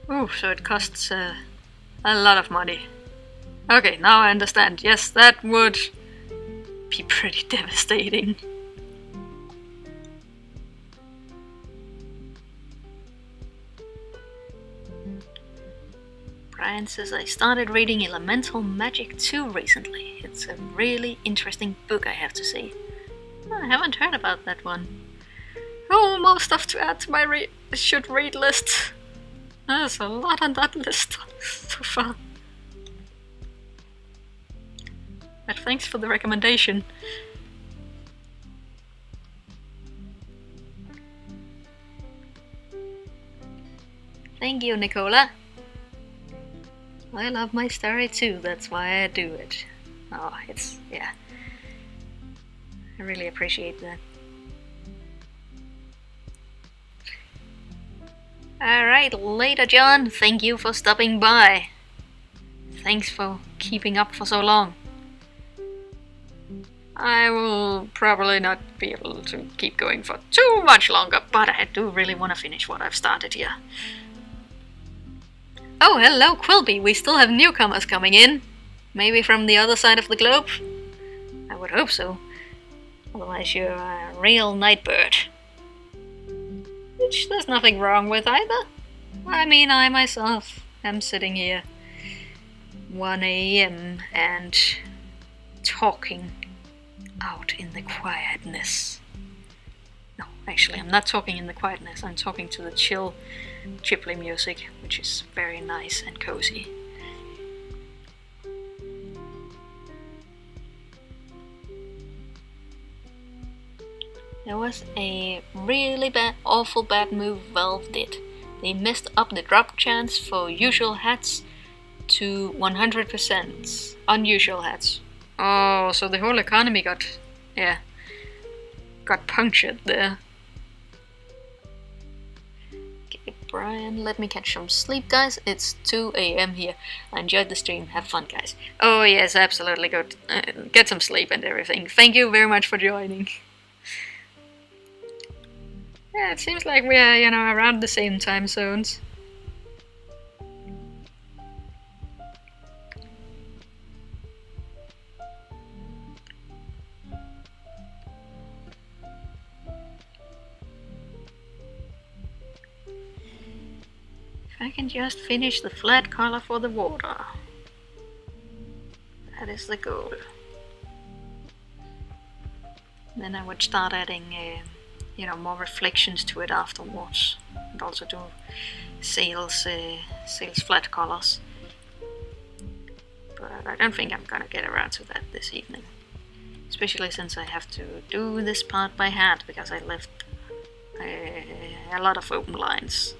Oh, so it costs a lot of money. Okay, now I understand. Yes, that would be pretty devastating. Brian says, I started reading Elemental Magic 2 recently. It's a really interesting book, I have to say. I haven't heard about that one. Oh, more stuff to add to my should read list. There's a lot on that list so far. But thanks for the recommendation. Thank you, Nicola. I love my story too, that's why I do it. Oh, yeah. I really appreciate that. Alright, later John, thank you for stopping by. Thanks for keeping up for so long. I will probably not be able to keep going for too much longer, but I do really want to finish what I've started here. Oh, hello Quilby, we still have newcomers coming in. Maybe from the other side of the globe? I would hope so. Otherwise you're a real nightbird. Which there's nothing wrong with either. I mean, I myself am sitting here 1 AM and talking out in the quietness. No, actually I'm not talking in the quietness, I'm talking to the chill Ghibli music, which is very nice and cozy. There was a really awful bad move Valve did. They messed up the drop chance for usual hats to 100% unusual hats. Oh, so the whole economy got punctured there. Okay, Brian, let me catch some sleep, guys. It's 2 AM here. I enjoyed the stream. Have fun, guys. Oh yes, absolutely. Go get some sleep and everything. Thank you very much for joining. Yeah, it seems like we're, around the same time zones. I can just finish the flat color for the water. That is the goal. Then I would start adding, more reflections to it afterwards, and also do sails flat colors. But I don't think I'm gonna get around to that this evening, especially since I have to do this part by hand because I left a lot of open lines.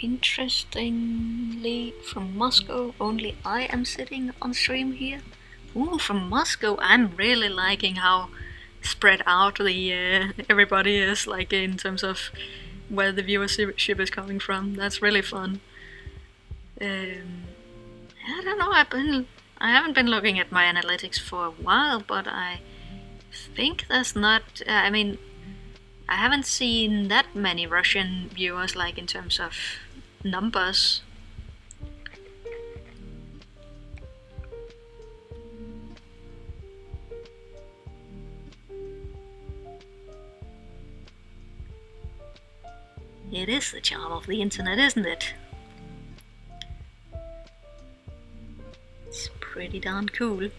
Interestingly, from Moscow, only I am sitting on stream here. Ooh, from Moscow, I'm really liking how spread out the everybody is, like in terms of where the viewership is coming from. That's really fun. I don't know. I haven't been looking at my analytics for a while, but I think there's not. I haven't seen that many Russian viewers, like in terms of numbers. It is the charm of the internet, isn't it? It's pretty darn cool.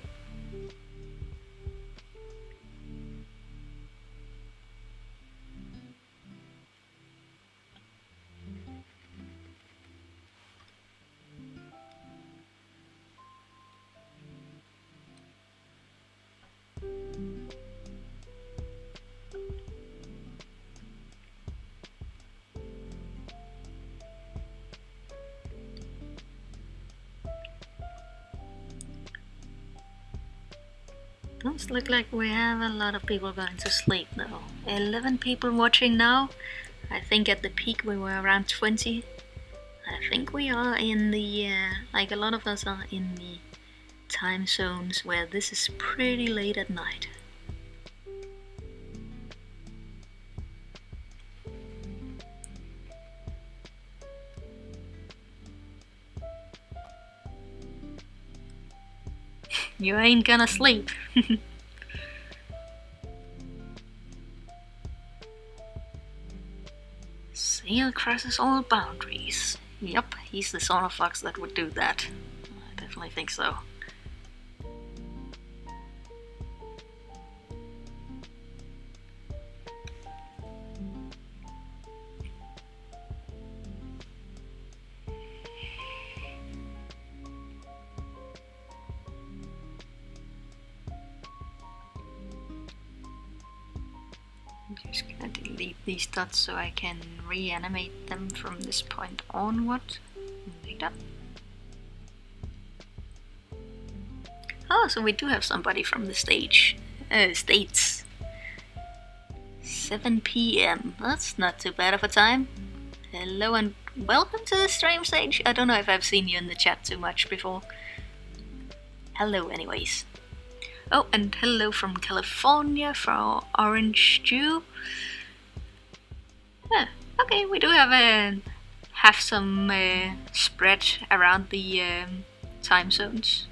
Does look like we have a lot of people going to sleep though. 11 people watching now. I think at the peak we were around 20. I think we are in the, like a lot of us are in the time zones where this is pretty late at night. You ain't gonna sleep. Sail crosses all boundaries. Yep, he's the sort of fox that would do that. I definitely think so. I'm just gonna delete these dots so I can reanimate them from this point onward later. Oh, so we do have somebody from the States. 7 p.m. That's not too bad of a time. Hello and welcome to the stream stage. I don't know if I've seen you in the chat too much before. Hello anyways. Oh, and hello from California for Orange Stew. Yeah, okay, we do have some spread around the time zones.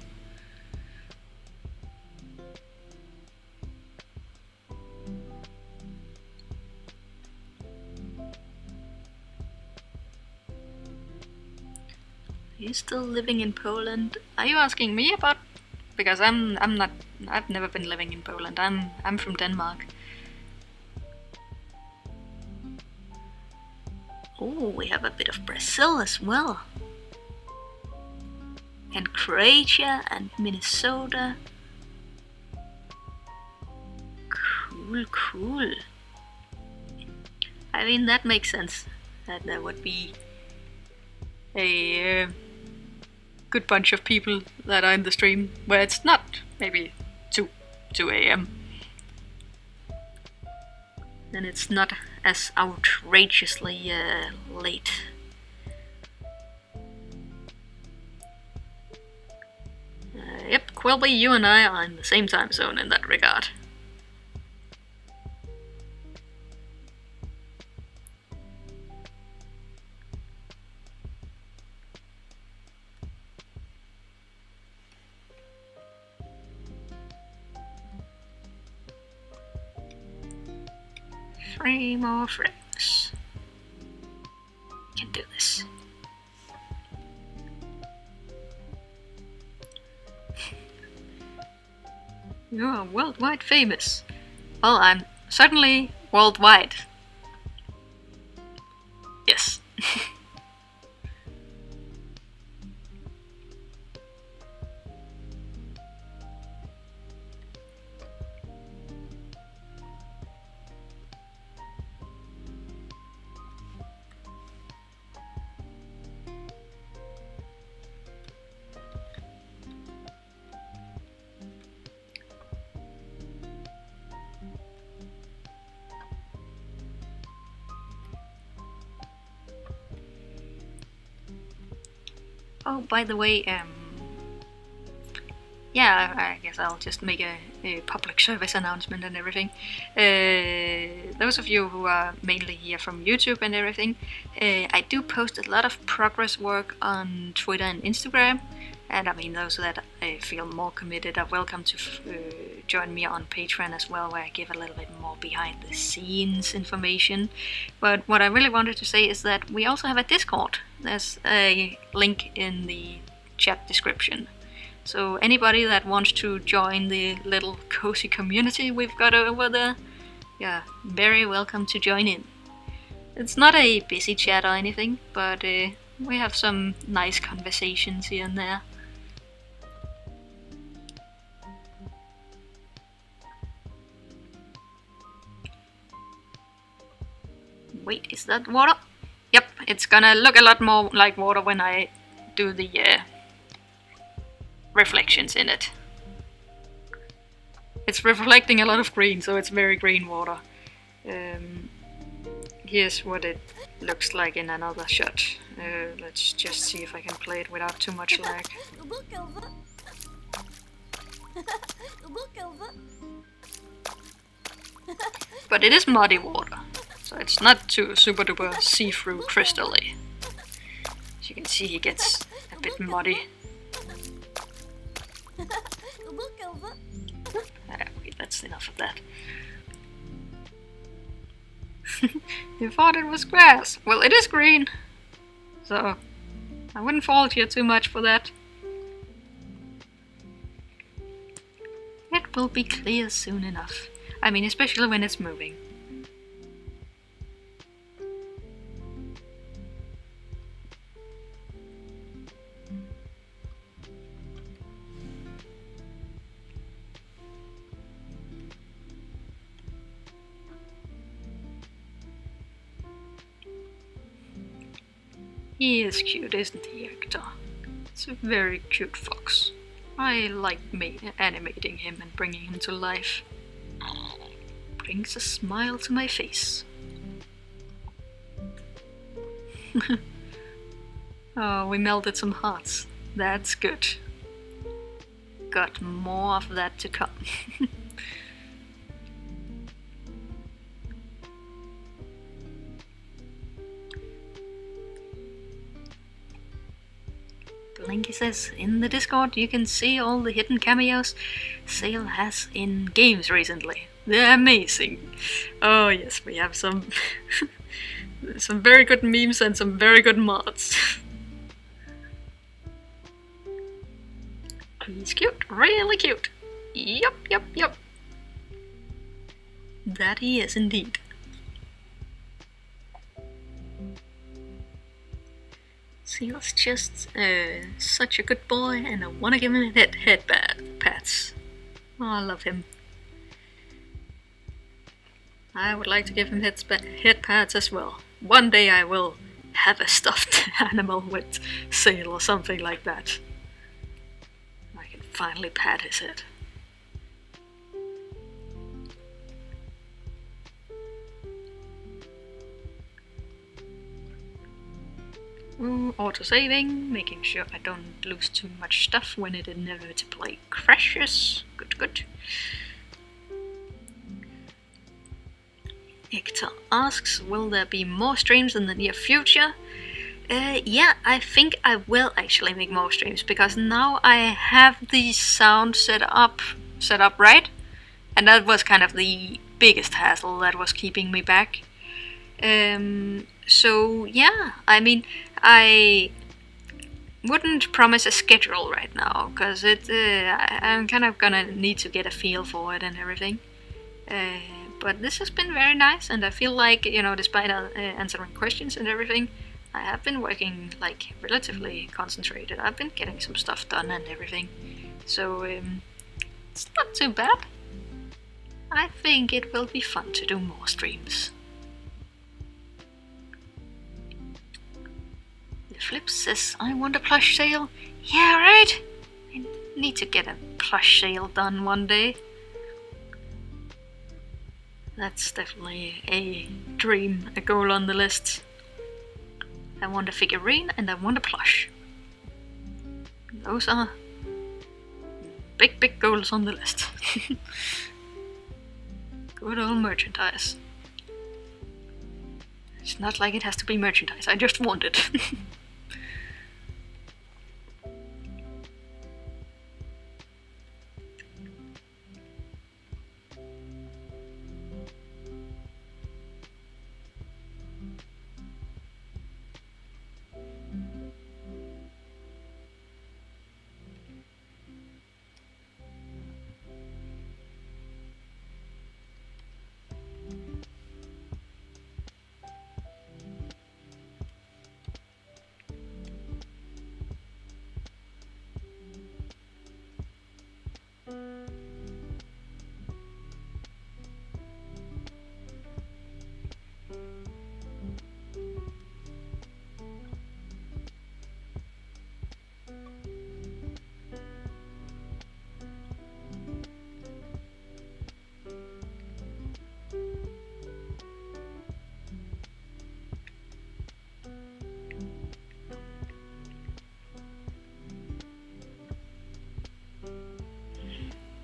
Are you still living in Poland? Are you asking me about? Because I'm not. I've never been living in Poland. I'm from Denmark. Oh, we have a bit of Brazil as well. And Croatia and Minnesota. Cool. I mean, that makes sense. that there would be a good bunch of people that are in the stream where it's not maybe 2 a.m. and it's not as outrageously late. Yep, Quilby, you and I are in the same time zone in that regard. Three more frames. Can do this. You are worldwide famous. Well, I'm certainly worldwide. Yes. Oh, by the way, yeah, I guess I'll just make a public service announcement and everything. Those of you who are mainly here from YouTube and everything, I do post a lot of progress work on Twitter and Instagram. And I mean, those that feel more committed are welcome to join me on Patreon as well, where I give a little bit more behind the scenes information. But what I really wanted to say is that we also have a Discord. There's a link in the chat description. So anybody that wants to join the little cozy community we've got over there, yeah, very welcome to join in. It's not a busy chat or anything, but we have some nice conversations here and there. Wait, is that water? Yep, it's gonna look a lot more like water when I do the reflections in it. It's reflecting a lot of green, so it's very green water. Here's what it looks like in another shot. Let's just see if I can play it without too much lag. But it is muddy water, so it's not too super duper see-through crystal-y. As you can see, it gets a bit muddy. Okay, that's enough of that. You thought it was grass. Well, it is green, so I wouldn't fault you too much for that. It will be clear soon enough. I mean, especially when it's moving. He is cute, isn't he, Hector? It's a very cute fox. I like animating him and bringing him to life. Brings a smile to my face. Oh, we melted some hearts. That's good. Got more of that to come. Blinky says, in the Discord you can see all the hidden cameos Sale has in games recently. They're amazing. Oh yes, we have some some very good memes and some very good mods. He's cute, really cute. Yup. That he is indeed. He was just such a good boy, and I want to give him head pats. Oh, I love him. I would like to give him head pads as well. One day I will have a stuffed animal with sail or something like that. I can finally pat his head. Auto-saving, making sure I don't lose too much stuff when it inevitably crashes. Good. Hector asks, will there be more streams in the near future? Yeah, I think I will actually make more streams, because now I have the sound set up right, and that was kind of the biggest hassle that was keeping me back. So yeah, I mean, I wouldn't promise a schedule right now, because I'm kind of gonna need to get a feel for it and everything. But this has been very nice, and I feel like, despite answering questions and everything, I have been working like relatively concentrated. I've been getting some stuff done and everything, so it's not too bad. I think it will be fun to do more streams. The Flip says, I want a plush sail. Yeah, right? I need to get a plush sail done one day. That's definitely a dream, a goal on the list. I want a figurine and I want a plush. Those are big goals on the list. Good old merchandise. It's not like it has to be merchandise, I just want it.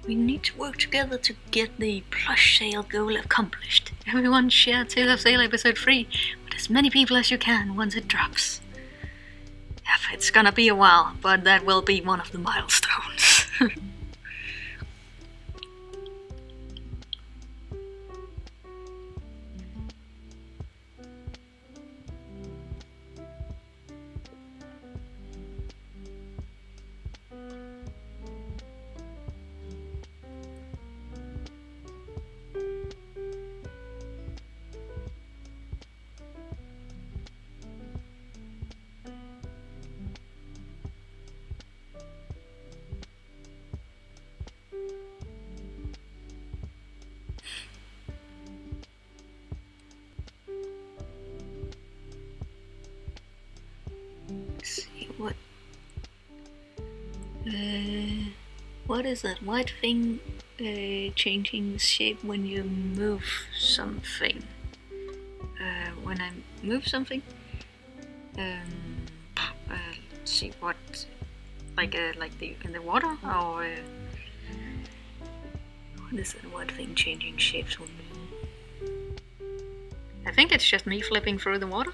We need to work together to get the plush sail goal accomplished. Everyone share Tales of Sail episode 3 with as many people as you can once it drops. Yep, it's gonna be a while, but that will be one of the milestones. What is that white thing changing shape when you move something? When I move something? Let's see, what, like in the water, or what is that white thing changing shapes when you? I think it's just me flipping through the water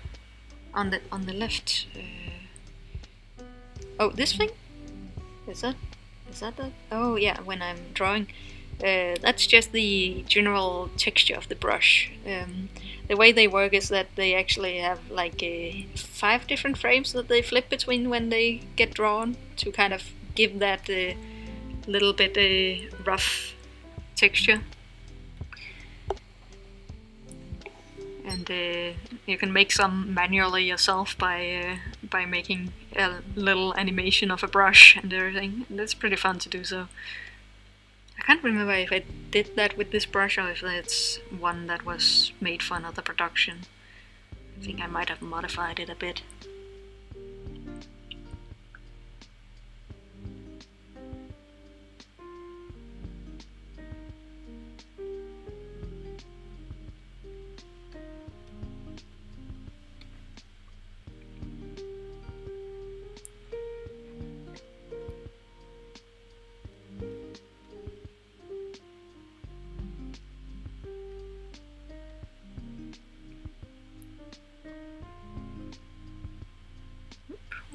on the left. Oh, this thing? Is that the? Oh yeah, when I'm drawing, that's just the general texture of the brush. The way they work is that they actually have like 5 different frames that they flip between when they get drawn, to kind of give that little bit rough texture. And you can make some manually yourself by making a little animation of a brush and everything. And it's pretty fun to do so. I can't remember if I did that with this brush or if it's one that was made for another production. I think I might have modified it a bit.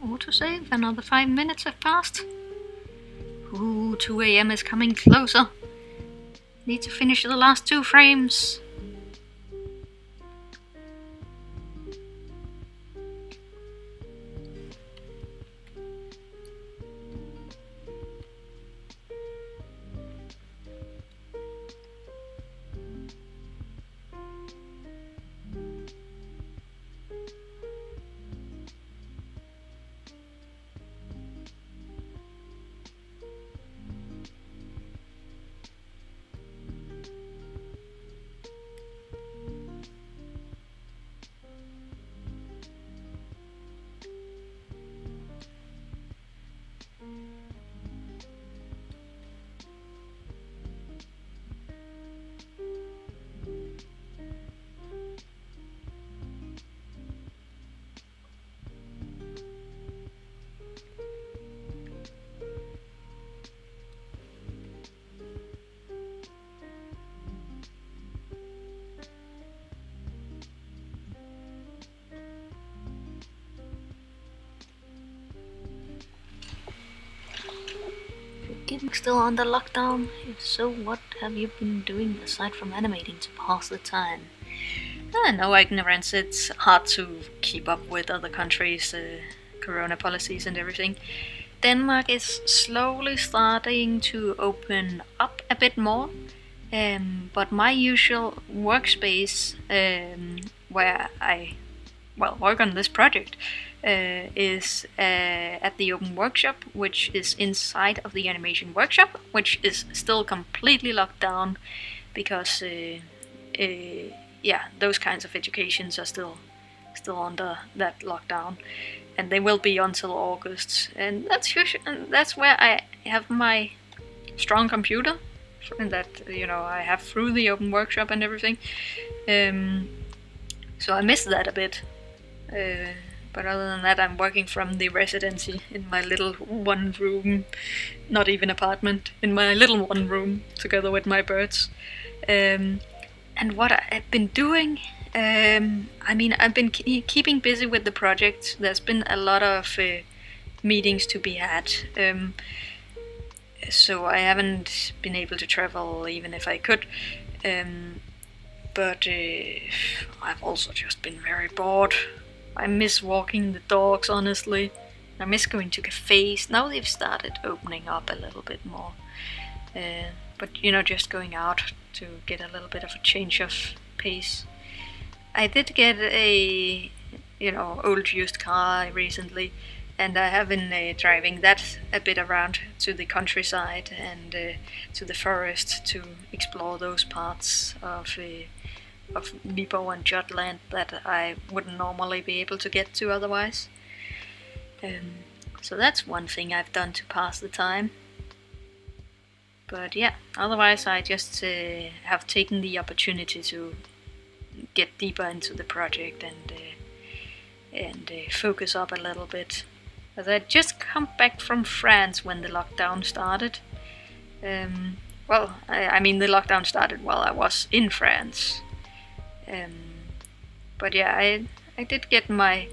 Autosave, another 5 minutes have passed. Ooh, 2 AM is coming closer. Need to finish the last 2 frames. Getting still under lockdown? If so, what have you been doing aside from animating to pass the time? No ignorance, it's hard to keep up with other countries' corona policies and everything. Denmark is slowly starting to open up a bit more, but my usual workspace where I work on this project is at the Open Workshop, which is inside of the Animation Workshop, which is still completely locked down because those kinds of educations are still under that lockdown, and they will be until August. And that's where I have my strong computer that I have through the Open Workshop and everything. So I miss that a bit. But other than that, I'm working from the residency in my little 1-room, not even apartment, in my little 1-room together with my birds. And what I've been doing, I've been keeping busy with the project. There's been a lot of meetings to be had. So I haven't been able to travel even if I could. But I've also just been very bored. I miss walking the dogs, honestly. I miss going to cafes. Now they've started opening up a little bit more. But just going out to get a little bit of a change of pace. I did get a old used car recently, and I have been driving that a bit around to the countryside and to the forest to explore those parts of Viborg and Jutland that I wouldn't normally be able to get to otherwise. So that's one thing I've done to pass the time. But yeah, otherwise I just have taken the opportunity to get deeper into the project and focus up a little bit. As I just come back from France when the lockdown started. The lockdown started while I was in France. But yeah, I did get my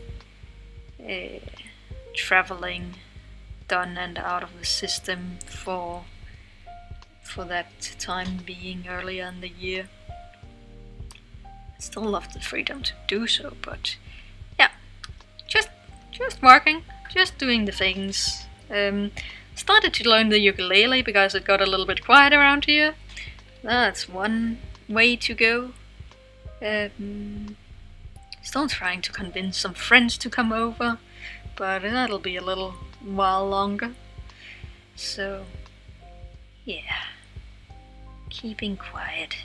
traveling done and out of the system for that time being earlier in the year. I still love the freedom to do so, but yeah, just working, just doing the things. Started to learn the ukulele because it got a little bit quiet around here. That's one way to go. Still trying to convince some friends to come over, but that'll be a little while longer. So, yeah. keeping quiet.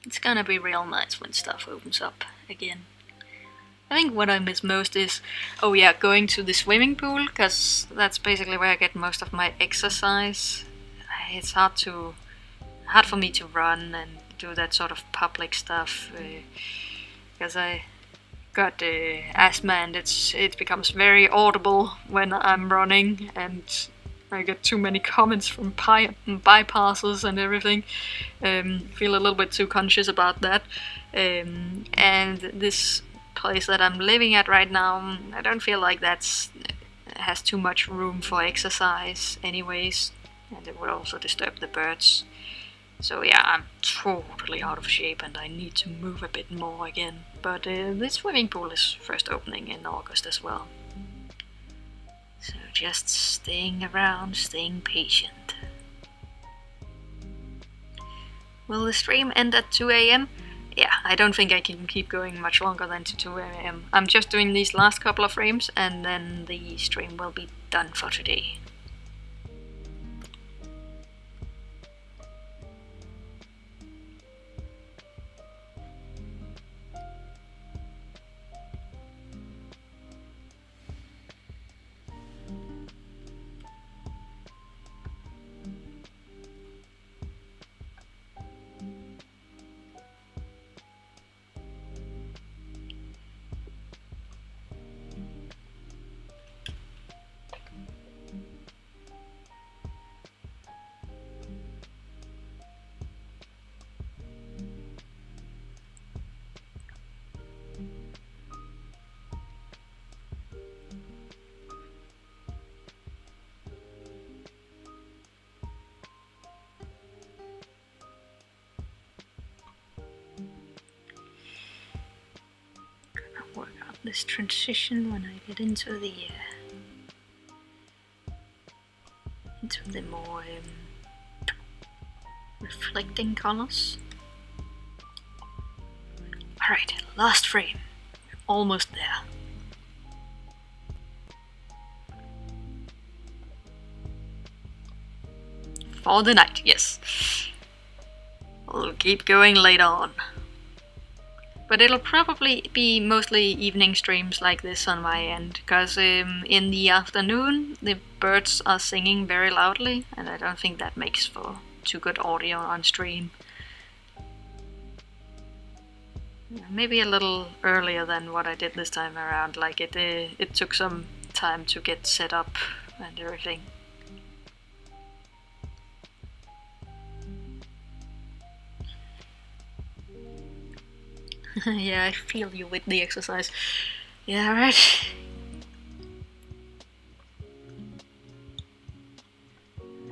It's gonna be real nice when stuff opens up again. I think what I miss most is, oh yeah, going to the swimming pool, because that's basically where I get most of my exercise. It's hard for me to run and do that sort of public stuff, because I got asthma and it becomes very audible when I'm running, and I get too many comments from bypasses and everything. Feel a little bit too conscious about that. And this place that I'm living at right now, I don't feel like has too much room for exercise anyways, and it would also disturb the birds. So yeah, I'm totally out of shape and I need to move a bit more again. But this swimming pool is first opening in August as well. So just staying around, staying patient. Will the stream end at 2 AM? Yeah, I don't think I can keep going much longer than to 2 AM. I'm just doing these last couple of frames and then the stream will be done for today. Work out this transition when I get into the more reflecting colors. Alright, last frame. We're almost there. For the night, yes. We'll keep going later on. But it'll probably be mostly evening streams like this on my end, because in the afternoon the birds are singing very loudly, and I don't think that makes for too good audio on stream. Maybe a little earlier than what I did this time around, like it took some time to get set up and everything. Yeah, I feel you with the exercise. Yeah, right.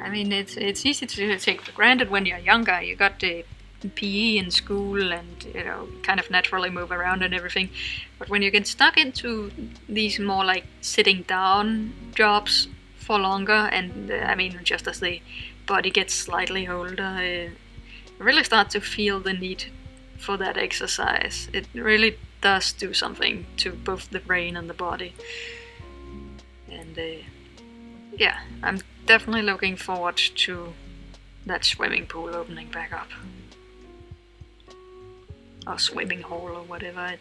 I mean, it's easy to take for granted when you're younger. You got the PE in school and, you know, kind of naturally move around and everything. But when you get stuck into these more like sitting down jobs for longer, and I mean, just as the body gets slightly older, you really start to feel the need for that exercise. It really does do something to both the brain and the body. And yeah, I'm definitely looking forward to that swimming pool opening back up. Or swimming hole or whatever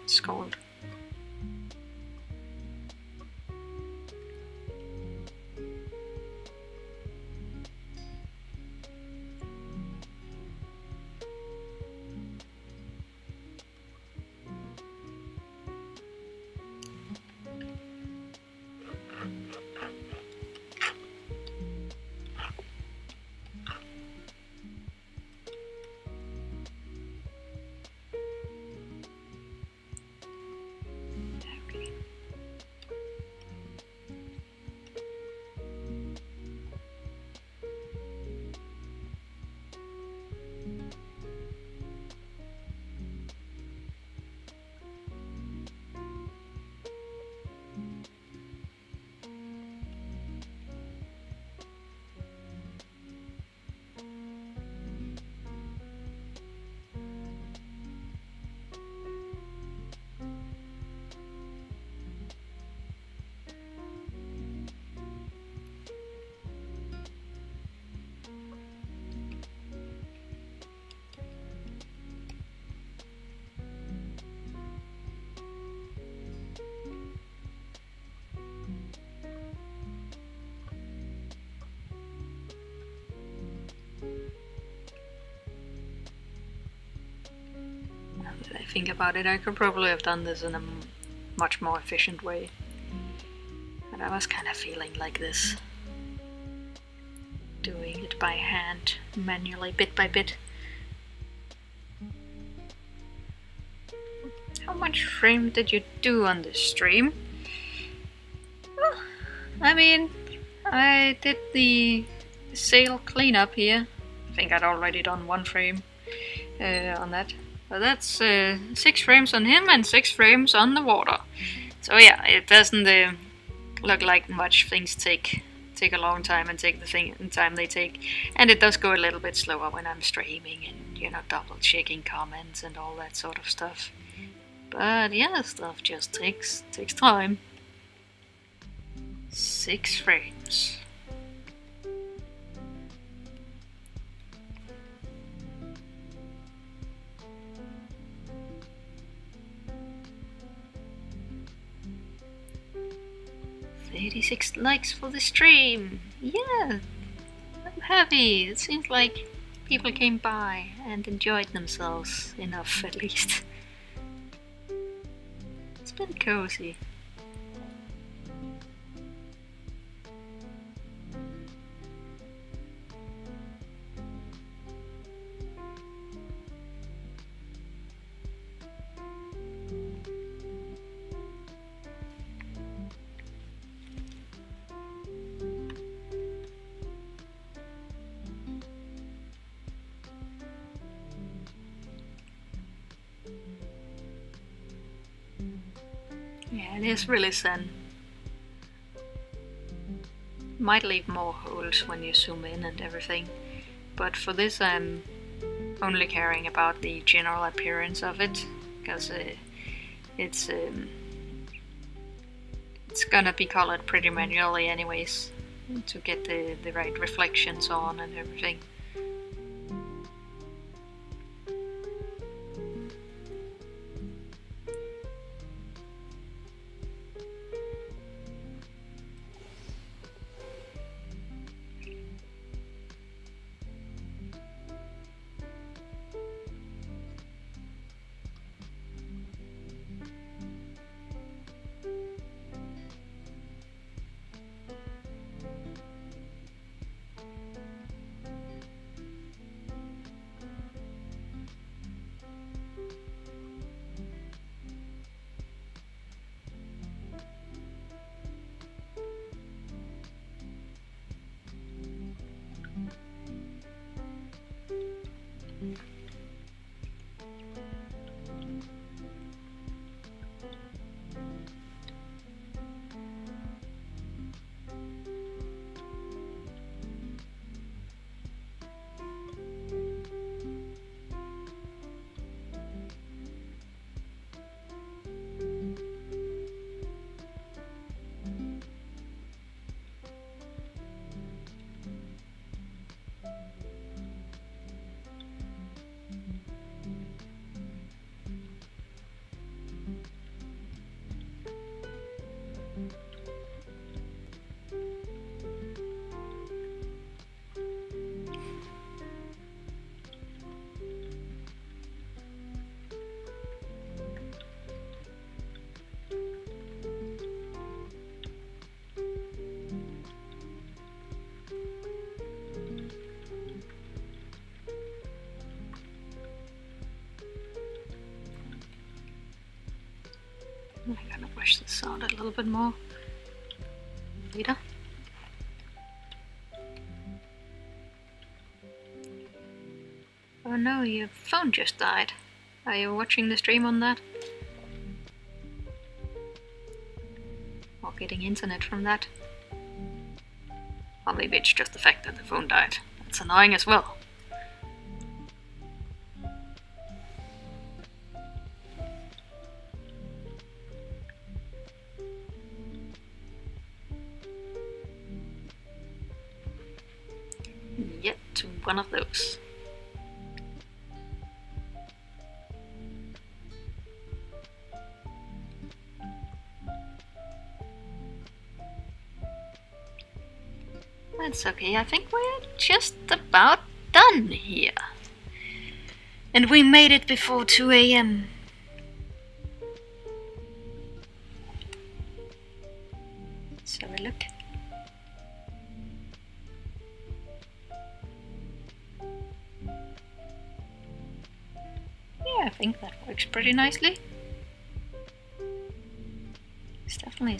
it's called. think about it, I could probably have done this in a much more efficient way. But I was kind of feeling like this. Doing it by hand, manually, bit by bit. How much frame did you do on this stream? Well, I mean, I did the sail cleanup here. I think I'd already done 1 frame on that. But that's 6 frames on him and 6 frames on the water. So yeah, it doesn't look like much. Things take a long time and take the time they take. And it does go a little bit slower when I'm streaming and, you know, double checking comments and all that sort of stuff. But yeah, stuff just takes time. 6 frames. "86 likes for the stream. Yeah, I'm happy. It seems like people came by and enjoyed themselves enough, at least. It's been cozy. Yeah, it is really zen. Might leave more holes when you zoom in and everything, but for this I'm only caring about the general appearance of it, because it's gonna be colored pretty manually anyways, to get the right reflections on and everything. I'm gonna brush this out a little bit more later. Oh no, your phone just died. Are you watching the stream on that? Or getting internet from that? Or maybe it's just the fact that the phone died. That's annoying as well. Yet one of those. That's okay, I think we're just about done here. And we made it before 2 AM. think that works pretty nicely. There's definitely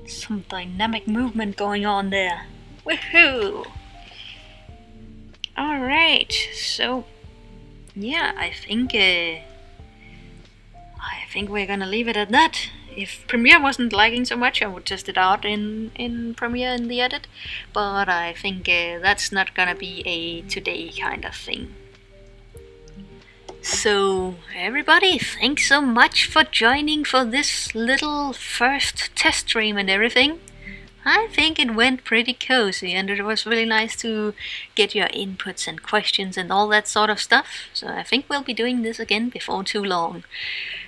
some dynamic movement going on there. Woohoo! Alright, so yeah, I think we're gonna leave it at that. If Premiere wasn't lagging so much, I would test it out in Premiere in the edit, but I think that's not gonna be a today kind of thing. So everybody, thanks so much for joining for this little first test stream and everything. I think it went pretty cozy, and it was really nice to get your inputs and questions and all that sort of stuff. So I think we'll be doing this again before too long.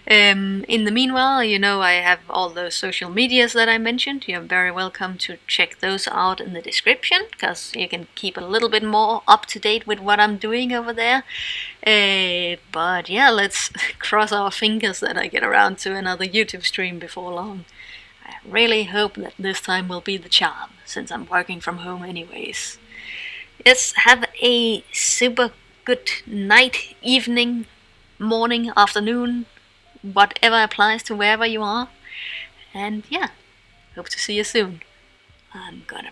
In the meanwhile, I have all those social medias that I mentioned. You're very welcome to check those out in the description, because you can keep a little bit more up to date with what I'm doing over there. But yeah, let's cross our fingers that I get around to another YouTube stream before long. I really hope that this time will be the charm, since I'm working from home anyways. Yes, have a super good night, evening, morning, afternoon, whatever applies to wherever you are. And yeah, hope to see you soon. I'm gonna